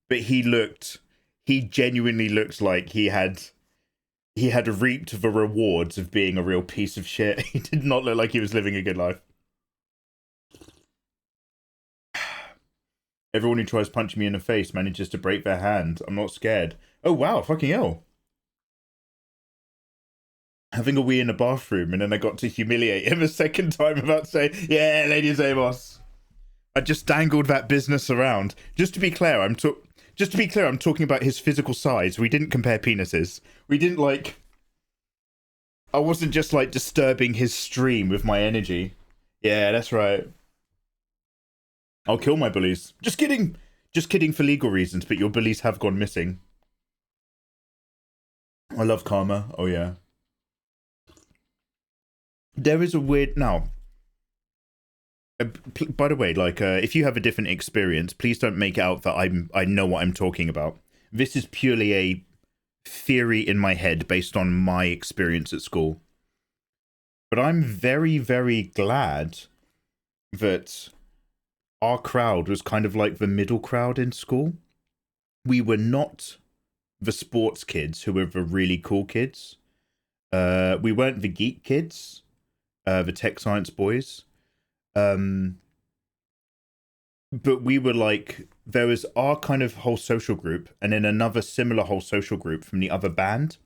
But he genuinely looked like he had reaped the rewards of being a real piece of shit. He did not look like he was living a good life. Everyone who tries punching me in the face manages to break their hand. I'm not scared. Oh wow, fucking hell. Having a wee in the bathroom, and then I got to humiliate him a second time about saying, yeah, Ladies Amos. I just dangled that business around. Just to be clear, I'm talking about his physical size. We didn't compare penises. We didn't, like... I wasn't just, like, disturbing his stream with my energy. Yeah, that's right. I'll kill my bullies. Just kidding. Just kidding for legal reasons, but your bullies have gone missing. I love karma. Oh, yeah. there is a weird now. By the way, like, if you have a different experience, please don't make out that I know what I'm talking about. This is purely a theory in my head based on my experience at school. But I'm very, very glad that our crowd was kind of like the middle crowd in school. We were not the sports kids who were the really cool kids. We weren't the geek kids, the tech science boys. But we were like, there was our kind of whole social group and then another similar whole social group from the other band.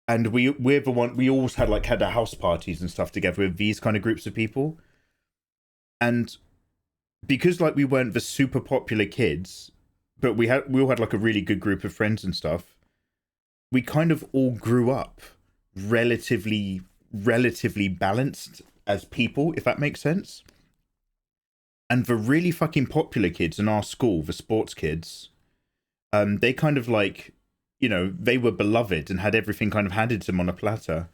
And we're the one, we always had our house parties and stuff together with these kind of groups of people. And because like we weren't the super popular kids, but we all had like a really good group of friends and stuff, we kind of all grew up relatively balanced as people, if that makes sense. And the really fucking popular kids in our school, the sports kids, they kind of like, you know, they were beloved and had everything kind of handed to them on a platter.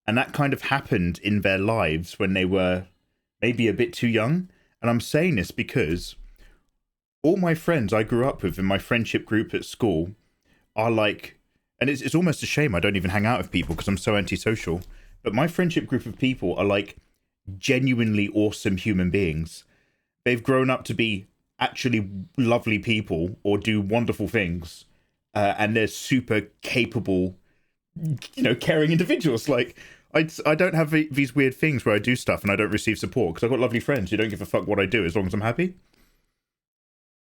And that kind of happened in their lives when they were maybe a bit too young. And I'm saying this because all my friends I grew up with in my friendship group at school are like, and it's almost a shame I don't even hang out with people because I'm so antisocial. But my friendship group of people are like genuinely awesome human beings. They've grown up to be actually lovely people or do wonderful things. And they're super capable, you know, caring individuals. Like, I don't have these weird things where I do stuff and I don't receive support because I've got lovely friends who don't give a fuck what I do as long as I'm happy.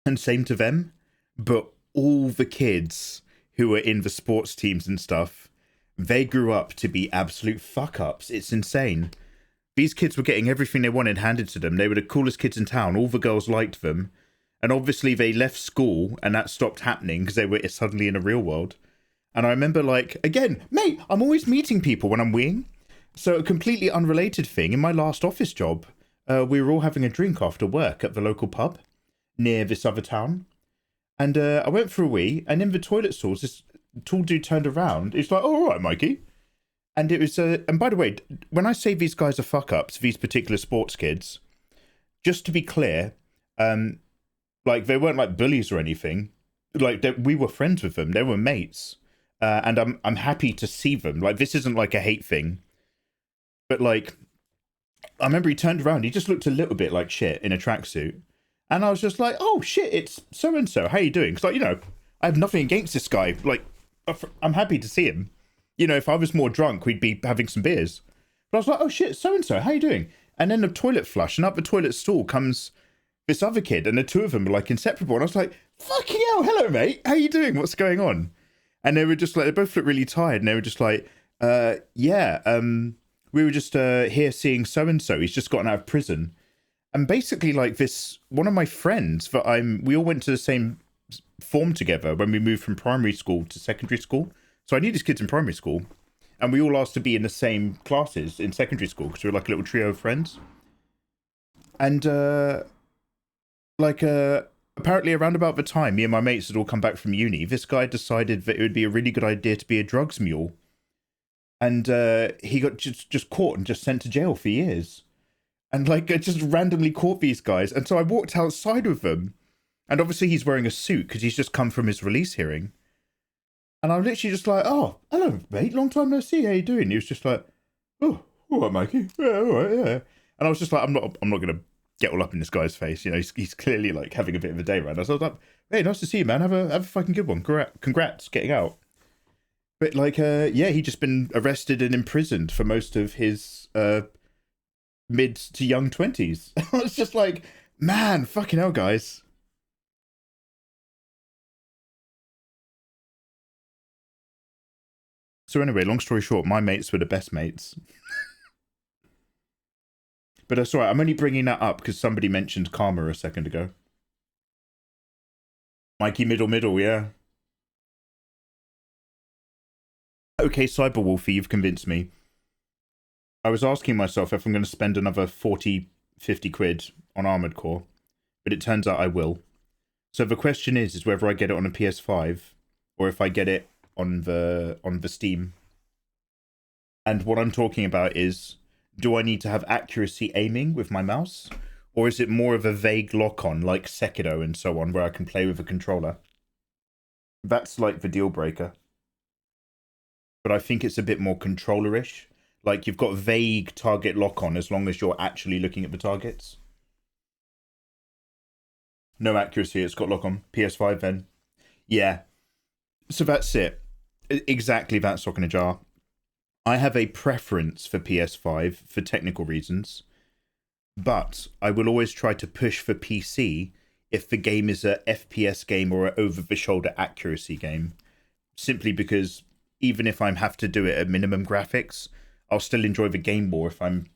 And same to them. But all the kids who are in the sports teams and stuff, they grew up to be absolute fuck-ups. It's insane. These kids were getting everything they wanted handed to them. They were the coolest kids in town. All the girls liked them. And obviously they left school and that stopped happening because they were suddenly in a real world. And I remember like, again, mate, I'm always meeting people when I'm weeing. So a completely unrelated thing, in my last office job, we were all having a drink after work at the local pub near this other town. And I went for a wee, and in the toilet stalls, this tall dude turned around. He's like, oh, all right, Mikey. And it was, and by the way, when I say these guys are fuck-ups, these particular sports kids, just to be clear, like, they weren't like bullies or anything. Like, we were friends with them. They were mates. And I'm happy to see them. Like, this isn't like a hate thing. But like, I remember he turned around. He just looked a little bit like shit in a tracksuit. And I was just like, oh shit, it's so-and-so. How you doing? Because like, you know, I have nothing against this guy. Like, I'm happy to see him. You know, if I was more drunk, we'd be having some beers. But I was like, oh shit, so-and-so, how you doing? And then the toilet flush, and up the toilet stool comes this other kid, and the two of them were like inseparable. And I was like, fucking hell, hello mate, how you doing? What's going on? And they were just like, they both looked really tired, and they were just like, we were just here seeing so-and-so. He's just gotten out of prison. And basically, like, this, one of my friends that we all went to the same form together when we moved from primary school to secondary school. So I knew these kids in primary school, and we all asked to be in the same classes in secondary school because we were like a little trio of friends. And apparently around about the time me and my mates had all come back from uni, this guy decided that it would be a really good idea to be a drugs mule. And he got just caught and just sent to jail for years. And like, I just randomly caught these guys. And so I walked outside with them. And obviously he's wearing a suit because he's just come from his release hearing. And I'm literally just like, oh, hello, mate. Long time no see. How you doing? He was just like, oh, all right, Mikey. Yeah, all right, yeah. And I was just like, I'm not going to get all up in this guy's face. You know, he's clearly like having a bit of a day right now. So I was like, hey, nice to see you, man. Have a fucking good one. Congrats getting out. But like, yeah, he'd just been arrested and imprisoned for most of his mid to young 20s. I was just like, man, fucking hell, guys. So anyway, long story short, my mates were the best mates. But that's all right. I'm only bringing that up because somebody mentioned Karma a second ago. Mikey middle, yeah. Okay, Cyberwolfie, you've convinced me. I was asking myself if I'm going to spend another 40, 50 quid on Armored Core, but it turns out I will. So the question is whether I get it on a PS5 or if I get it on the Steam. And what I'm talking about is, do I need to have accuracy aiming with my mouse? Or is it more of a vague lock-on, like Sekiro and so on, where I can play with a controller? That's like the deal breaker. But I think it's a bit more controller-ish. Like, you've got vague target lock-on as long as you're actually looking at the targets. No accuracy, it's got lock-on. PS5 then. Yeah. So that's it. Exactly that, sock in a jar. I have a preference for PS5 for technical reasons, but I will always try to push for PC if the game is a FPS game or an over-the-shoulder accuracy game. Simply because even if I have to do it at minimum graphics, I'll still enjoy the game more if I'm...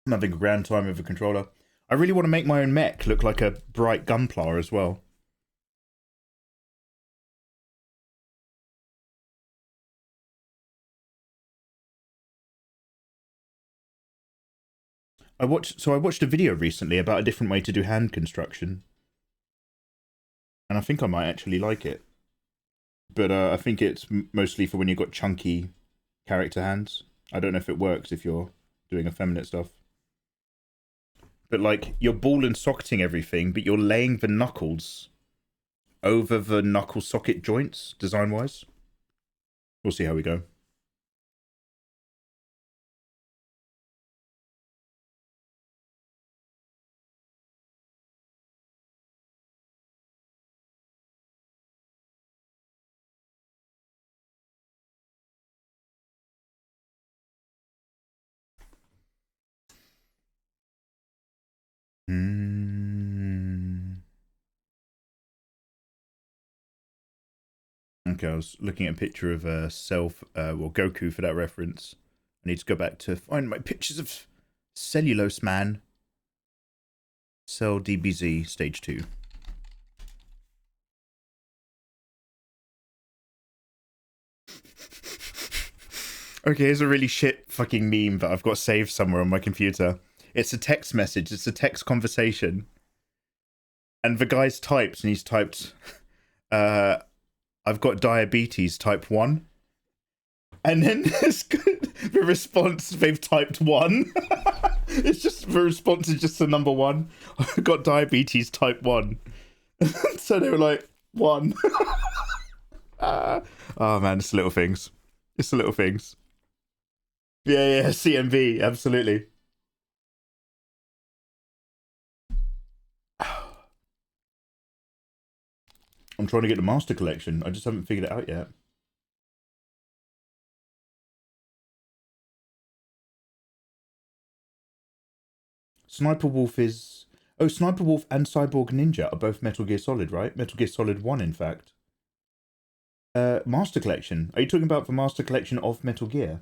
I'm having a grand time with a controller. I really want to make my own mech look like a bright gunpla as well. I watched a video recently about a different way to do hand construction. And I think I might actually like it. But I think it's mostly for when you've got chunky character hands. I don't know if it works if you're doing effeminate stuff. But like, you're ball and socketing everything, but you're laying the knuckles over the knuckle socket joints, design-wise. We'll see how we go. Okay, I was looking at a picture of Goku for that reference. I need to go back to find my pictures of Cellulose Man. Cell DBZ Stage 2. Okay, here's a really shit fucking meme that I've got saved somewhere on my computer. It's a text message, it's a text conversation. And the guy's typed, and he's typed, I've got diabetes type 1. And then the response, they've typed 1. It's just, the response is just the number 1. I've got diabetes type 1. So they were like, 1. Oh man, it's the little things. It's the little things. Yeah, CMV, absolutely. I'm trying to get the Master Collection. I just haven't figured it out yet. Sniper Wolf is... Oh, Sniper Wolf and Cyborg Ninja are both Metal Gear Solid, right? Metal Gear Solid 1, in fact. Master Collection. Are you talking about the Master Collection of Metal Gear?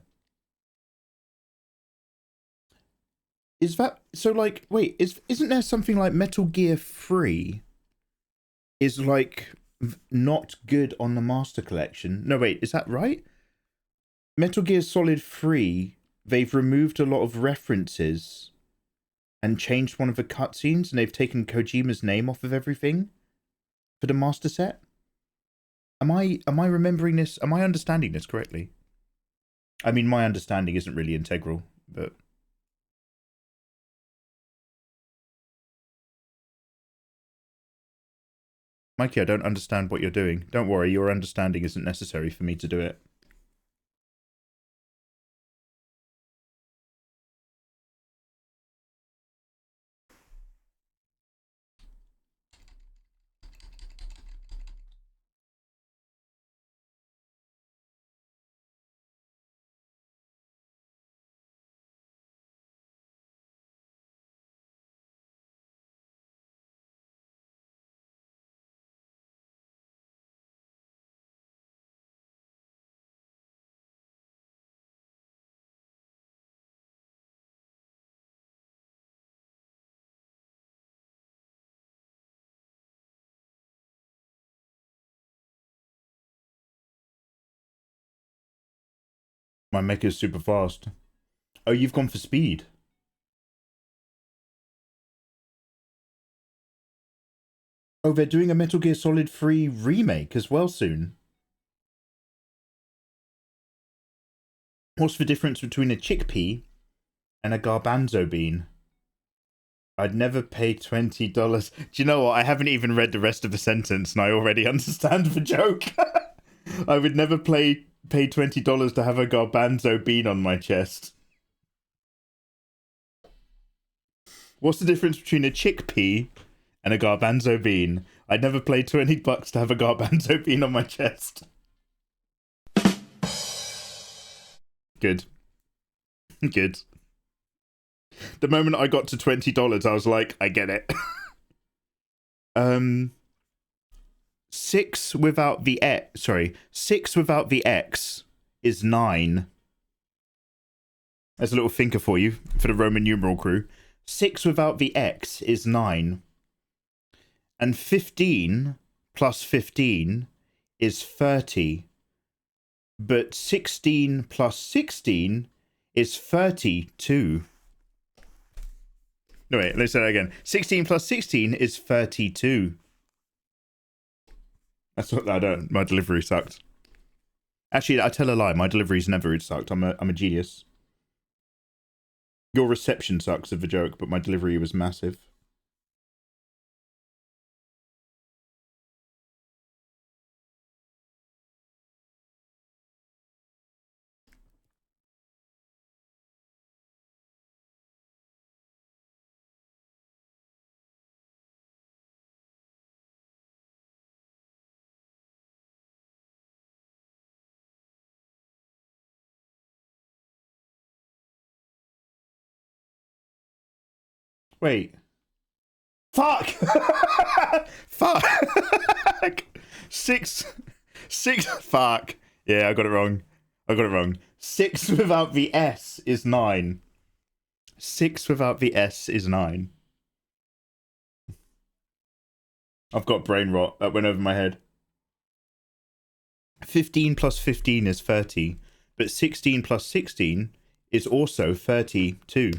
Is that... So, like, wait, isn't there something like Metal Gear 3 is, like, not good on the Master Collection? No, wait, is that right? Metal Gear Solid 3, they've removed a lot of references and changed one of the cutscenes, and they've taken Kojima's name off of everything for the Master Set? Am I remembering this? Am I understanding this correctly? I mean, my understanding isn't really integral, but... Mikey, I don't understand what you're doing. Don't worry, your understanding isn't necessary for me to do it. My mech is super fast. Oh, you've gone for speed. Oh, they're doing a Metal Gear Solid 3 remake as well soon. What's the difference between a chickpea and a garbanzo bean? I'd never pay $20. Do you know what? I haven't even read the rest of the sentence and I already understand the joke. I would never pay $20 to have a garbanzo bean on my chest. What's the difference between a chickpea and a garbanzo bean? I'd never pay $20 to have a garbanzo bean on my chest. Good. Good. The moment I got to $20, I was like, I get it. 6 without the X. Sorry, 6 without the X is 9. There's a little thinker for you, for the Roman numeral crew. 6 without the X is 9. And 15 plus 15 is 30. But 16 plus 16 is 32. No, wait, let's say that again. 16 plus 16 is 32. That's what I don't. My delivery sucked. Actually, I tell a lie. My delivery's never sucked. I'm a genius. Your reception sucks of the joke, but my delivery was massive. Wait. Fuck! Fuck! 6. Fuck. Yeah, I got it wrong. 6 without the S is 9. 6 without the S is 9. I've got brain rot. That went over my head. 15 plus 15 is 30. But 16 plus 16 is also 32.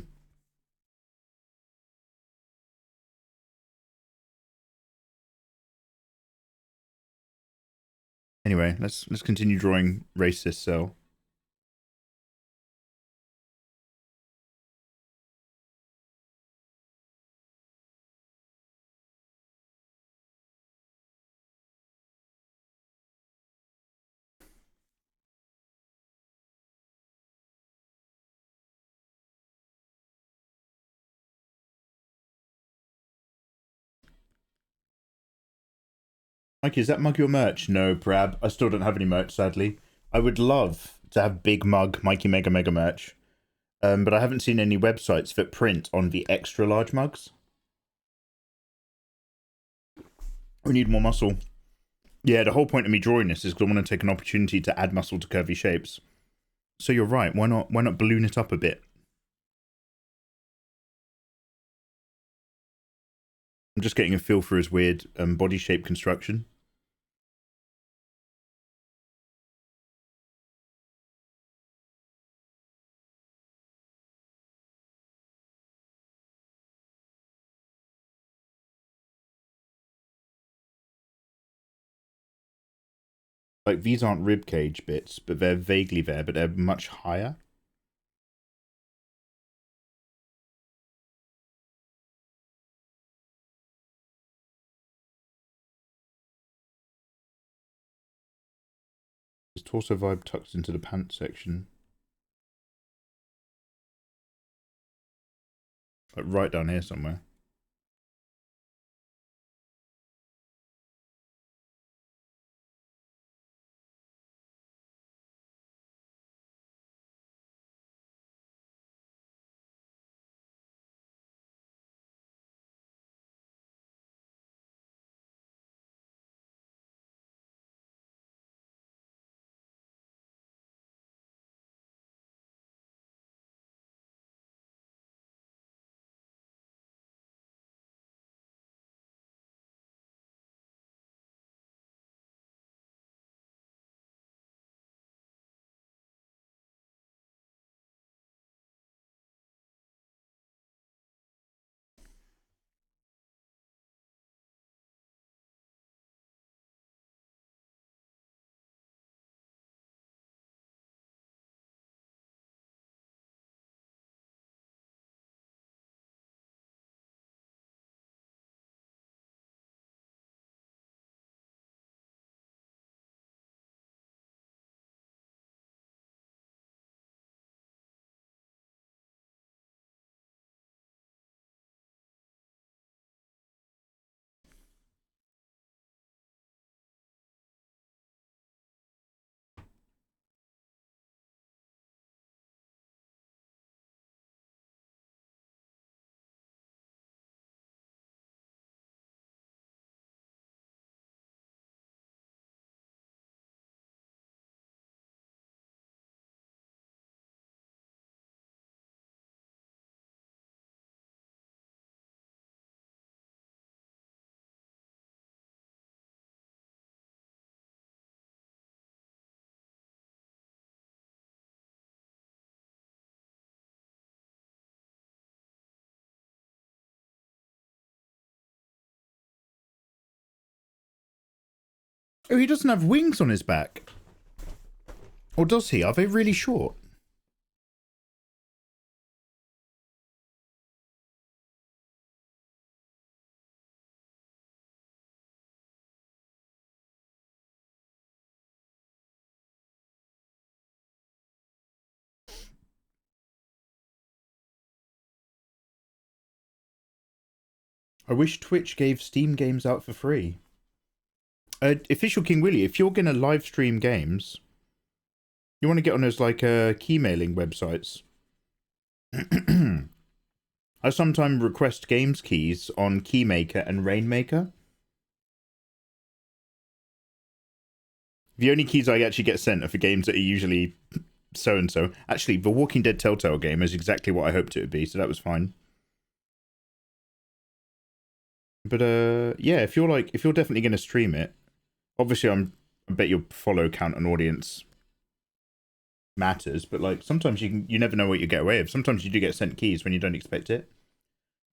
Anyway, let's continue drawing racist cell. Mikey, is that mug your merch? No, Brab. I still don't have any merch, sadly. I would love to have big mug mikeymegamega merch. But I haven't seen any websites that print on the extra large mugs. We need more muscle. Yeah, the whole point of me drawing this is because I want to take an opportunity to add muscle to curvy shapes. So you're right. Why not balloon it up a bit? I'm just getting a feel for his weird body shape construction. Like, these aren't ribcage bits, but they're vaguely there, but they're much higher. His torso vibe tucks into the pants section. Like, right down here somewhere. Oh, he doesn't have wings on his back. Or does he? Are they really short? I wish Twitch gave Steam games out for free. Official King Willie, if you're going to live stream games, you want to get on those, like, key mailing websites. I sometimes request games keys on Keymaker and Rainmaker. The only keys I actually get sent are for games that are usually so-and-so. Actually, the Walking Dead Telltale game is exactly what I hoped it would be, so that was fine. But, yeah, if you're definitely going to stream it, obviously I bet your follow count and audience matters, but, like, sometimes you never know what you get away with. Sometimes you do get sent keys when you don't expect it.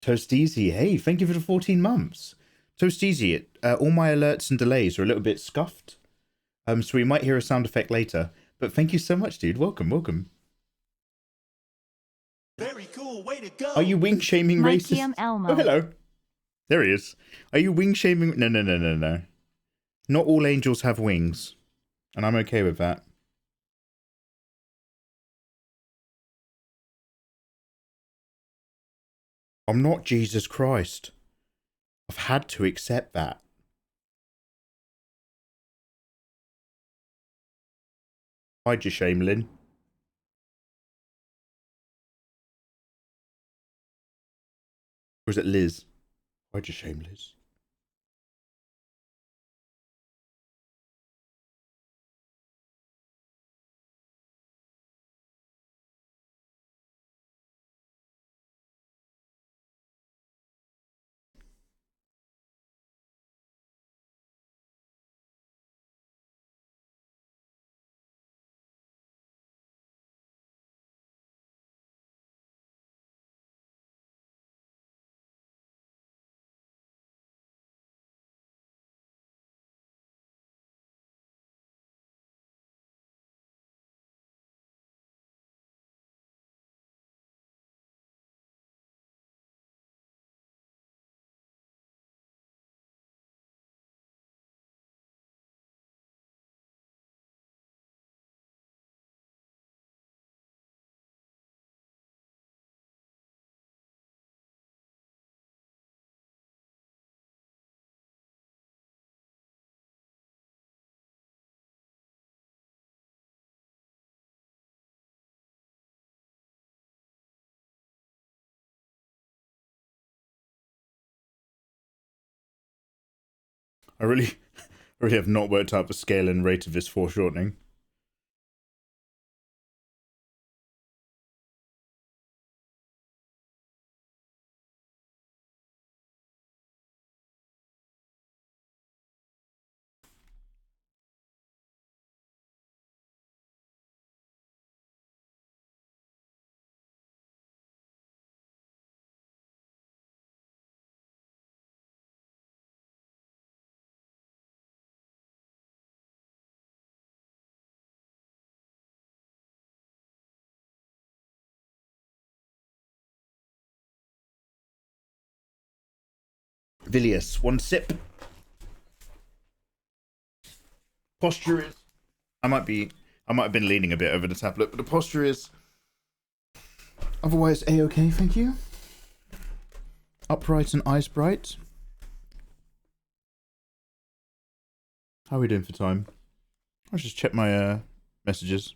Toasteezy, hey, thank you for the 14 months. Toasteezy, all my alerts and delays are a little bit scuffed. So we might hear a sound effect later. But thank you so much, dude. Welcome, welcome. Very cool. Way to go. Are you wing shaming racist? Elmo. Oh, hello. There he is. Are you wing shaming? No. Not all angels have wings. And I'm okay with that. I'm not Jesus Christ. I've had to accept that. Hide your shame, Lynn. Or is it Liz? Hide your shame, Liz. I really have not worked out the scale and rate of this foreshortening. Vilius, one sip. Posture is... I might have been leaning a bit over the tablet, but the posture is otherwise a-okay, thank you. Upright and eyes bright. How are we doing for time? I'll just check my messages.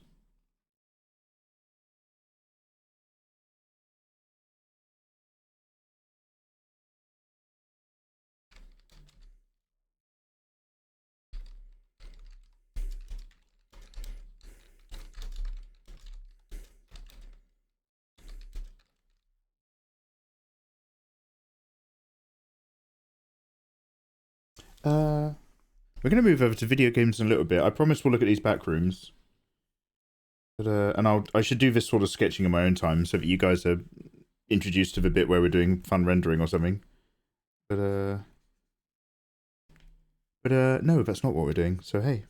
We're going to move over to video games in a little bit. I promise we'll look at these back rooms. But, and I should do this sort of sketching in my own time so that you guys are introduced to the bit where we're doing fun rendering or something. But But no, that's not what we're doing. So hey.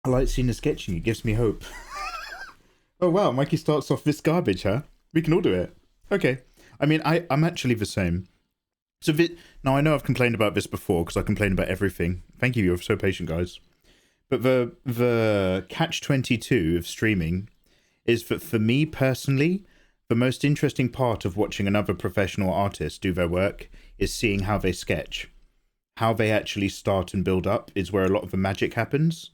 I like seeing the sketching. It gives me hope. Oh wow, Mikey starts off this garbage, huh? We can all do it. Okay. I mean, I'm actually the same. So now I know I've complained about this before because I complain about everything. Thank you, you're so patient, guys. But the catch-22 of streaming is that for me personally, the most interesting part of watching another professional artist do their work is seeing how they sketch. How they actually start and build up is where a lot of the magic happens.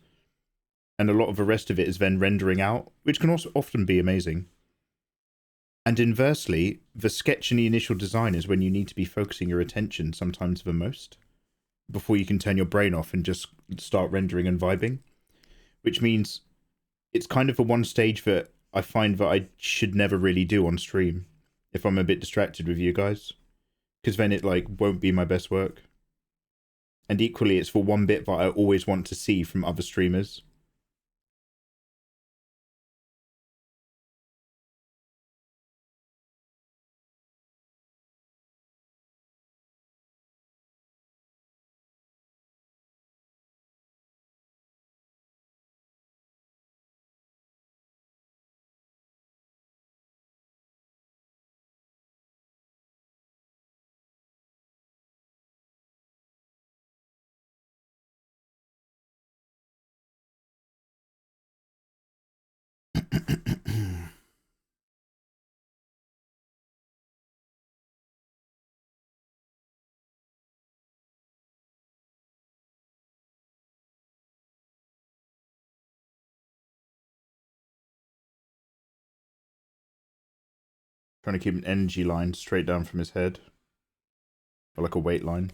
And a lot of the rest of it is then rendering out, which can also often be amazing. And inversely, the sketch and the initial design is when you need to be focusing your attention sometimes the most, before you can turn your brain off and just start rendering and vibing. Which means it's kind of the one stage that I find that I should never really do on stream if I'm a bit distracted with you guys. Because then it won't be my best work. And equally, it's for one bit that I always want to see from other streamers. Trying to keep an energy line straight down from his head. Or like a weight line.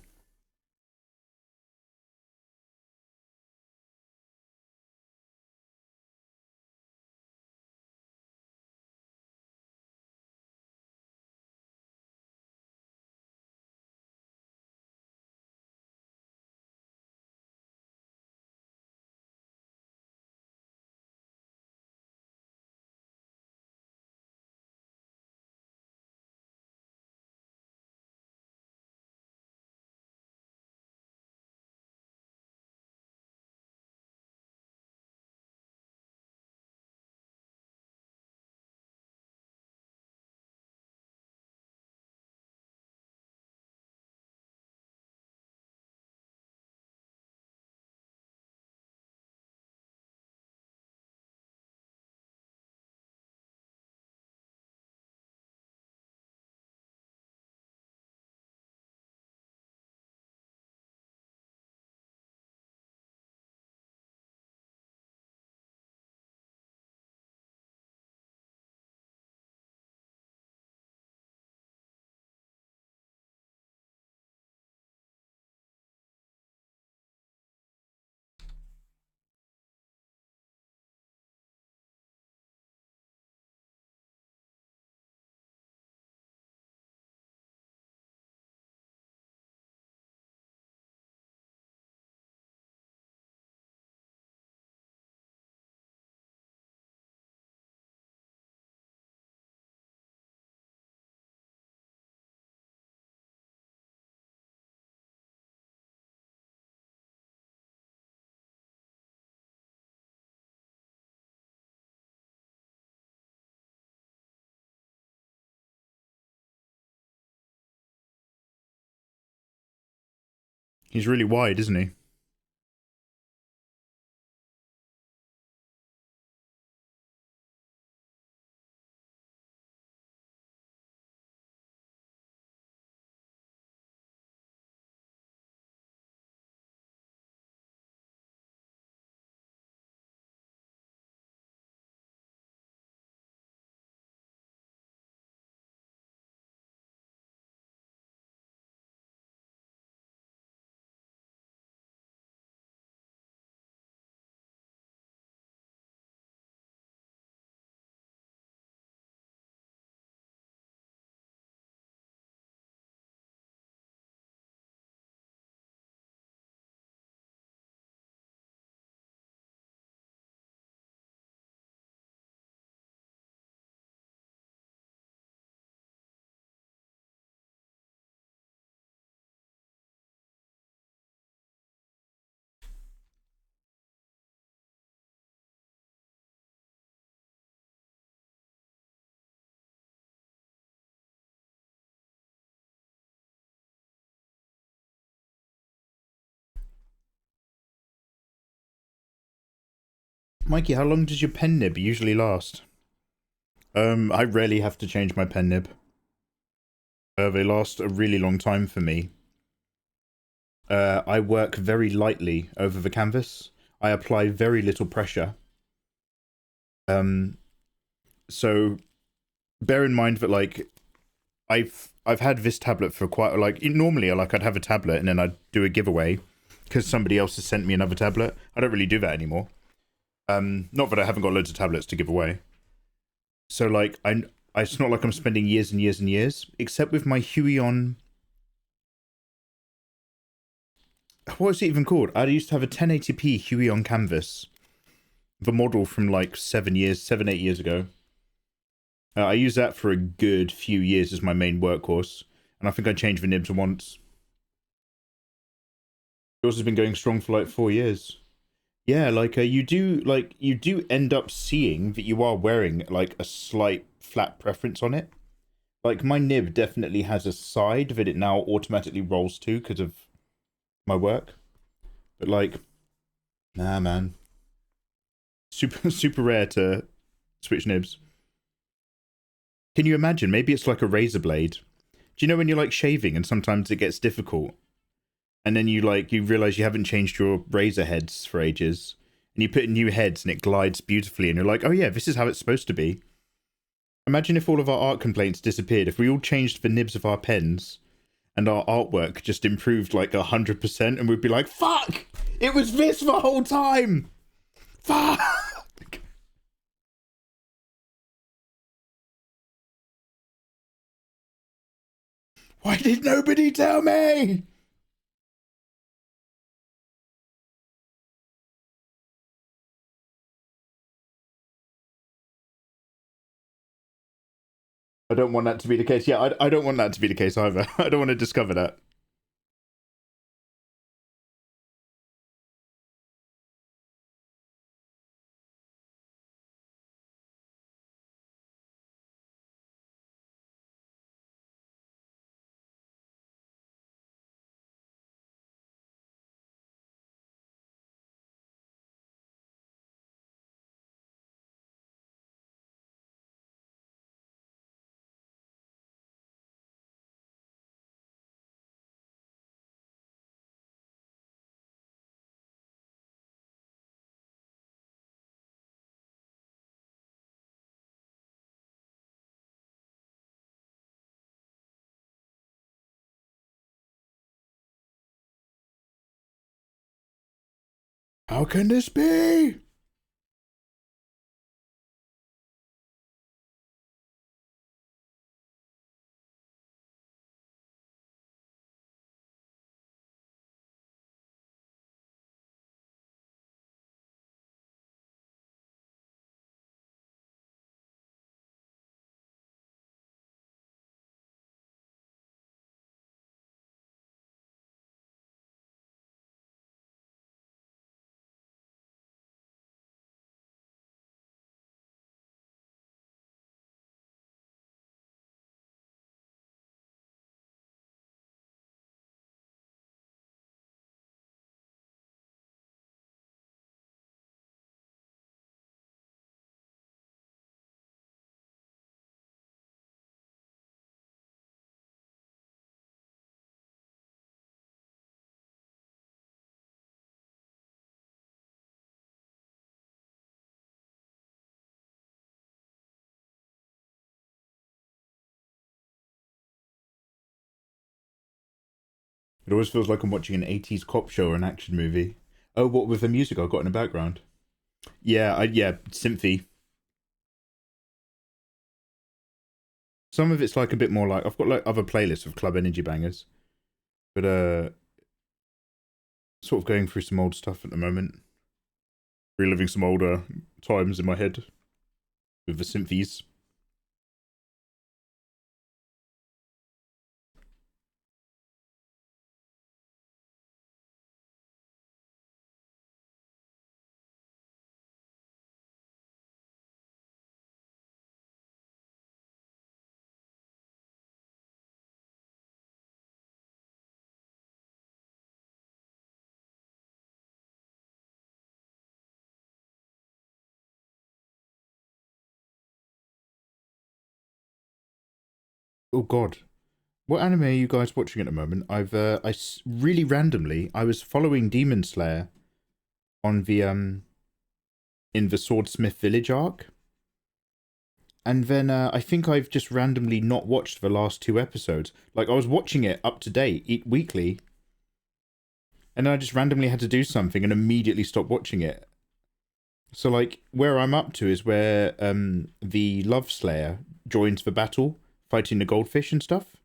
He's really wide, isn't he? Mikey, how long does your pen nib usually last? I rarely have to change my pen nib. They last a really long time for me. I work very lightly over the canvas. I apply very little pressure. So bear in mind that like I've had this tablet for quite like normally I'd have a tablet and then I'd do a giveaway because somebody else has sent me another tablet. I don't really do that anymore. Not that I haven't got loads of tablets to give away. So like it's not like I'm spending years and years and years, except with my hogyan. What is it even called? I used to have a 1080p hogyan canvas. The model from like 7, 8 years ago. I used that for a good few years as my main workhorse, and I think I changed the nibs once. Yours has been going strong for like 4 years. Yeah, like you do end up seeing that you are wearing like a slight flat preference on it. Like my nib definitely has a side that it now automatically rolls to because of my work. But like, nah, man. Super rare to switch nibs. Can you imagine? Maybe it's like a razor blade. Do you know when you're like shaving and sometimes it gets difficult? And then you realize you haven't changed your razor heads for ages. And you put in new heads and it glides beautifully and you're like, oh yeah, this is how it's supposed to be. Imagine if all of our art complaints disappeared. If we all changed the nibs of our pens and our artwork just improved like 100%, and we'd be like, fuck! It was this the whole time! Fuck! Why did nobody tell me? I don't want that to be the case. Yeah, I don't want that to be the case either. I don't want to discover that. How can this be? It always feels like I'm watching an 80s cop show or an action movie. Oh, what with the music I've got in the background? Yeah, yeah, synthy. Some of it's like a bit more like, I've got like other playlists of club energy bangers. But sort of going through some old stuff at the moment. Reliving some older times in my head with the synthies. Oh god. What anime are you guys watching at the moment? Really randomly, I was following Demon Slayer on the in the Swordsmith Village arc. And then I think I've just randomly not watched the last 2 episodes. Like, I was watching it up to date, weekly, and then I just randomly had to do something and immediately stopped watching it. So, like, where I'm up to is where the Love Slayer joins the battle, fighting the goldfish and stuff.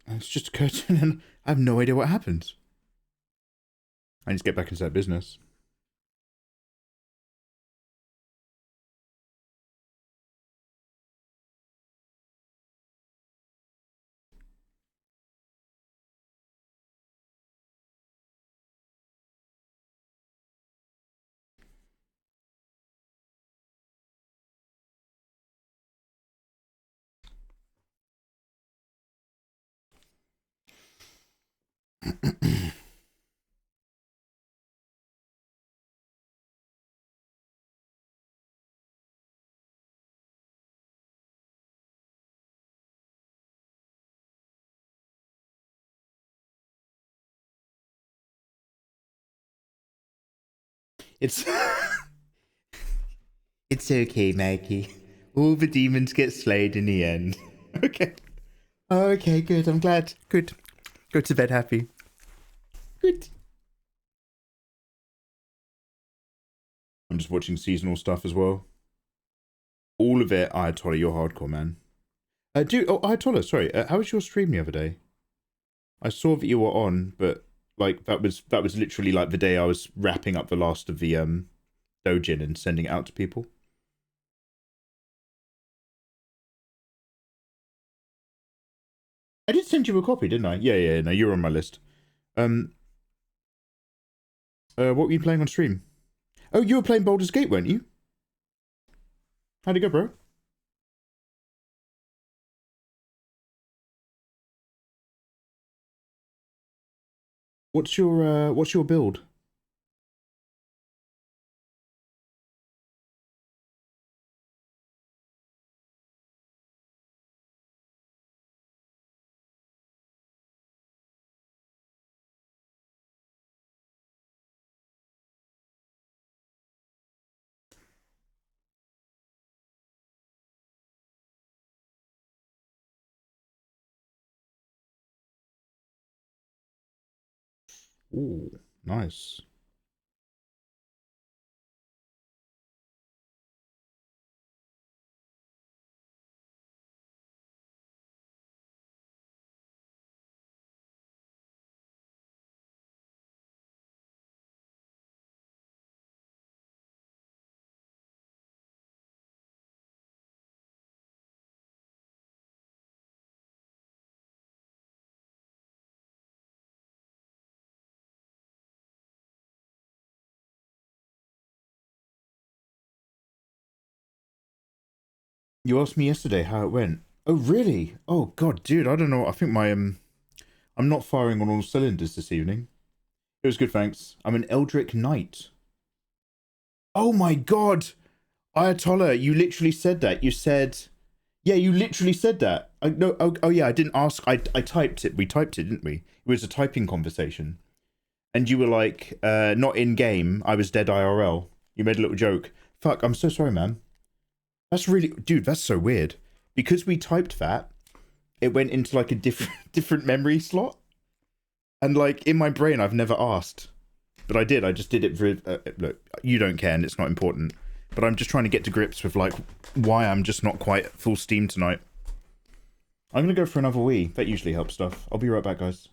And it's just occurred to me, and I have no idea what happened. I need to get back into that business. It's It's okay, Maggie. All the demons get slayed in the end. Okay. Okay, good. I'm glad. Good. Go to bed happy. Good. I'm just watching seasonal stuff as well. All of it. Ayatollah, you're hardcore, man. Ayatollah, sorry. How was your stream the other day? I saw that you were on, but like that was literally like the day I was wrapping up the last of the dojin and sending it out to people. I did send you a copy, didn't I? Yeah. No, you were on my list. What were you playing on stream? Oh, you were playing Baldur's Gate, weren't you? How'd it go, bro? What's your build? Ooh, nice. You asked me yesterday how it went. Oh, really? Oh, God, dude, I don't know. I think I'm not firing on all cylinders this evening. It was good, thanks. I'm an Eldritch Knight. Oh my God, Ayatollah, you literally said that. You said, yeah, you literally said that. No, oh yeah, I didn't ask. I typed it. We typed it, didn't we? It was a typing conversation. And you were like, not in game. I was dead IRL. You made a little joke. Fuck, I'm so sorry, man. That's really, dude, that's so weird. Because we typed that, it went into like a different memory slot. And like in my brain, I've never asked. But I did. I just did it for, look, you don't care and it's not important. But I'm just trying to get to grips with like why I'm just not quite full steam tonight. I'm going to go for another wee. That usually helps stuff. I'll be right back, guys.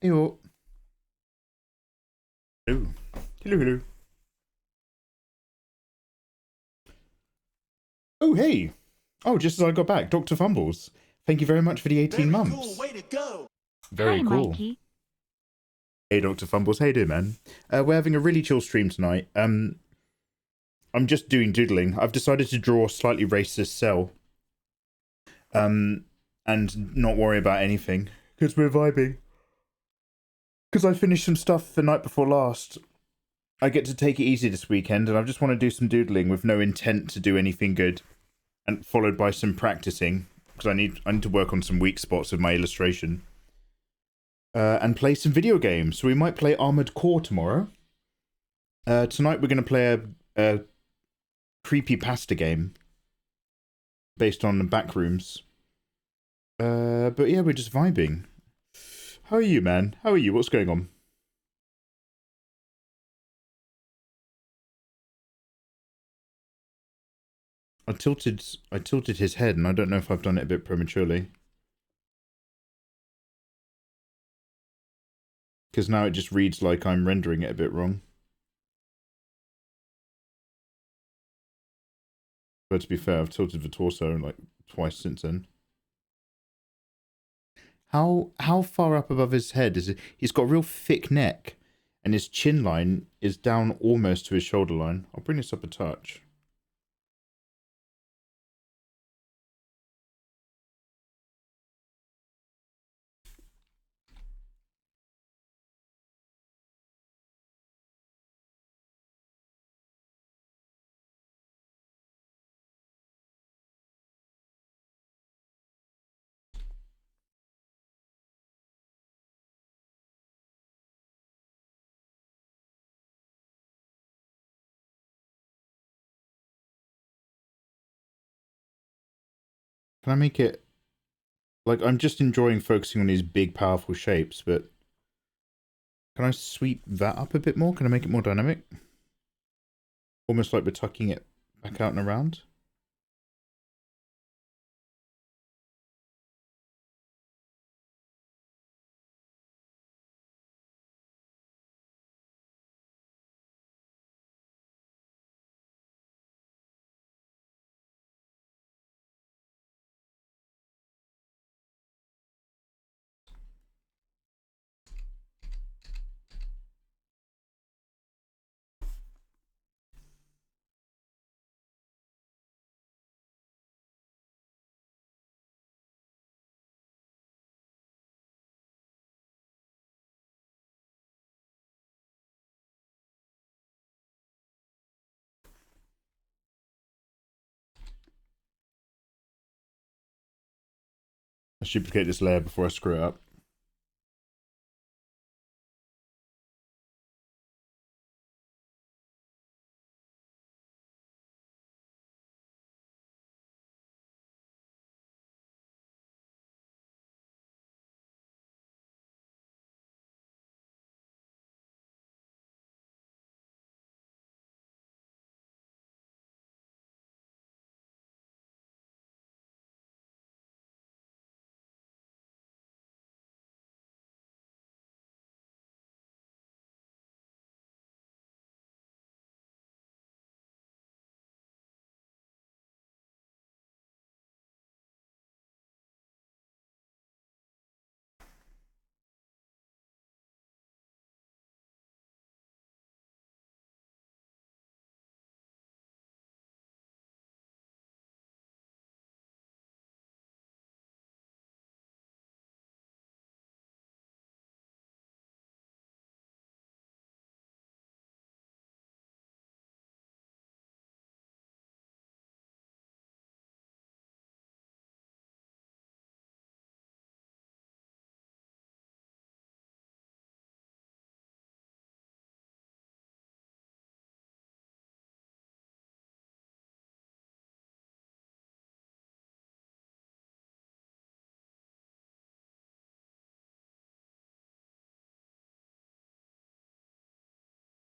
Eyo. Hello. Hello, hello. Oh, hey. Oh, just as I got back, Dr. Fumbles. Thank you very much for the 18 Very months. cool. Way to go. Very Hi, cool. Mikey. Hey, Dr. Fumbles. How you doing, man? We're having a really chill stream tonight. I'm just doing doodling. I've decided to draw a slightly racist cell. And not worry about anything. Because we're vibing. Because I finished some stuff the night before last. I get to take it easy this weekend, and I just want to do some doodling with no intent to do anything good. And followed by some practicing. Because I need to work on some weak spots with my illustration. And play some video games. So we might play Armored Core tomorrow. Tonight we're going to play a creepypasta game. Based on the Backrooms. But yeah, we're just vibing. How are you, man? How are you? What's going on? I tilted his head, and I don't know if I've done it a bit prematurely. Because now it just reads like I'm rendering it a bit wrong. But to be fair, I've tilted the torso like twice since then. How far up above his head is it? He's got a real thick neck, and his chin line is down almost to his shoulder line. I'll bring this up a touch. Can I make it... Like, I'm just enjoying focusing on these big, powerful shapes, but... Can I sweep that up a bit more? Can I make it more dynamic? Almost like we're tucking it back out and around. Let's duplicate this layer before I screw it up.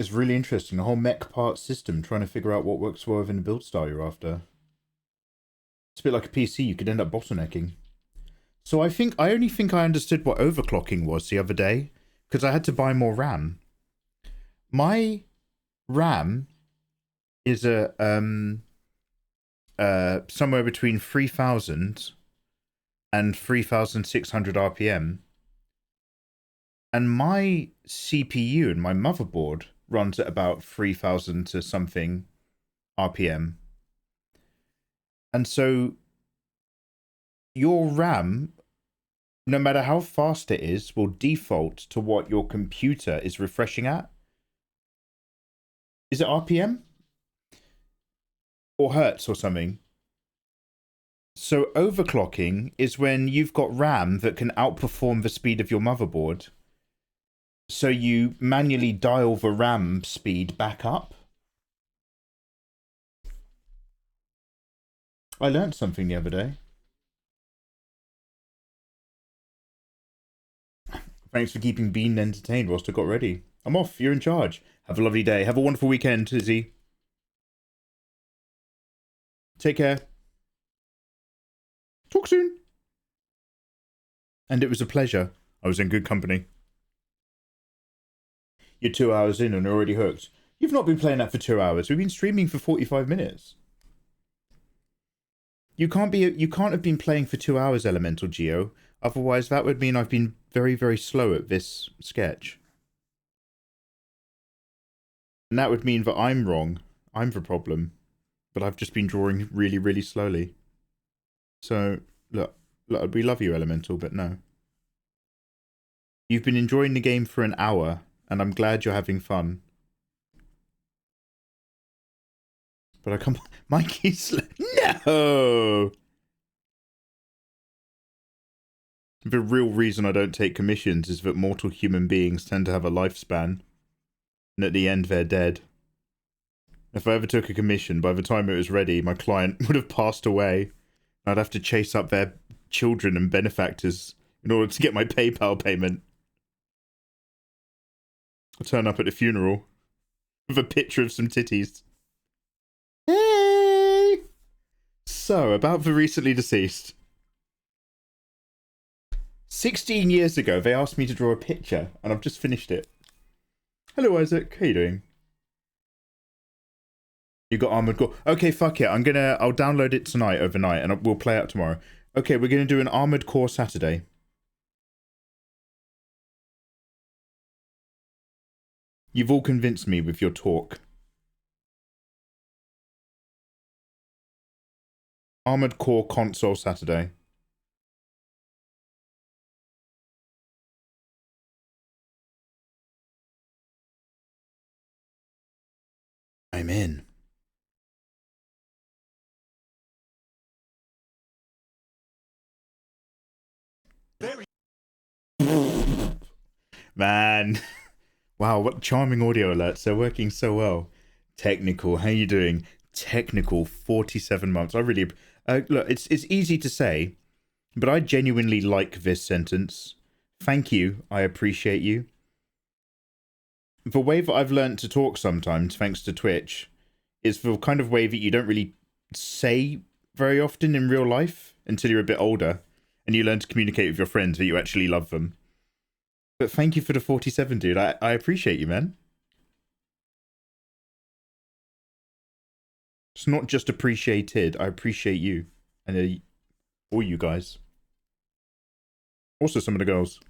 It's really interesting, the whole mech part system, trying to figure out what works well within the build style you're after. It's a bit like a PC, you could end up bottlenecking. So I only think I understood what overclocking was the other day, because I had to buy more RAM. My RAM is a somewhere between 3,000 and 3,600 RPM, and my CPU and my motherboard runs at about 3,000 to something RPM. And so your RAM, no matter how fast it is, will default to what your computer is refreshing at. Is it RPM? Or hertz or something? So overclocking is when you've got RAM that can outperform the speed of your motherboard. So you manually dial the RAM speed back up. I learned something the other day. Thanks for keeping Bean entertained whilst I got ready. I'm off. You're in charge. Have a lovely day. Have a wonderful weekend, Izzy. Take care. Talk soon. And it was a pleasure. I was in good company. You're 2 hours in and already hooked. You've not been playing that for 2 hours. We've been streaming for 45 minutes. You can't have been playing for 2 hours, Elemental Geo. Otherwise, that would mean I've been very, very slow at this sketch. And that would mean that I'm wrong. I'm the problem. But I've just been drawing really, really slowly. So, look, we love you, Elemental, but no. You've been enjoying the game for an hour, and I'm glad you're having fun. But I come... Mikey's... No! The real reason I don't take commissions is that mortal human beings tend to have a lifespan. And at the end, they're dead. If I ever took a commission, by the time it was ready, my client would have passed away. I'd have to chase up their children and benefactors in order to get my PayPal payment. I'll turn up at the funeral with a picture of some titties. Hey! So, about the recently deceased. 16 years ago, they asked me to draw a picture, and I've just finished it. Hello, Isaac. How you doing? You got Armored Core. Okay, fuck it. I'll download it tonight, overnight, and we'll play it tomorrow. Okay, we're gonna do an Armored Core Saturday. You've all convinced me with your talk. Armored Core Console Saturday. I'm in. Man. Wow, what charming audio alerts. They're working so well. Technical, how you doing? Technical, 47 months. I really... look, it's easy to say, but I genuinely like this sentence. Thank you. I appreciate you. The way that I've learned to talk sometimes, thanks to Twitch, is the kind of way that you don't really say very often in real life until you're a bit older and you learn to communicate with your friends that you actually love them. But thank you for the 47, dude. I appreciate you, man. It's not just appreciated. I appreciate you. And all you guys. Also some of the girls.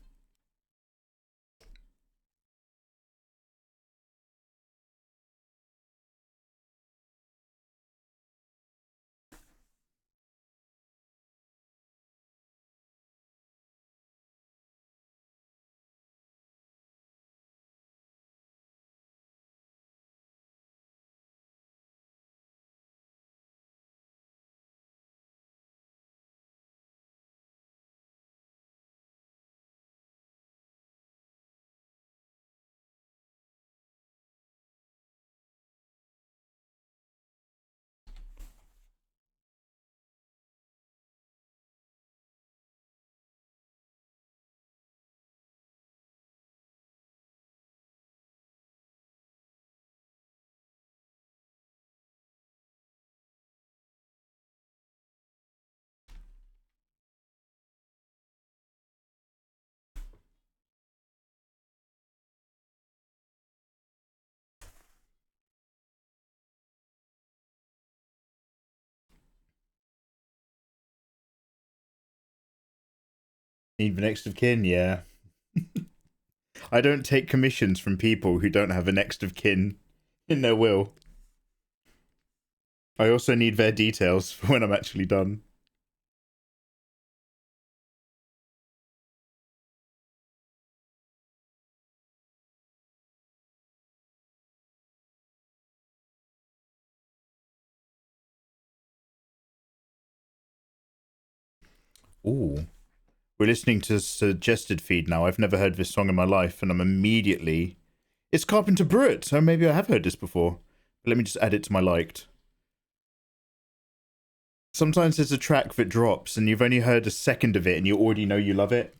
Need the next of kin, yeah. I don't take commissions from people who don't have a next of kin in their will. I also need their details for when I'm actually done. Ooh. We're listening to suggested feed now. I've never heard this song in my life, and I'm immediately... It's Carpenter Brut! So maybe I have heard this before. But let me just add it to my liked. Sometimes there's a track that drops, and you've only heard a second of it, and you already know you love it.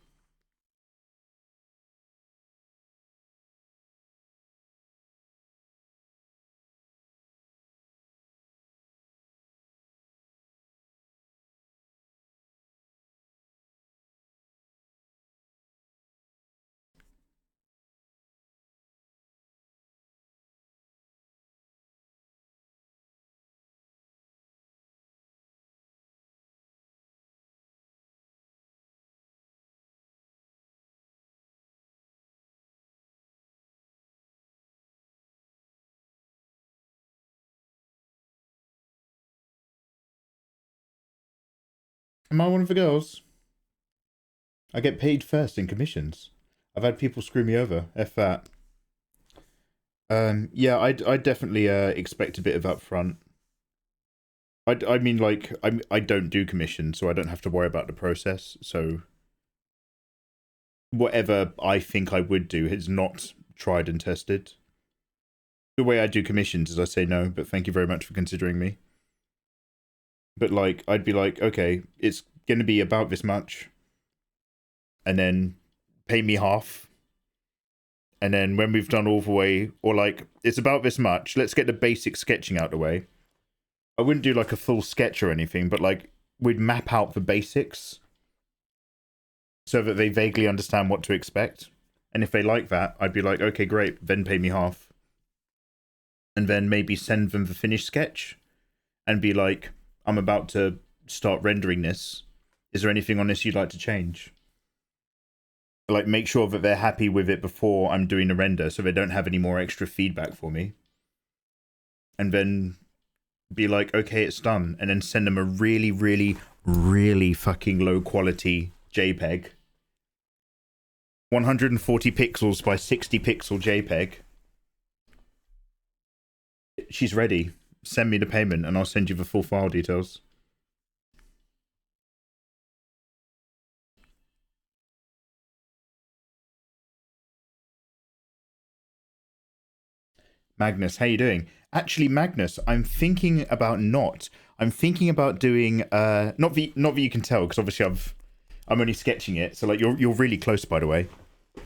Am I one of the girls? I get paid first in commissions. I've had people screw me over. F that. Yeah, I definitely expect a bit of upfront. I mean, like, I don't do commissions, so I don't have to worry about the process. So whatever I think I would do is not tried and tested. The way I do commissions is I say no, but thank you very much for considering me. But like, I'd be like, okay, it's gonna be about this much, and then pay me half. And then when we've done all the way, or like, it's about this much, let's get the basic sketching out the way. I wouldn't do like a full sketch or anything, but like, we'd map out the basics so that they vaguely understand what to expect. And if they like that, I'd be like, okay, great, then pay me half. And then maybe send them the finished sketch and be like, I'm about to start rendering this. Is there anything on this you'd like to change? Like, make sure that they're happy with it before I'm doing the render so they don't have any more extra feedback for me. And then be like, okay, it's done. And then send them a really, really, really fucking low quality JPEG. 140 pixels by 60 pixel JPEG. She's ready. Send me the payment and I'll send you the full file details. Magnus, how you doing? Actually, Magnus, I'm thinking about I'm thinking about doing not that you can tell because obviously I'm only sketching it, so like you're really close, by the way.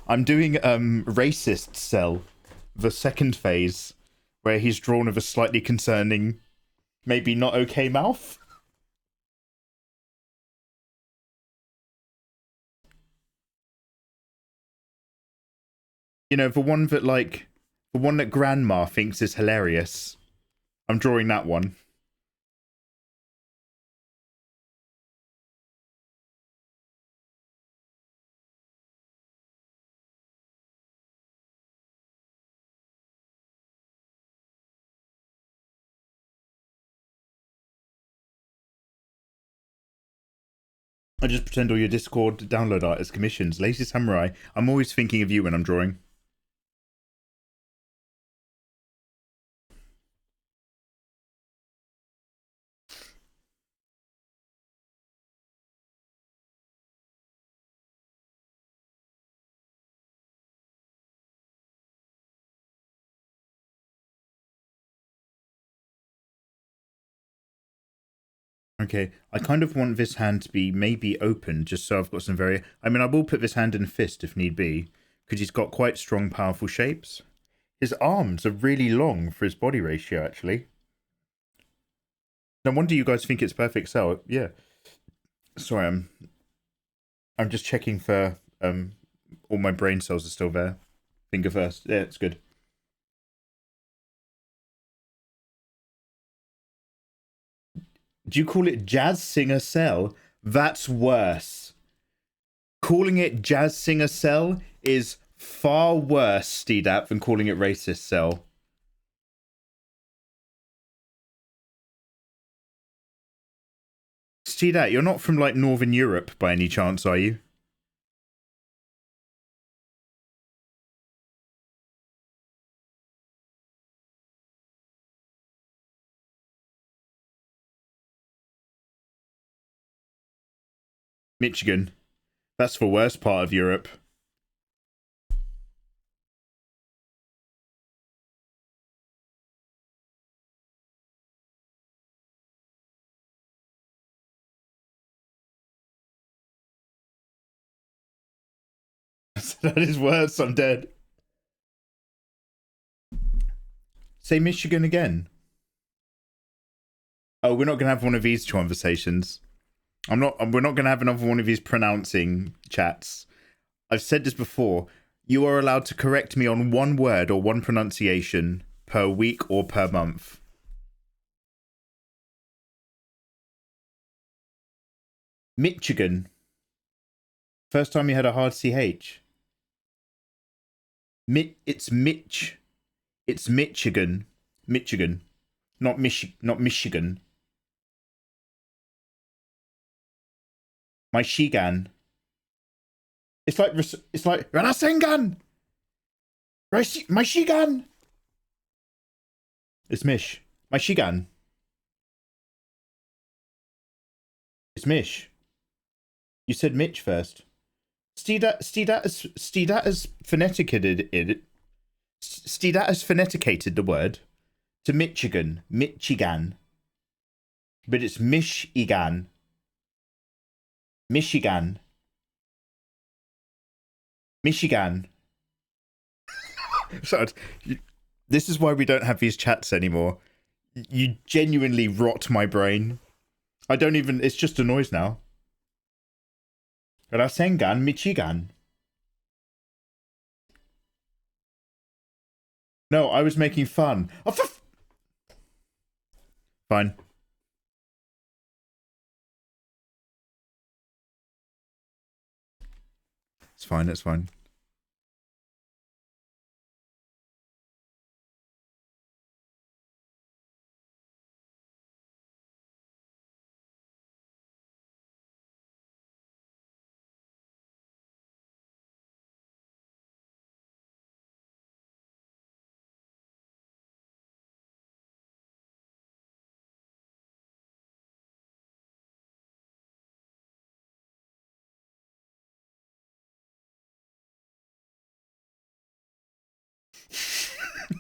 I'm doing Racist Cell, the second phase, where he's drawn with a slightly concerning, maybe not okay mouth. You know, the one that Grandma thinks is hilarious. I'm drawing that one. I just pretend all your Discord download art as commissions. Lazy Samurai, I'm always thinking of you when I'm drawing. Okay, I kind of want this hand to be maybe open, just so I've got some very... I mean, I will put this hand in a fist if need be, because he's got quite strong, powerful shapes. His arms are really long for his body ratio, actually. No wonder you guys think it's perfect cell. Yeah. Sorry, I'm just checking for all my brain cells are still there. Finger first. Yeah, it's good. Do you call it jazz singer cell? That's worse. calling it jazz singer cell is far worse, Steedap, than calling it racist cell. Steedap, you're not from like Northern Europe by any chance, are you? Michigan. That's the worst part of Europe. That is worse, I'm dead. Say Michigan again. Oh, we're not gonna have one of these conversations. We're not gonna have another one of these pronouncing chats. I've said this before. You are allowed to correct me on one word or one pronunciation per week or per month. Michigan. First time you had a hard CH. It's Mitch. It's Michigan. Michigan. Not Michigan. My Shigan. It's like Ranasengan. My Shigan. It's Mish. My Shigan. It's Mish. You said Mitch first. Steedat has phoneticated it. Steedat has phoneticated the word to Michigan. Michigan. But it's Michigan. Michigan. Michigan. So, this is why we don't have these chats anymore. You genuinely rot my brain. I don't even... It's just a noise now. Rasengan, Michigan. No, I was making fun. Oh, fine. It's fine, it's fine.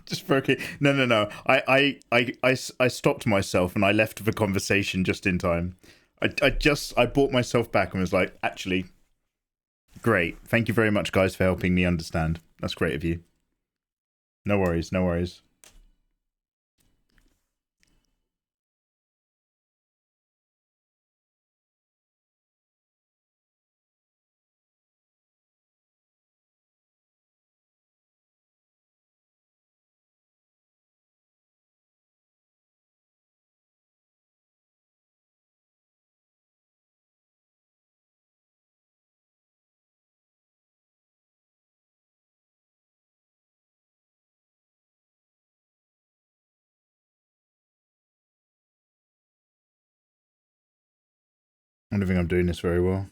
Just broke it. No. I stopped myself and I left the conversation just in time. I brought myself back and was like, actually, great. Thank you very much, guys, for helping me understand. That's great of you. No worries, no worries. I don't think I'm doing this very well.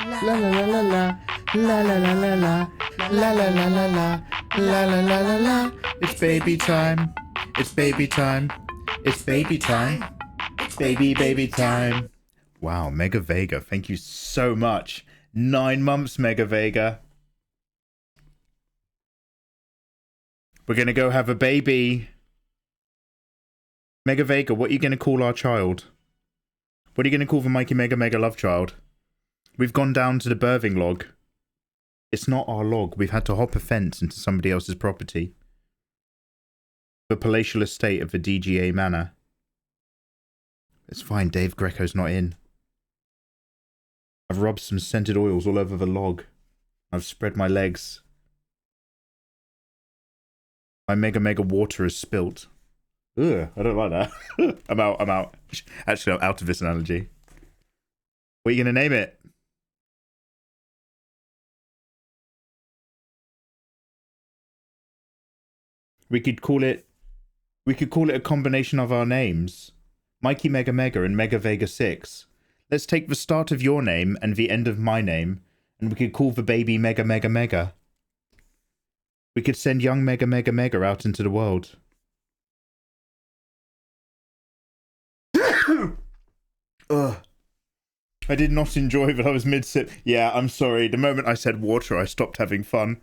La la la la la la la la la la la la la la la la la la la la. It's baby time. It's baby time. It's baby time. It's baby time. Wow, Mega Vega, thank you so much. 9 months, Mega Vega. We're gonna go have a baby. Mega Vega, what are you gonna call our child? What are you gonna call the mikeymegamega love child? We've gone down to the birthing log. It's not our log. We've had to hop a fence into somebody else's property. The palatial estate of the DGA manor. It's fine, Dave Greco's not in. I've rubbed some scented oils all over the log. I've spread my legs. My mega water is spilt. Ugh, I don't like that. I'm out. Actually, I'm out of this analogy. What are you going to name it? We could call it a combination of our names. mikeymegamega and Mega Vega 6. Let's take the start of your name and the end of my name, and we could call the baby Mega Mega Mega. We could send young Mega Mega Mega out into the world. Ugh. I did not enjoy that I was mid-sip. Yeah, I'm sorry. The moment I said water, I stopped having fun.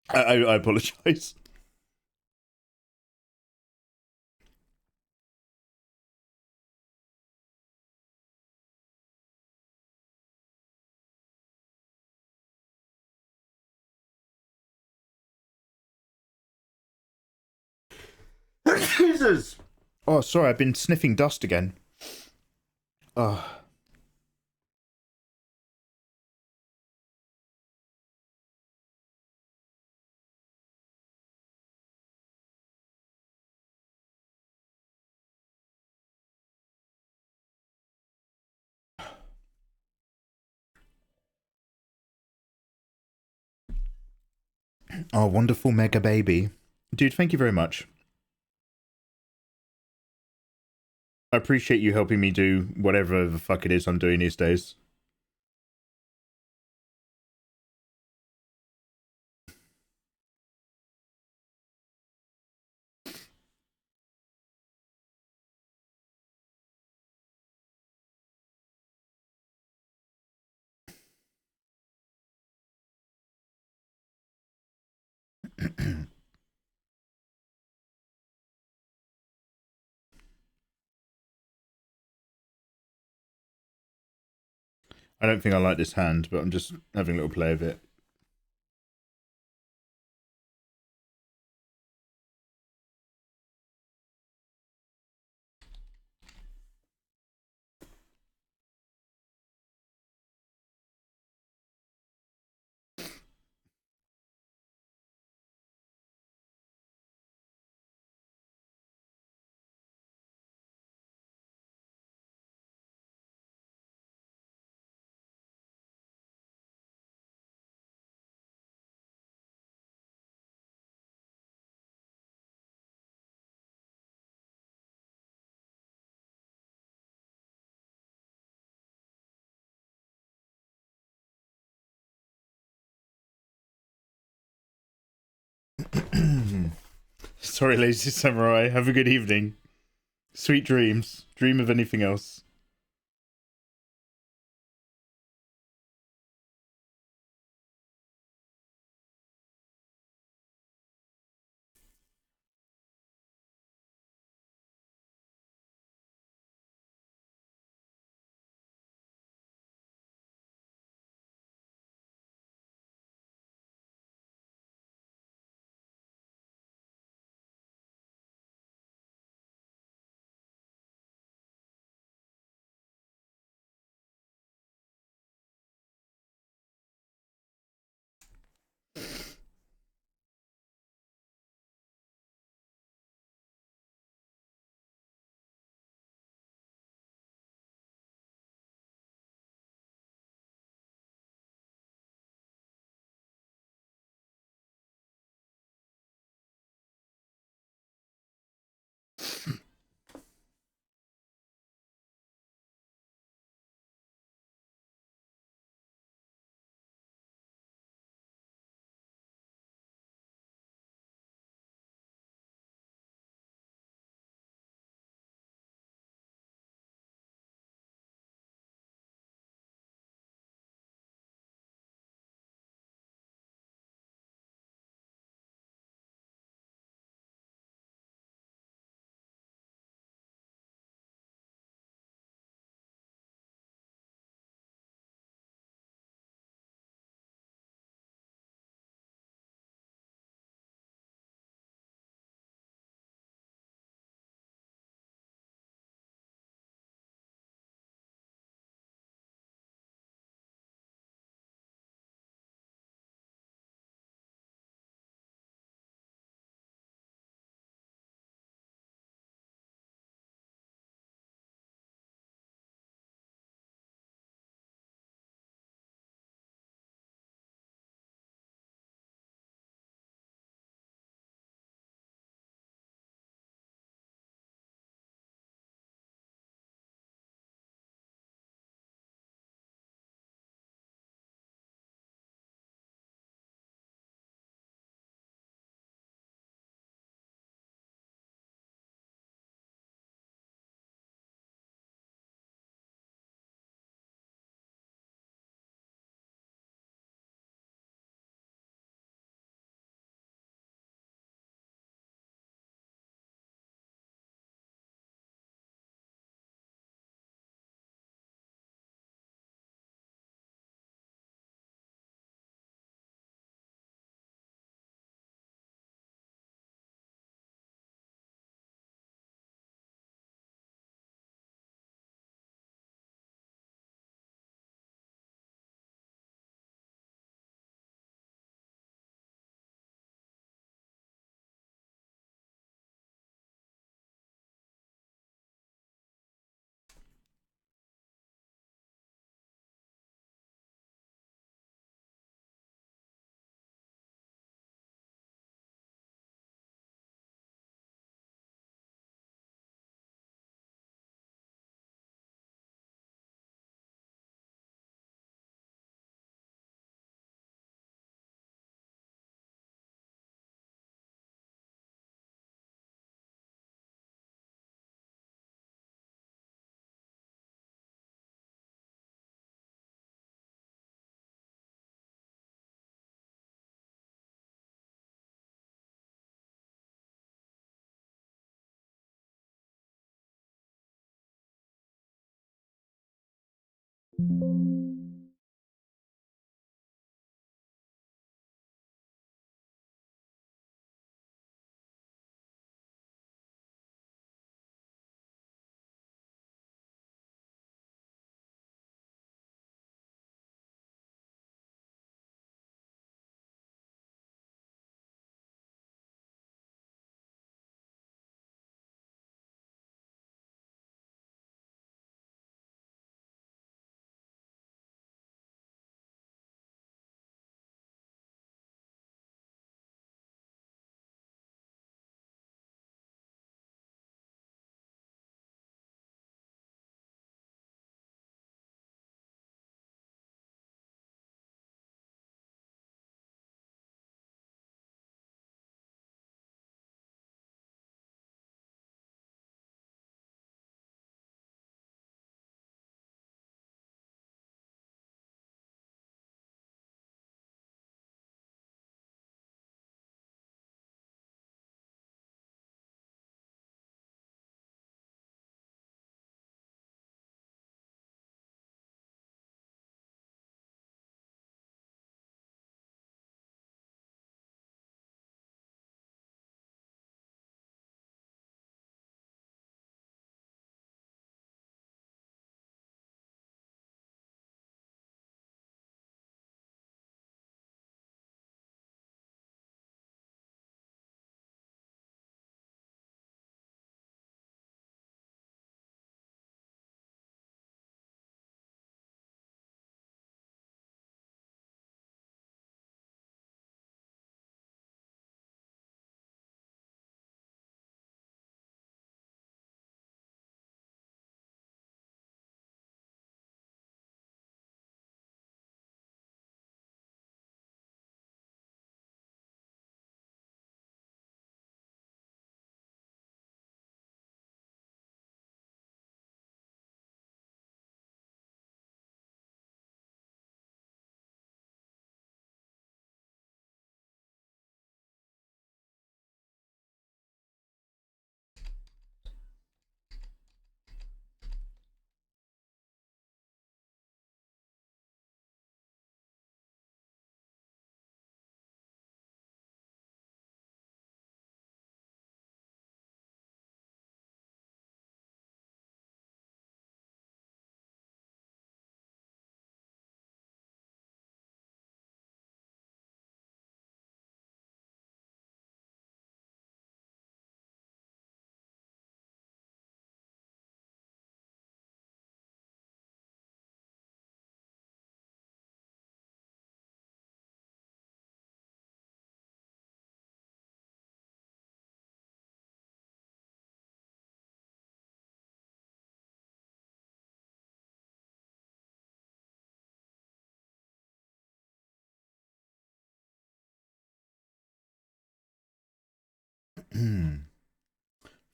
I apologize. Jesus! Oh, sorry, I've been sniffing dust again. Oh. Oh, wonderful mega baby. Dude, thank you very much. I appreciate you helping me do whatever the fuck it is I'm doing these days. I don't think I like this hand, but I'm just having a little play of it. Sorry, lazy samurai. Have a good evening. Sweet dreams. Dream of anything else.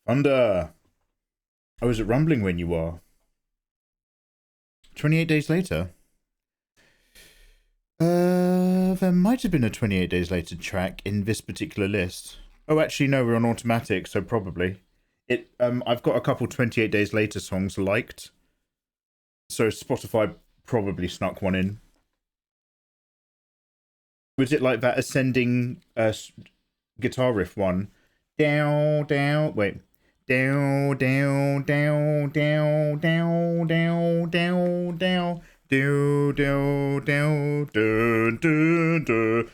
Thunder. I was at Rumbling when you were. 28 days later. There might have been a 28 days later track in this particular list. Oh, actually, no, we're on automatic, so probably. I've got a couple 28 days later songs liked. So Spotify probably snuck one in. Was it like that ascending guitar riff one? Down, down, wait. Down, down, down, down, down, down, down, down. Do do do do do do do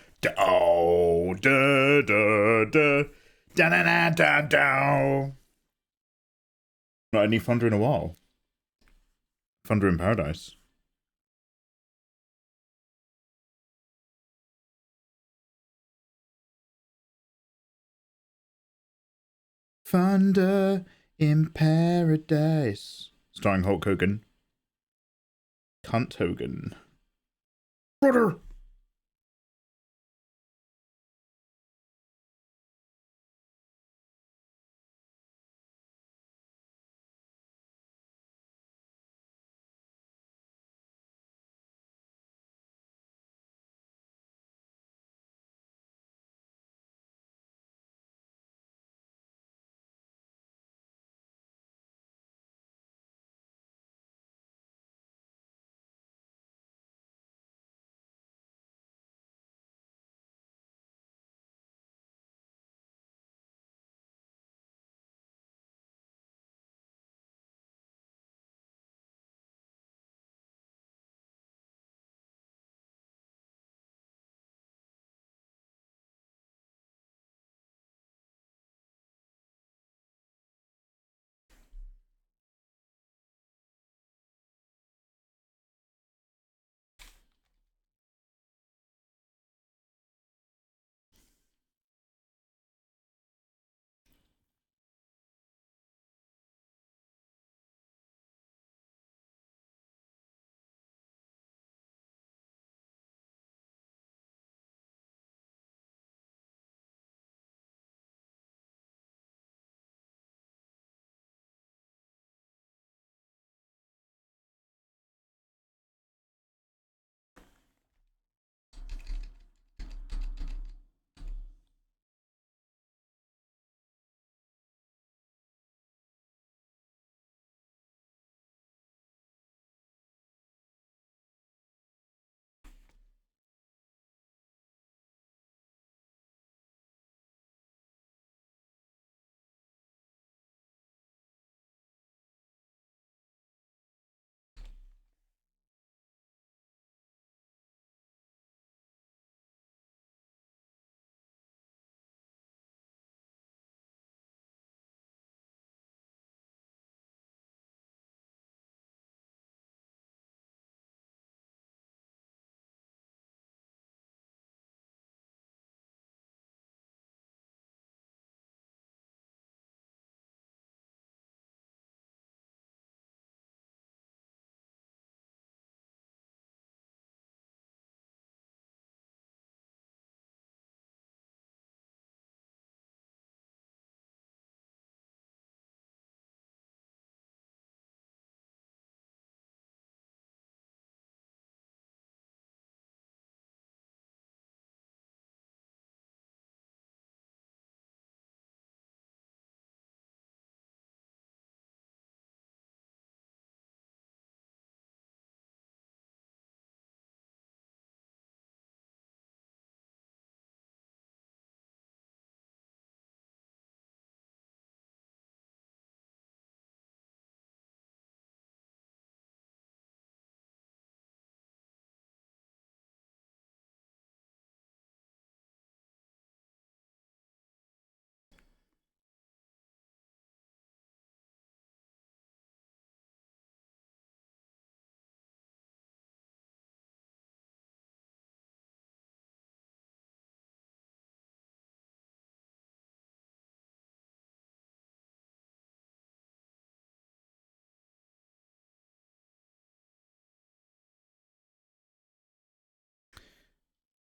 do do do da da da da da. Not any Thunder in a while. Thunder in Paradise. Thunder in Paradise. Starring Hulk Hogan. Cunt Hogan. Brother!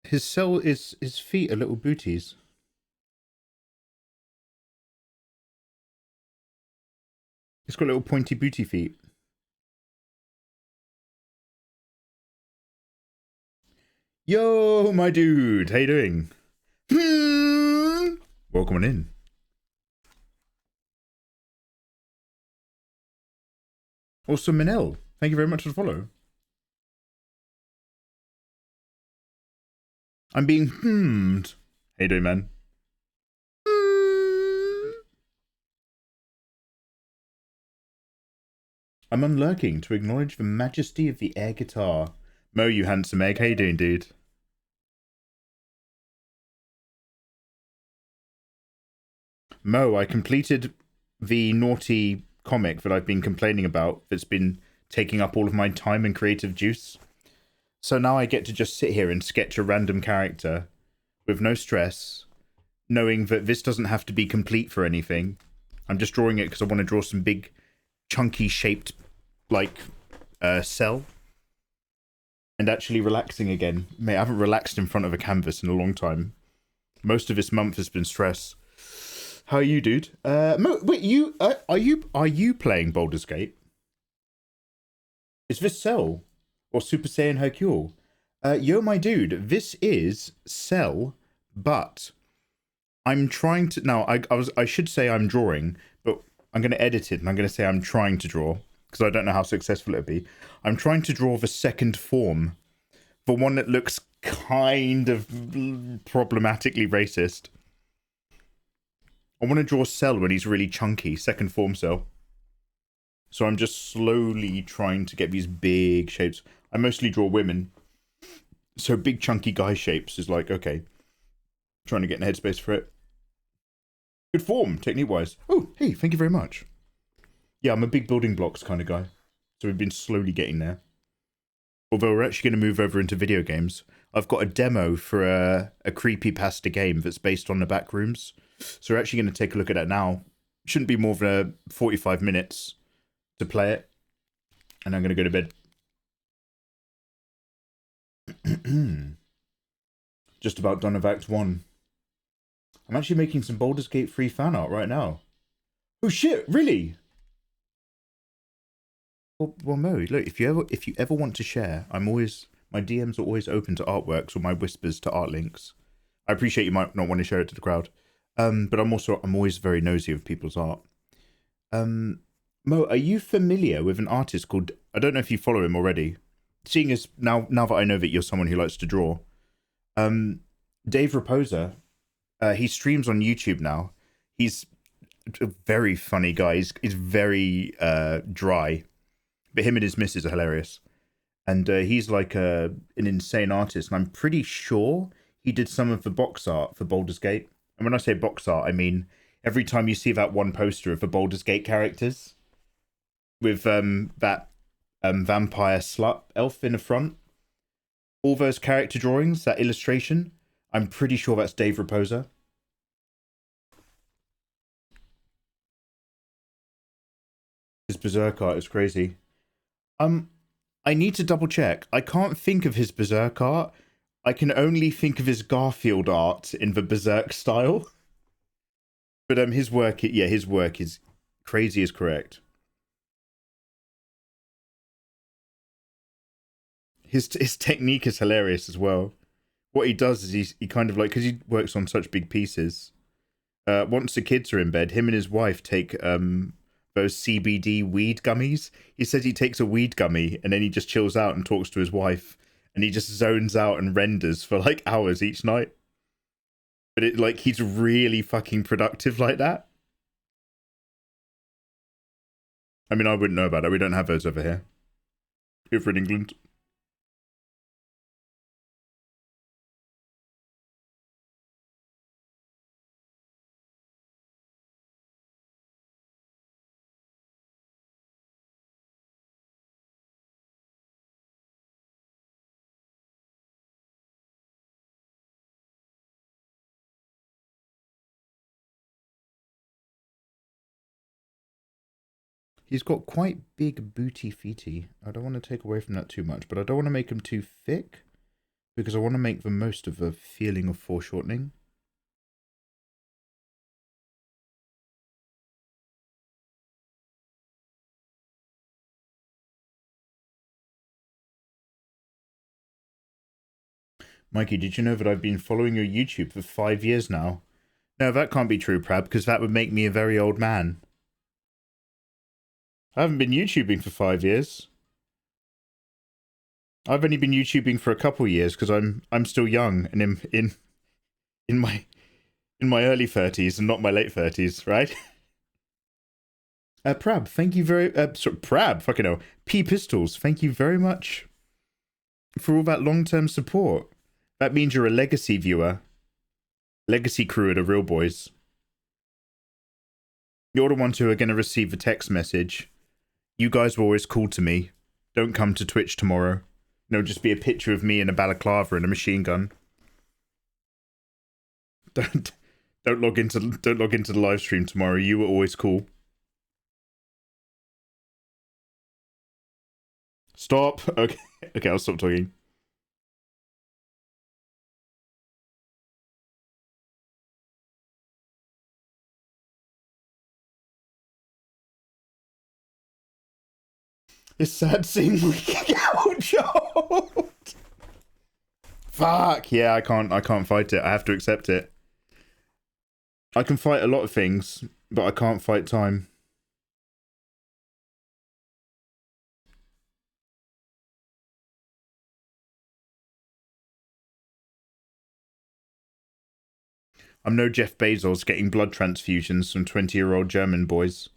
his feet are little booties. He's got little pointy booty feet. Yo, my dude, how you doing? Welcome on in. Also, Manel, thank you very much for the follow. I'm being hmmed. How you doing, man? I'm unlurking to acknowledge the majesty of the air guitar. Mo, you handsome egg. How you doing, dude? Mo, I completed the naughty comic that I've been complaining about that's been taking up all of my time and creative juice. So now I get to just sit here and sketch a random character with no stress, knowing that this doesn't have to be complete for anything. I'm just drawing it because I want to draw some big, chunky shaped, like, cell. And actually relaxing again. Mate, I haven't relaxed in front of a canvas in a long time. Most of this month has been stress. How are you, dude? Mo, wait, are you playing Baldur's Gate? Is this Cell or Super Saiyan Hercule? Yo, my dude, this is Cell, but I'm trying to now. I should say I'm drawing, but I'm going to edit it and I'm going to say I'm trying to draw because I don't know how successful it'll be. I'm trying to draw the second form, the one that looks kind of problematically racist. I want to draw Cell when he's really chunky, second form Cell. So I'm just slowly trying to get these big shapes. I mostly draw women. So big chunky guy shapes is like, okay. Trying to get in the headspace for it. Good form, technique-wise. Oh, hey, thank you very much. Yeah, I'm a big building blocks kind of guy. So we've been slowly getting there. Although we're actually going to move over into video games. I've got a demo for a creepypasta game that's based on the back rooms. So we're actually going to take a look at that now. Shouldn't be more than 45 minutes to play it. And I'm going to go to bed. Just about done with Act 1. I'm actually making some Baldur's Gate 3 fan art right now. Oh shit, really? Well, Mo, look, if you ever want to share, my DMs are always open to artworks or my whispers to art links. I appreciate you might not want to share it to the crowd. But I'm always very nosy of people's art. Mo, are you familiar with an artist called, I don't know if you follow him already, seeing as now that I know that you're someone who likes to draw. Dave Raposa, he streams on YouTube now. He's a very funny guy. He's very dry, but him and his missus are hilarious. And he's like an insane artist. And I'm pretty sure he did some of the box art for Baldur's Gate. And when I say box art, I mean every time you see that one poster of the Baldur's Gate characters with that vampire slut elf in the front, all those character drawings, that illustration, I'm pretty sure that's Dave Raposa. His Berserk art is crazy. I need to double check. I can't think of his Berserk art. I can only think of his Garfield art in the Berserk style. But his work is crazy is correct. His technique is hilarious as well. What he does is he kind of like, because he works on such big pieces. Once the kids are in bed, him and his wife take those CBD weed gummies. He says he takes a weed gummy and then he just chills out and talks to his wife. And he just zones out and renders for like hours each night. But it like he's really fucking productive like that. I mean, I wouldn't know about it. We don't have those over here. Over in England. He's got quite big booty feety. I don't want to take away from that too much, but I don't want to make him too thick because I want to make the most of a feeling of foreshortening. Mikey, did you know that I've been following your YouTube for 5 years now? No, that can't be true, Prab, because that would make me a very old man. I haven't been YouTubing for 5 years. I've only been YouTubing for a couple years because I'm still young and in my early 30s and not my late 30s, right? Prab, thank you very sorry, Prab, fucking hell. P Pistols, thank you very much for all that long-term support. That means you're a legacy viewer. Legacy crew are the real boys. You're the ones who are going to receive the text message. You guys were always cool to me. Don't come to Twitch tomorrow. No, just be a picture of me in a balaclava and a machine gun. Don't log into the live stream tomorrow. You were always cool. Stop. Okay, okay, I'll stop talking. It's sad seeing me get old. Fuck. Yeah, I can't fight it. I have to accept it. I can fight a lot of things, but I can't fight time. I'm no Jeff Bezos getting blood transfusions from 20-year-old German boys.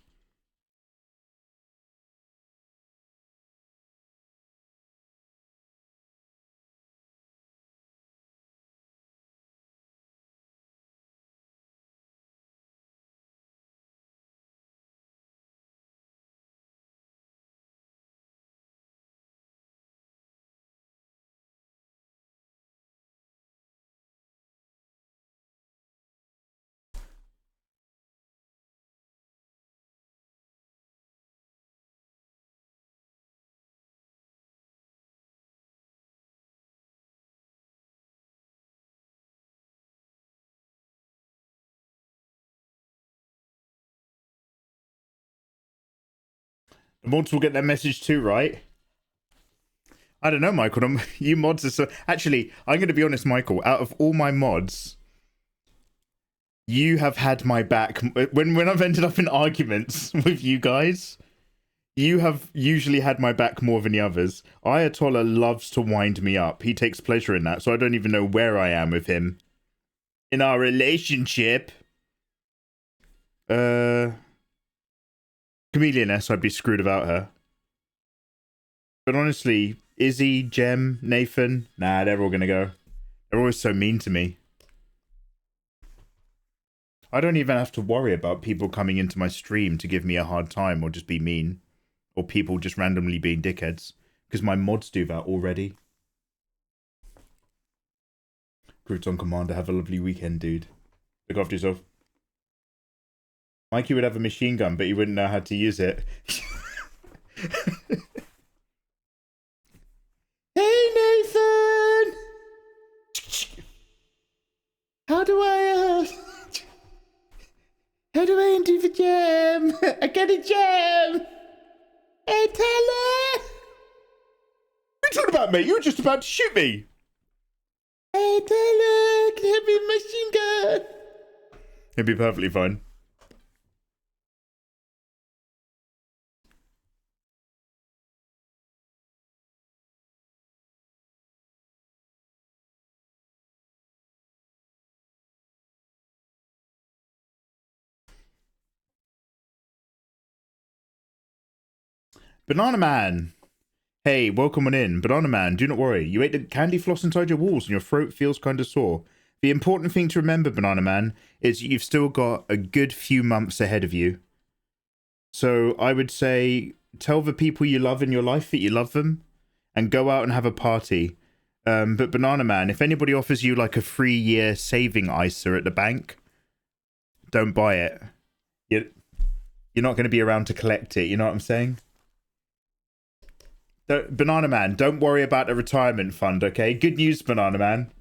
The mods will get their message too, right? I don't know, Michael. You mods are so... Actually, I'm going to be honest, Michael. Out of all my mods, you have had my back. When I've ended up in arguments with you guys, you have usually had my back more than the others. Ayatollah loves to wind me up. He takes pleasure in that, so I don't even know where I am with him. In our relationship... Chameleon S, I'd be screwed about her. But honestly, Izzy, Jem, Nathan, nah, they're all gonna go. They're always so mean to me. I don't even have to worry about people coming into my stream to give me a hard time or just be mean. Or people just randomly being dickheads. Because my mods do that already. Crouton Commander, have a lovely weekend, dude. Look after yourself. Mikey would have a machine gun, but he wouldn't know how to use it. Hey, Nathan! How do I undo the gem? I got a gem! Hey, Taylor! What are you talking about, mate? You were just about to shoot me! Hey, Taylor! Can you have me a machine gun? It'd be perfectly fine. Banana Man! Hey, welcome on in. Banana Man, do not worry. You ate the candy floss inside your walls and your throat feels kind of sore. The important thing to remember, Banana Man, is you've still got a good few months ahead of you. So I would say tell the people you love in your life that you love them and go out and have a party. But Banana Man, if anybody offers you like a 3-year saving ISA at the bank, don't buy it. You're not going to be around to collect it, you know what I'm saying? Banana Man, don't worry about the retirement fund, okay? Good news, Banana Man.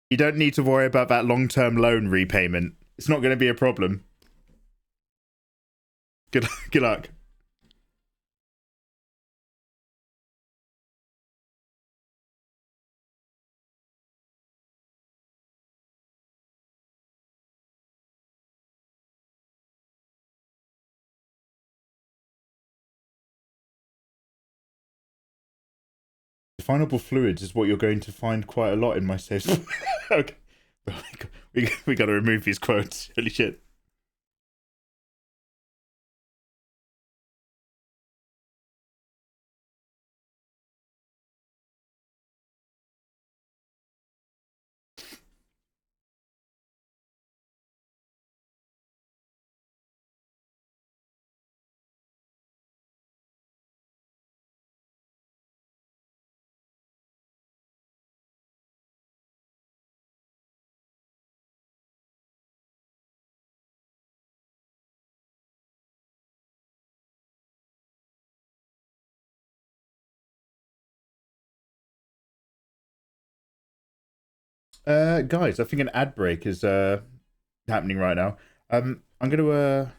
You don't need to worry about that long-term loan repayment. It's not going to be a problem. Good luck. Definable fluids is what you're going to find quite a lot in my safe. Okay. We got to remove these quotes. Holy shit. Guys, I think an ad break is happening right now. I'm gonna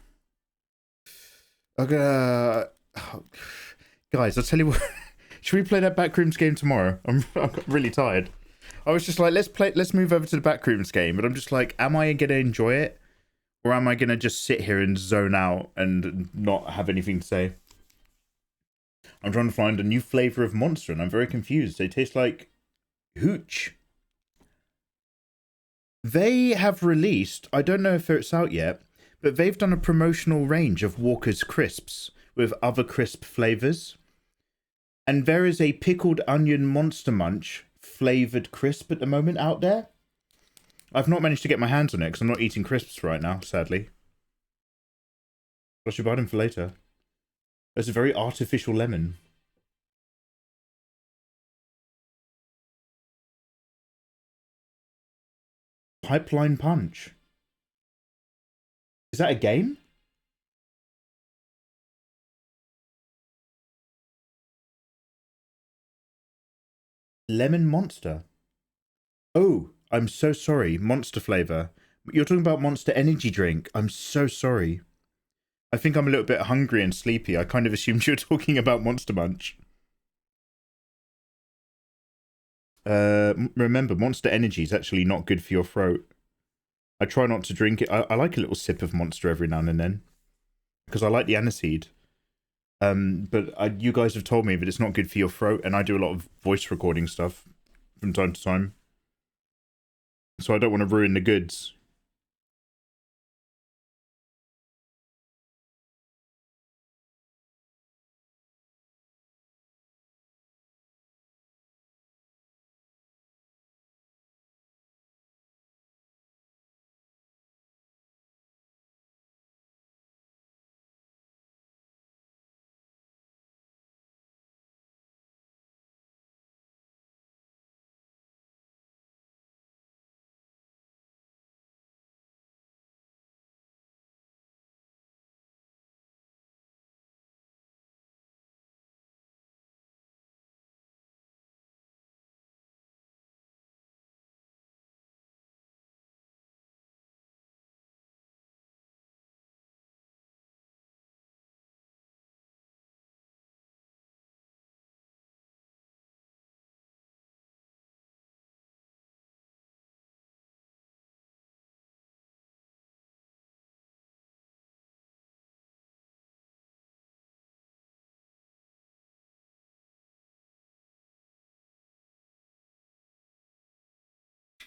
guys, I'll tell you what. Should we play that Backrooms game tomorrow? I'm really tired. I was just like, let's move over to the Backrooms game, but I'm just like, am I gonna enjoy it, or am I gonna just sit here and zone out and not have anything to say? I'm trying to find a new flavor of Monster, and I'm very confused. They taste like hooch. They have released, I don't know if it's out yet, but they've done a promotional range of Walker's crisps with other crisp flavors. And there is a pickled onion Monster Munch flavored crisp at the moment out there. I've not managed to get my hands on it because I'm not eating crisps right now, sadly. I should buy them for later. There's a very artificial lemon. Pipeline Punch. Is that a game? Lemon Monster. Oh, I'm so sorry. Monster flavor. You're talking about Monster Energy drink. I'm so sorry. I think I'm a little bit hungry and sleepy. I kind of assumed you were talking about Monster Munch. Remember, Monster Energy is actually not good for your throat. I try not to drink it. I like a little sip of Monster every now and then, because I like the aniseed. But you guys have told me that it's not good for your throat, and I do a lot of voice recording stuff from time to time. So I don't want to ruin the goods.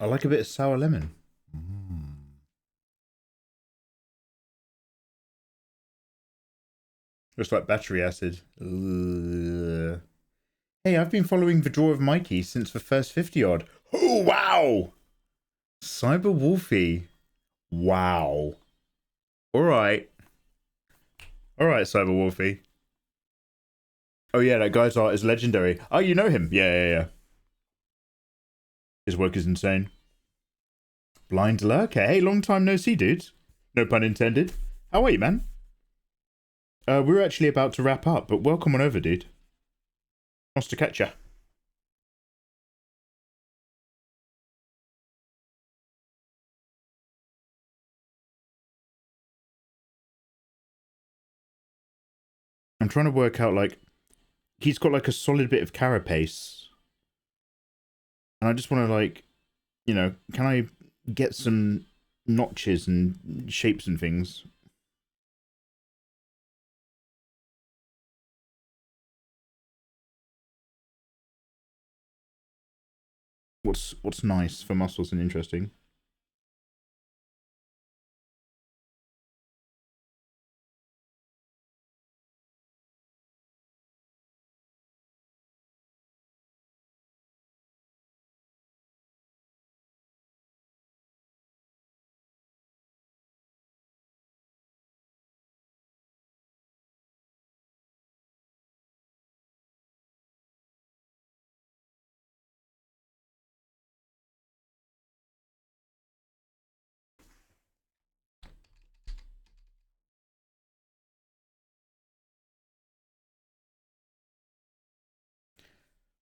I like a bit of sour lemon. Just like battery acid. Ugh. Hey, I've been following the draw of Mikey since the first 50 odd. Oh, wow! Cyber Wolfie. Wow. Alright. Alright, Cyber Wolfie. Oh yeah, that guy's art is legendary. Oh, you know him? Yeah. His work is insane. Blind Lurker. Hey, long time no see, dude. No pun intended. How are you, man? We're actually about to wrap up, but welcome on over, dude. Nice to catch ya. I'm trying to work out, like, he's got, like, a solid bit of carapace. And I just want to, like, you know, can I get some notches and shapes and things? What's nice for muscles and interesting?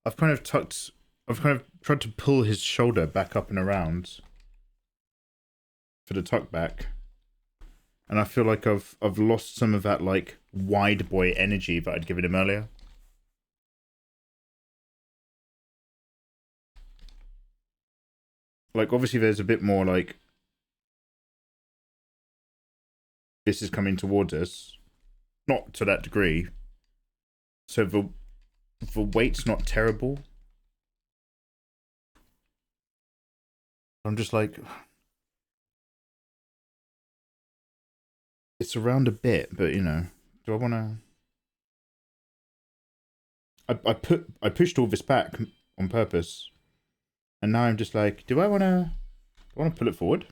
I've kind of tried to pull his shoulder back up and around for the tuck back. And I feel like I've lost some of that, like, wide boy energy that I'd given him earlier. Like, obviously there's a bit more, like, this is coming towards us. Not to that degree. So the weight's not terrible. I'm just like, it's around a bit, but you know, do I want to? I pushed all this back on purpose, and now I'm just like, do I want to pull it forward?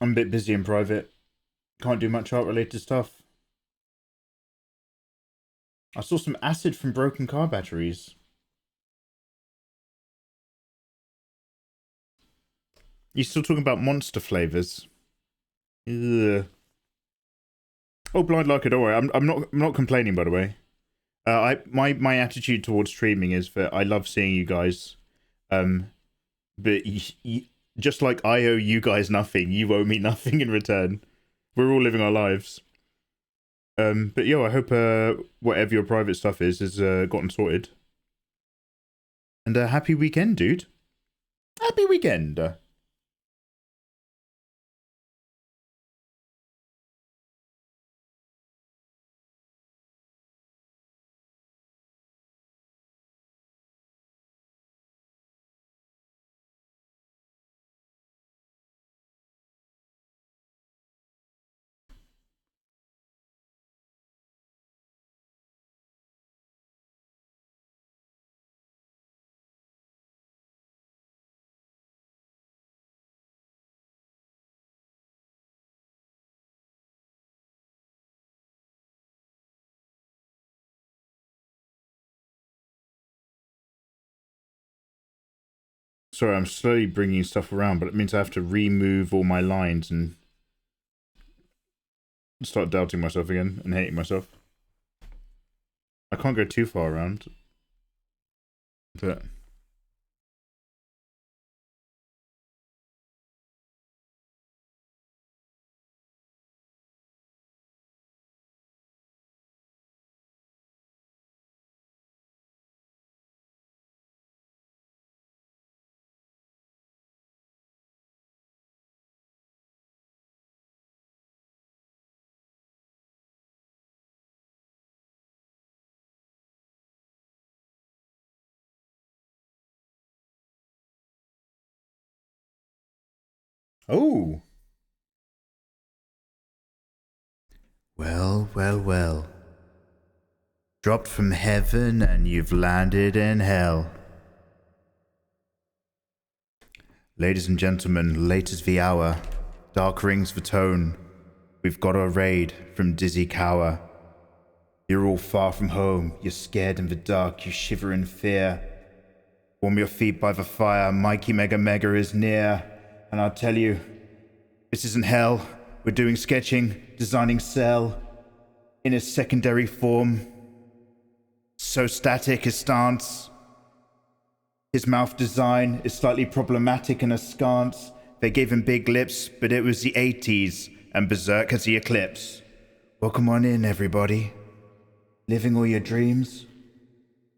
I'm a bit busy in private. Can't do much art related stuff. I saw some acid from broken car batteries. You still talking about monster flavors? Ugh. Oh, blind luck, don't worry. I'm not complaining, by the way. My attitude towards streaming is that I love seeing you guys, but just like I owe you guys nothing, you owe me nothing in return. We're all living our lives. But yo, I hope whatever your private stuff is gotten sorted. And happy weekend, dude. Happy weekend. Sorry, I'm slowly bringing stuff around, but it means I have to remove all my lines and start doubting myself again and hating myself. I can't go too far around. But... Oh! Well, well, well. Dropped from heaven and you've landed in hell. Ladies and gentlemen, late is the hour. Dark rings the tone. We've got a raid from Dizzy Cower. You're all far from home. You're scared in the dark. You shiver in fear. Warm your feet by the fire. Mikeymegamega is near. And I'll tell you, this isn't hell. We're doing sketching, designing cell in a secondary form. So static his stance. His mouth design is slightly problematic and askance. They gave him big lips, but it was the 80s, and berserk has the eclipse. Welcome on in, everybody. Living all your dreams?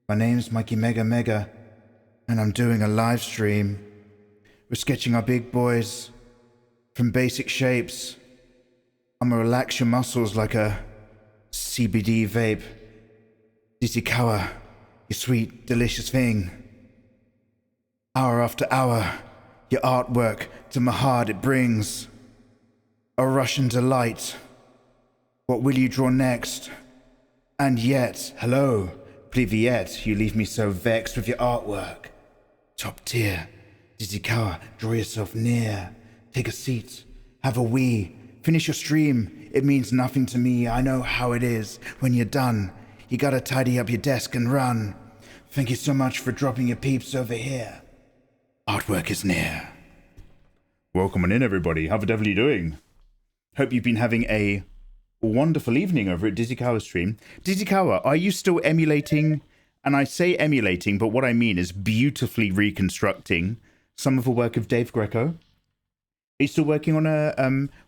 My name's mikeymegamega, and I'm doing a live stream. We're sketching our big boys from basic shapes. I'ma relax your muscles like a CBD vape. Dizzy Cower, you sweet, delicious thing. Hour after hour, your artwork to my heart it brings a Russian delight. What will you draw next? And yet, hello, privyet, you leave me so vexed with your artwork. Top tier, Dizzy Cower, draw yourself near. Take a seat, have a wee, finish your stream. It means nothing to me, I know how it is. When you're done, you gotta tidy up your desk and run. Thank you so much for dropping your peeps over here. Artwork is near. Welcome on in, everybody. How the devil are you doing? Hope you've been having a wonderful evening over at Dizzy Cower's stream. Dizzy Cower, are you still emulating? And I say emulating, but what I mean is beautifully reconstructing some of the work of Dave Greco. Are you still working on a,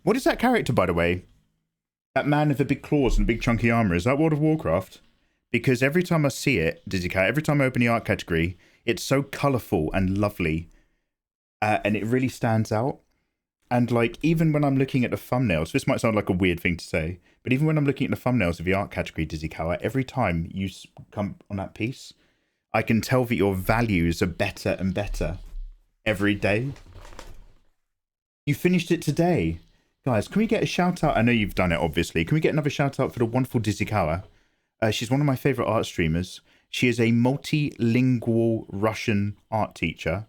what is that character, by the way? That man with the big claws and big chunky armor, is that World of Warcraft? Because every time I see it, Dizzy Cower, every time I open the art category, it's so colourful and lovely. And it really stands out. And like, even when I'm looking at the thumbnails, this might sound like a weird thing to say, but even when I'm looking at the thumbnails of the art category, Dizzy Cower, every time you come on that piece, I can tell that your values are better and better every day. You finished it today. Guys, can we get a shout out? I know you've done it, obviously. Can we get another shout out for the wonderful Dizzy Cower? She's one of my favourite art streamers. She is a multilingual Russian art teacher,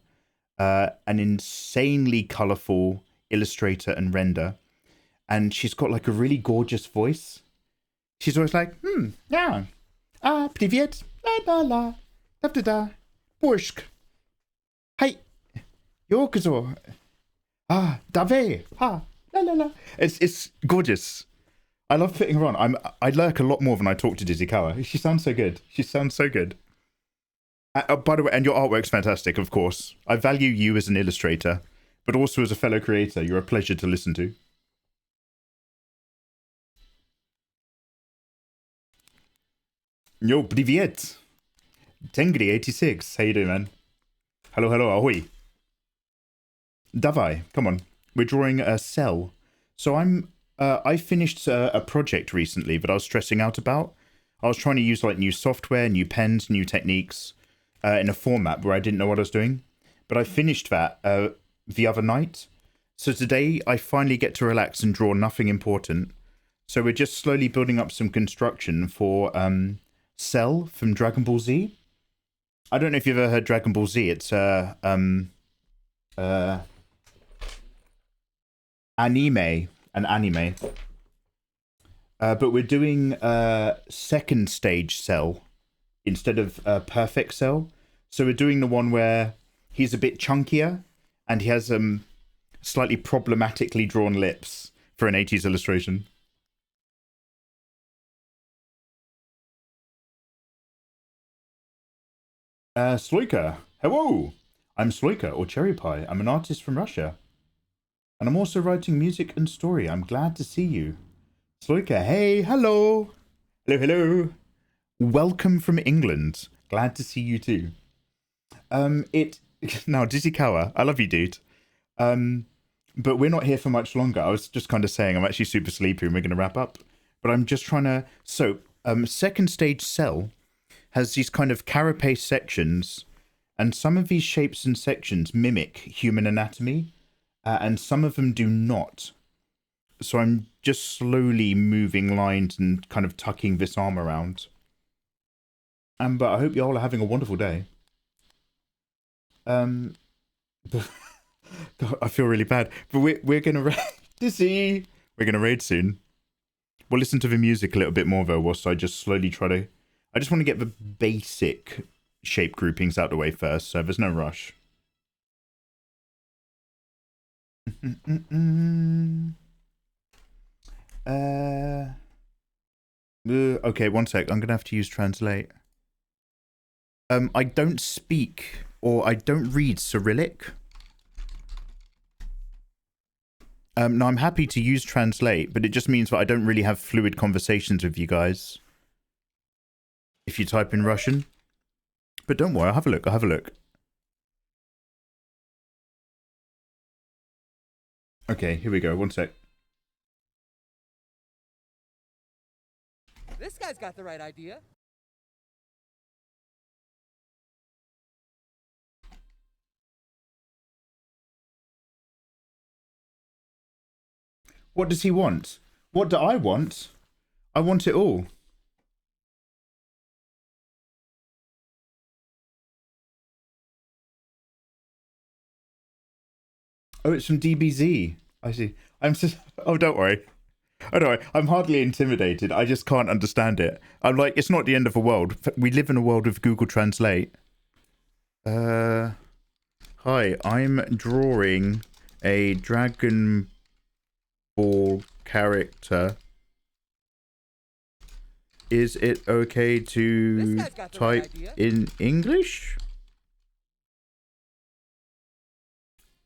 an insanely colourful illustrator and render, and she's got like a really gorgeous voice. She's always like, yeah, привет, la la, da da da, borshk, hi, yokozo, dave, la la la. It's gorgeous. I love putting her on. I lurk a lot more than I talk to Dizzy Cower. She sounds so good. She sounds so good. By the way, and your artwork's fantastic, of course. I value you as an illustrator, but also as a fellow creator. You're a pleasure to listen to. Yo, привет. Tengri86. How you doing, man? Hello, hello, ahoy. Davai, come on. We're drawing a cell. So I finished a project recently that I was stressing out about. I was trying to use like new software, new pens, new techniques in a format where I didn't know what I was doing. But I finished that the other night. So today I finally get to relax and draw nothing important. So we're just slowly building up some construction for Cell from Dragon Ball Z. I don't know if you've ever heard Dragon Ball Z. It's an anime. But we're doing second stage Cell instead of perfect Cell. So we're doing the one where he's a bit chunkier, and he has slightly problematically drawn lips for an 80s illustration. Sloika, hello! I'm Sloika, or Cherry Pie. I'm an artist from Russia. And I'm also writing music and story. I'm glad to see you. Sloika, hey, hello! Hello, hello! Welcome from England. Glad to see you too. Now, Dizzykawa, I love you, dude. But we're not here for much longer. I was just kind of saying I'm actually super sleepy and we're going to wrap up. But I'm just trying to... So, second stage cell has these kind of carapace sections, and some of these shapes and sections mimic human anatomy, and some of them do not. So I'm just slowly moving lines and kind of tucking this arm around. But I hope you all are having a wonderful day. God, I feel really bad, but we're gonna Dizzy. We're gonna raid soon. We'll listen to the music a little bit more though, whilst I just slowly try to. I just want to get the basic shape groupings out the way first, so there's no rush. Okay, one sec. I'm gonna have to use translate. I don't speak or I don't read Cyrillic. No, I'm happy to use translate, but it just means that I don't really have fluid conversations with you guys if you type in Russian. But don't worry, I'll have a look. I'll have a look. Okay, here we go. One sec. This guy's got the right idea. What does he want? What do I want? I want it all. Oh, it's from DBZ. I see. I'm just... Oh, don't worry. Oh, don't worry. I'm hardly intimidated. I just can't understand it. I'm like, it's not the end of the world. We live in a world with Google Translate. Hi, I'm drawing a Dragon Ball character. Is it okay to type in English?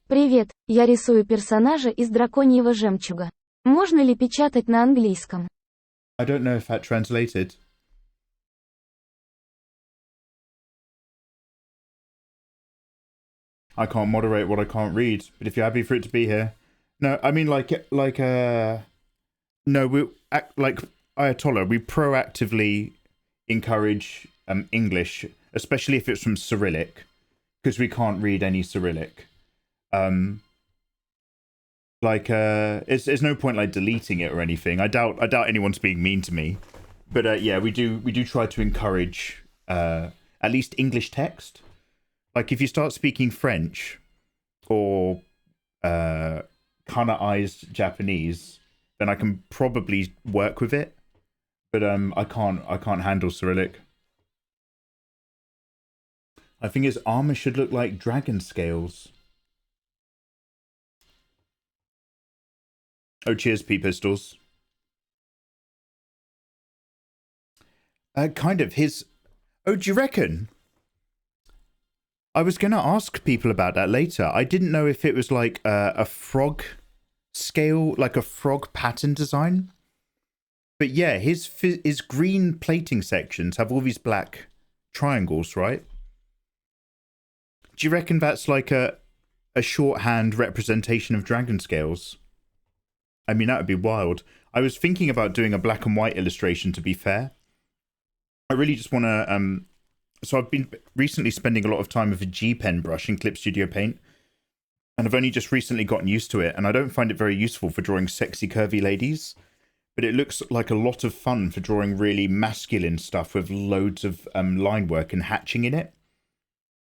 Привет, я рисую персонажа из драконьего жемчуга. Можно ли печатать на английском? I don't know if that translated. I can't moderate what I can't read, but if you're happy for it to be here. No, I mean no, we like Ayatollah, we proactively encourage English, especially if it's from Cyrillic, because we can't read any Cyrillic. There's no point like deleting it or anything. I doubt anyone's being mean to me, but yeah, we do try to encourage at least English text. Like if you start speaking French or Kana-ized Japanese, then I can probably work with it, but I can't handle Cyrillic. I think his armor should look like dragon scales. Oh, cheers, P-Pistols. Kind of. Oh, do you reckon? I was going to ask people about that later. I didn't know if it was like a frog scale, like a frog pattern design. But yeah, his green plating sections have all these black triangles, right? Do you reckon that's like a shorthand representation of dragon scales? I mean, that would be wild. I was thinking about doing a black and white illustration, to be fair. I really just want to... So I've been recently spending a lot of time with a G-Pen brush in Clip Studio Paint. And I've only just recently gotten used to it. And I don't find it very useful for drawing sexy, curvy ladies. But it looks like a lot of fun for drawing really masculine stuff with loads of line work and hatching in it.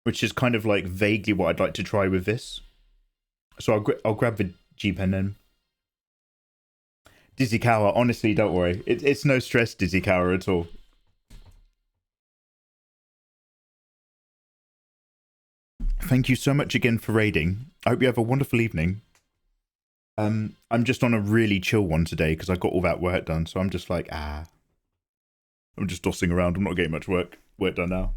Which is kind of like vaguely what I'd like to try with this. So I'll grab the G-Pen then. Dizzy Cower, honestly, don't worry. It's no stress, Dizzy Cower, at all. Thank you so much again for raiding. I hope you have a wonderful evening. I'm just on a really chill one today because I got all that work done, so I'm just like, I'm just tossing around. I'm not getting much work done now.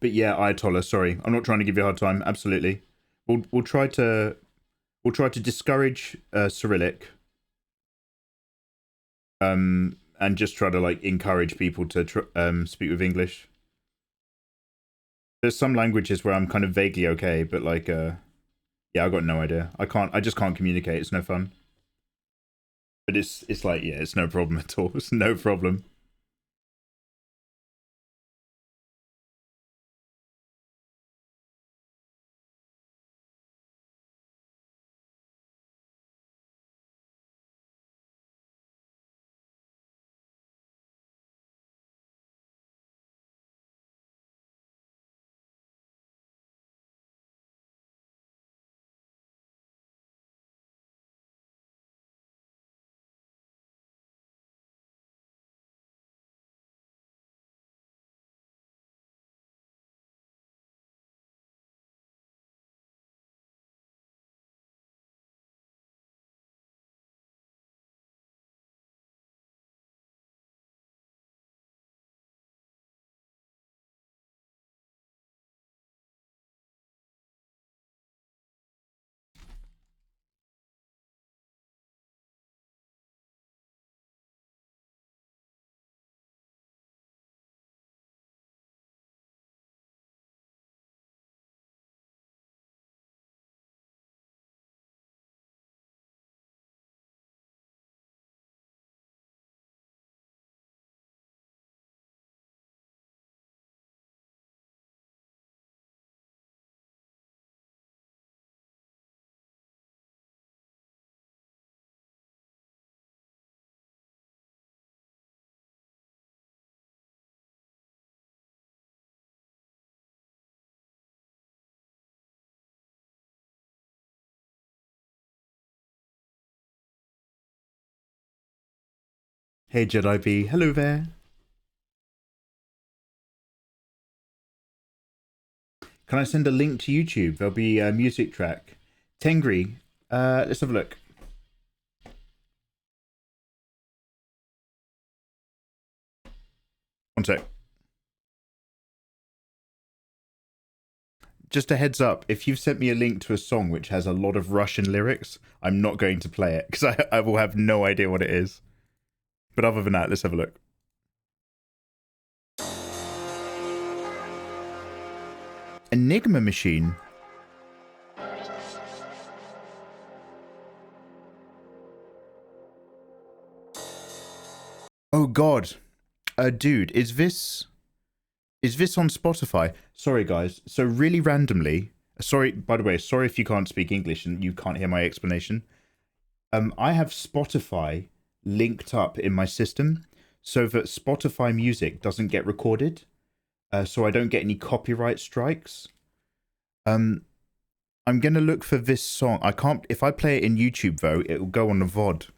But yeah, Ayatollah, sorry. I'm not trying to give you a hard time. Absolutely. We'll try to discourage Cyrillic. And just try to like encourage people to speak with English. There's some languages where I'm kind of vaguely okay, but like yeah, I got no idea. I just can't communicate. It's no fun. But it's like, yeah, it's no problem at all. It's no problem. Hey Jedi V, hello there. Can I send a link to YouTube? There'll be a music track. Tengri, let's have a look. One sec. Just a heads up, if you've sent me a link to a song which has a lot of Russian lyrics, I'm not going to play it because I will have no idea what it is. But other than that, let's have a look. Enigma machine. Oh god. Dude, is this on Spotify? Sorry guys. So really randomly, sorry, by the way, sorry if you can't speak English and you can't hear my explanation. I have Spotify linked up in my system so that Spotify music doesn't get recorded. So I don't get any copyright strikes. I'm gonna look for this song. I can't, if I play it in YouTube though, it will go on the VOD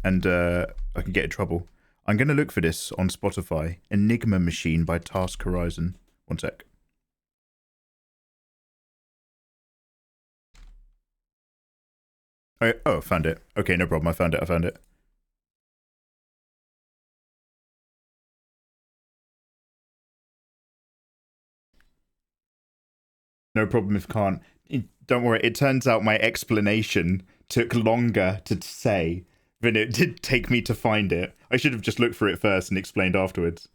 and I can get in trouble. I'm gonna look for this on Spotify. Enigma Machine by Task Horizon. One sec. Oh, found it. Okay, no problem. I found it. No problem if can't. Don't worry, it turns out my explanation took longer to say than it did take me to find it. I should have just looked for it first and explained afterwards.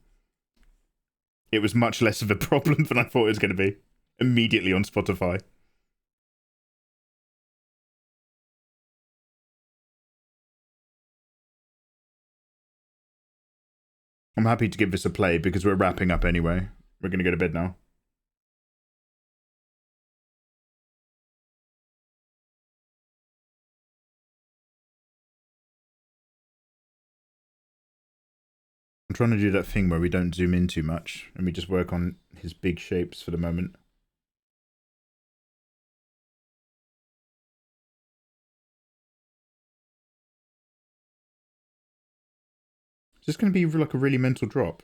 It was much less of a problem than I thought it was going to be. Immediately on Spotify. I'm happy to give this a play because we're wrapping up anyway. We're going to go to bed now. I'm trying to do that thing where we don't zoom in too much and we just work on his big shapes for the moment. Is this going to be like a really mental drop?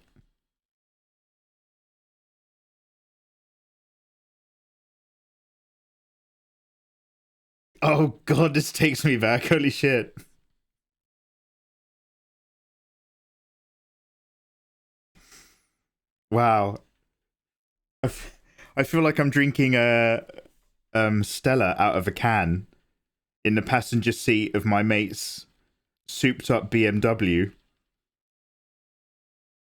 Oh god, this takes me back. Holy shit. Wow. I feel like I'm drinking a Stella out of a can in the passenger seat of my mate's souped up BMW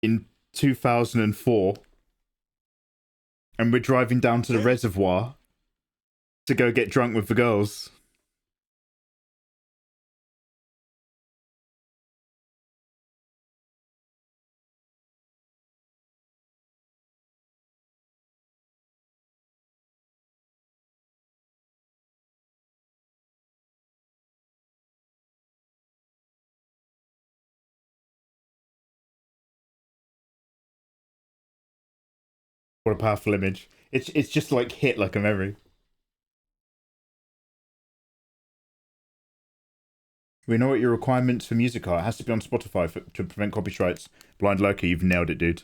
in 2004. And we're driving down to the reservoir to go get drunk with the girls. What a powerful image. It's just like hit like a memory. We know what your requirements for music are. It has to be on Spotify to prevent copyrights. Blind Lurker, you've nailed it, dude.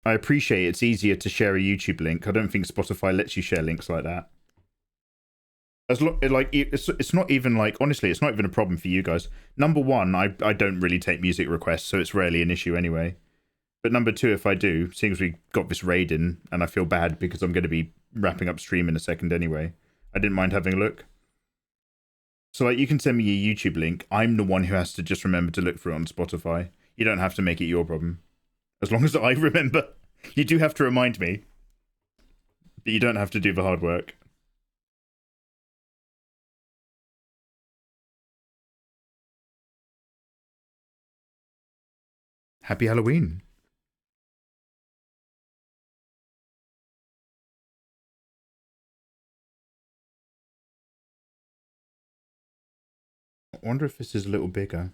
I appreciate it's easier to share a YouTube link. I don't think Spotify lets you share links like that. It's not even like, honestly, it's not even a problem for you guys. Number one, I don't really take music requests, so it's rarely an issue anyway. But number two, if I do, seeing as we got this raid in, and I feel bad because I'm going to be wrapping up stream in a second anyway, I didn't mind having a look. So like, you can send me a YouTube link. I'm the one who has to just remember to look for it on Spotify. You don't have to make it your problem. As long as I remember. You do have to remind me. But you don't have to do the hard work. Happy Halloween. I wonder if this is a little bigger.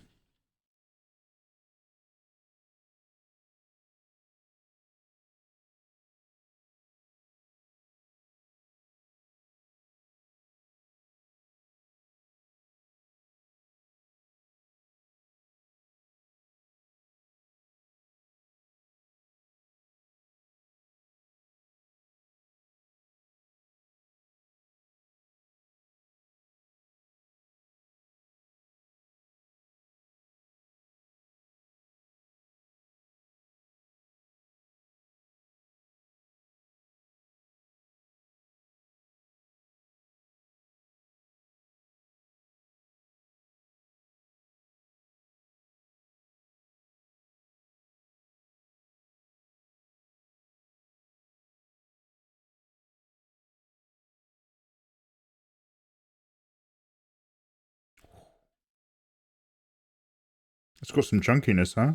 It's got some chunkiness, huh?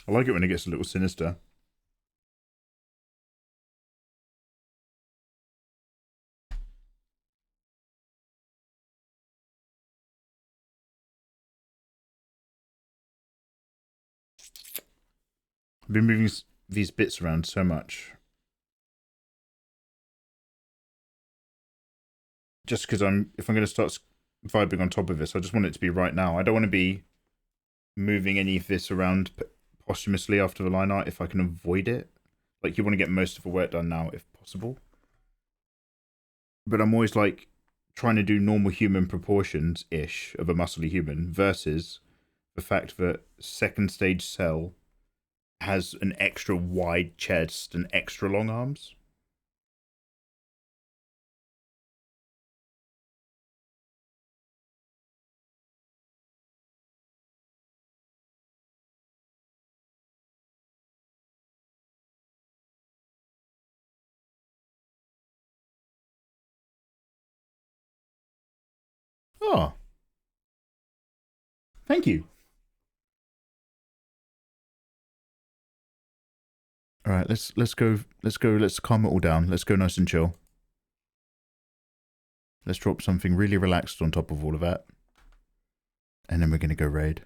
I like it when it gets a little sinister. I've been moving these bits around so much. Just because if I'm going to start vibing on top of this, I just want it to be right now. I don't want to be moving any of this around posthumously after the line art if I can avoid it. Like, you want to get most of the work done now if possible. But I'm always like trying to do normal human proportions-ish of a muscly human versus the fact that second stage Cell has an extra wide chest and extra long arms. Oh. Thank you. All right, let's calm it all down. Let's go nice and chill. Let's drop something really relaxed on top of all of that. And then we're going to go raid.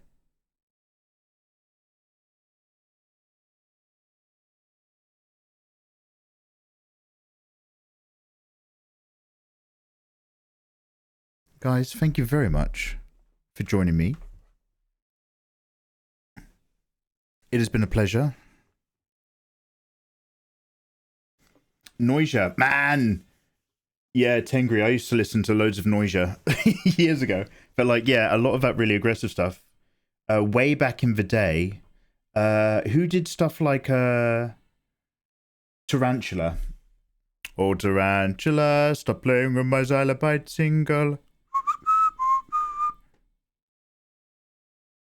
Guys, thank you very much for joining me. It has been a pleasure. Noisia, man! Yeah, Tengri, I used to listen to loads of Noisia years ago. But like, yeah, a lot of that really aggressive stuff. Way back in the day, who did stuff like Tarantula? Oh, Tarantula, stop playing with my xylopite single.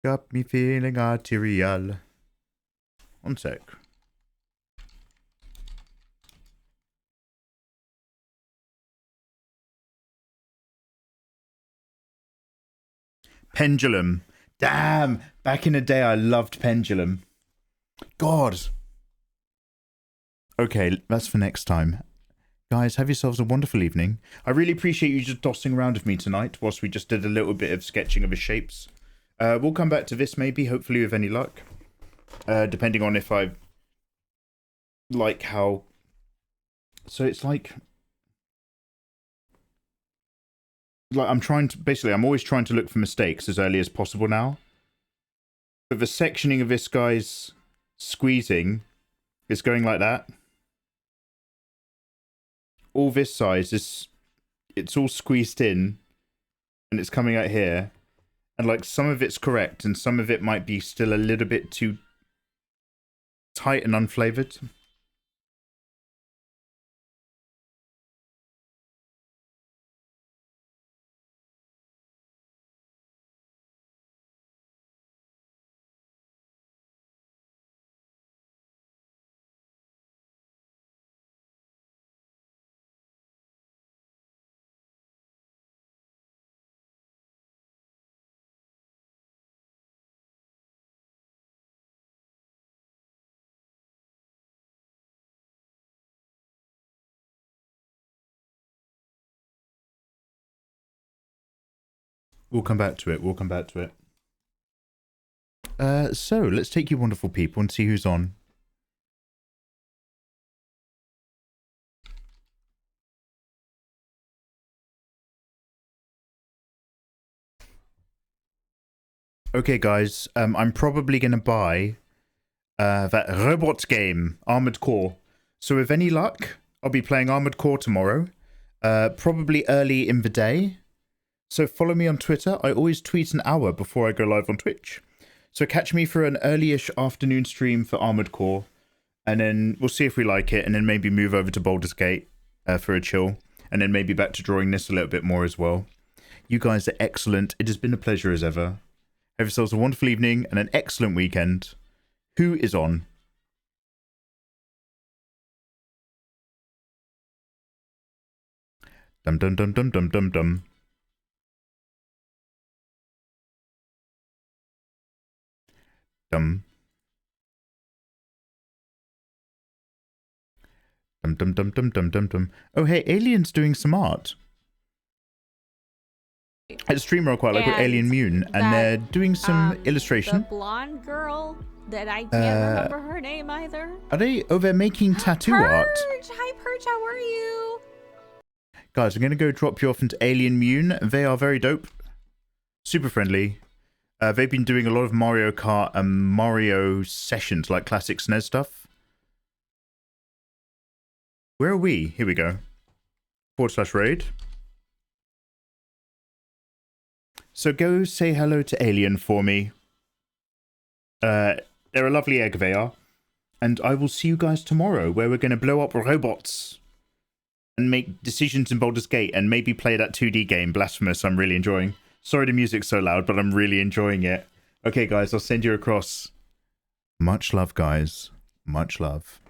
Got me feeling arterial. One sec. Pendulum. Damn, back in the day I loved Pendulum. God. Okay, that's for next time. Guys, have yourselves a wonderful evening. I really appreciate you just dossing around with me tonight whilst we just did a little bit of sketching of his shapes. We'll come back to this maybe, hopefully with any luck. Depending on if I like how... So it's like I'm trying to... Basically, I'm always trying to look for mistakes as early as possible now. But the sectioning of this guy's squeezing is going like that. All this size is... It's all squeezed in. And it's coming out here. And like some of it's correct and some of it might be still a little bit too tight and unflavored. We'll come back to it. We'll come back to it. So, let's take you wonderful people and see who's on. Okay, guys. I'm probably going to buy that robots game, Armored Core. So, with any luck, I'll be playing Armored Core tomorrow. Probably early in the day. So follow me on Twitter. I always tweet an hour before I go live on Twitch. So catch me for an early-ish afternoon stream for Armored Core. And then we'll see if we like it. And then maybe move over to Baldur's Gate for a chill. And then maybe back to drawing this a little bit more as well. You guys are excellent. It has been a pleasure as ever. Have yourselves a wonderful evening and an excellent weekend. Who is on? Dum dum dum dum dum dum dum. Dum. Dum dum dum dum dum dum dum. Oh hey, Alien's doing some art. At a streamer I quite like with Alien Mune, and they're doing some illustration. The blonde girl that I can't remember her name either. Are they? Oh, they're making tattoo art. Hi Perch, how are you? Guys, I'm gonna go drop you off into Alien Mune. They are very dope, super friendly. They've been doing a lot of Mario Kart and Mario sessions, like classic SNES stuff. Where are we? Here we go. /raid. So go say hello to Alien for me. They're a lovely egg, they are. And I will see you guys tomorrow, where we're going to blow up robots. And make decisions in Baldur's Gate, and maybe play that 2D game, Blasphemous, I'm really enjoying. Sorry the music's so loud, but I'm really enjoying it. Okay, guys, I'll send you across. Much love, guys. Much love.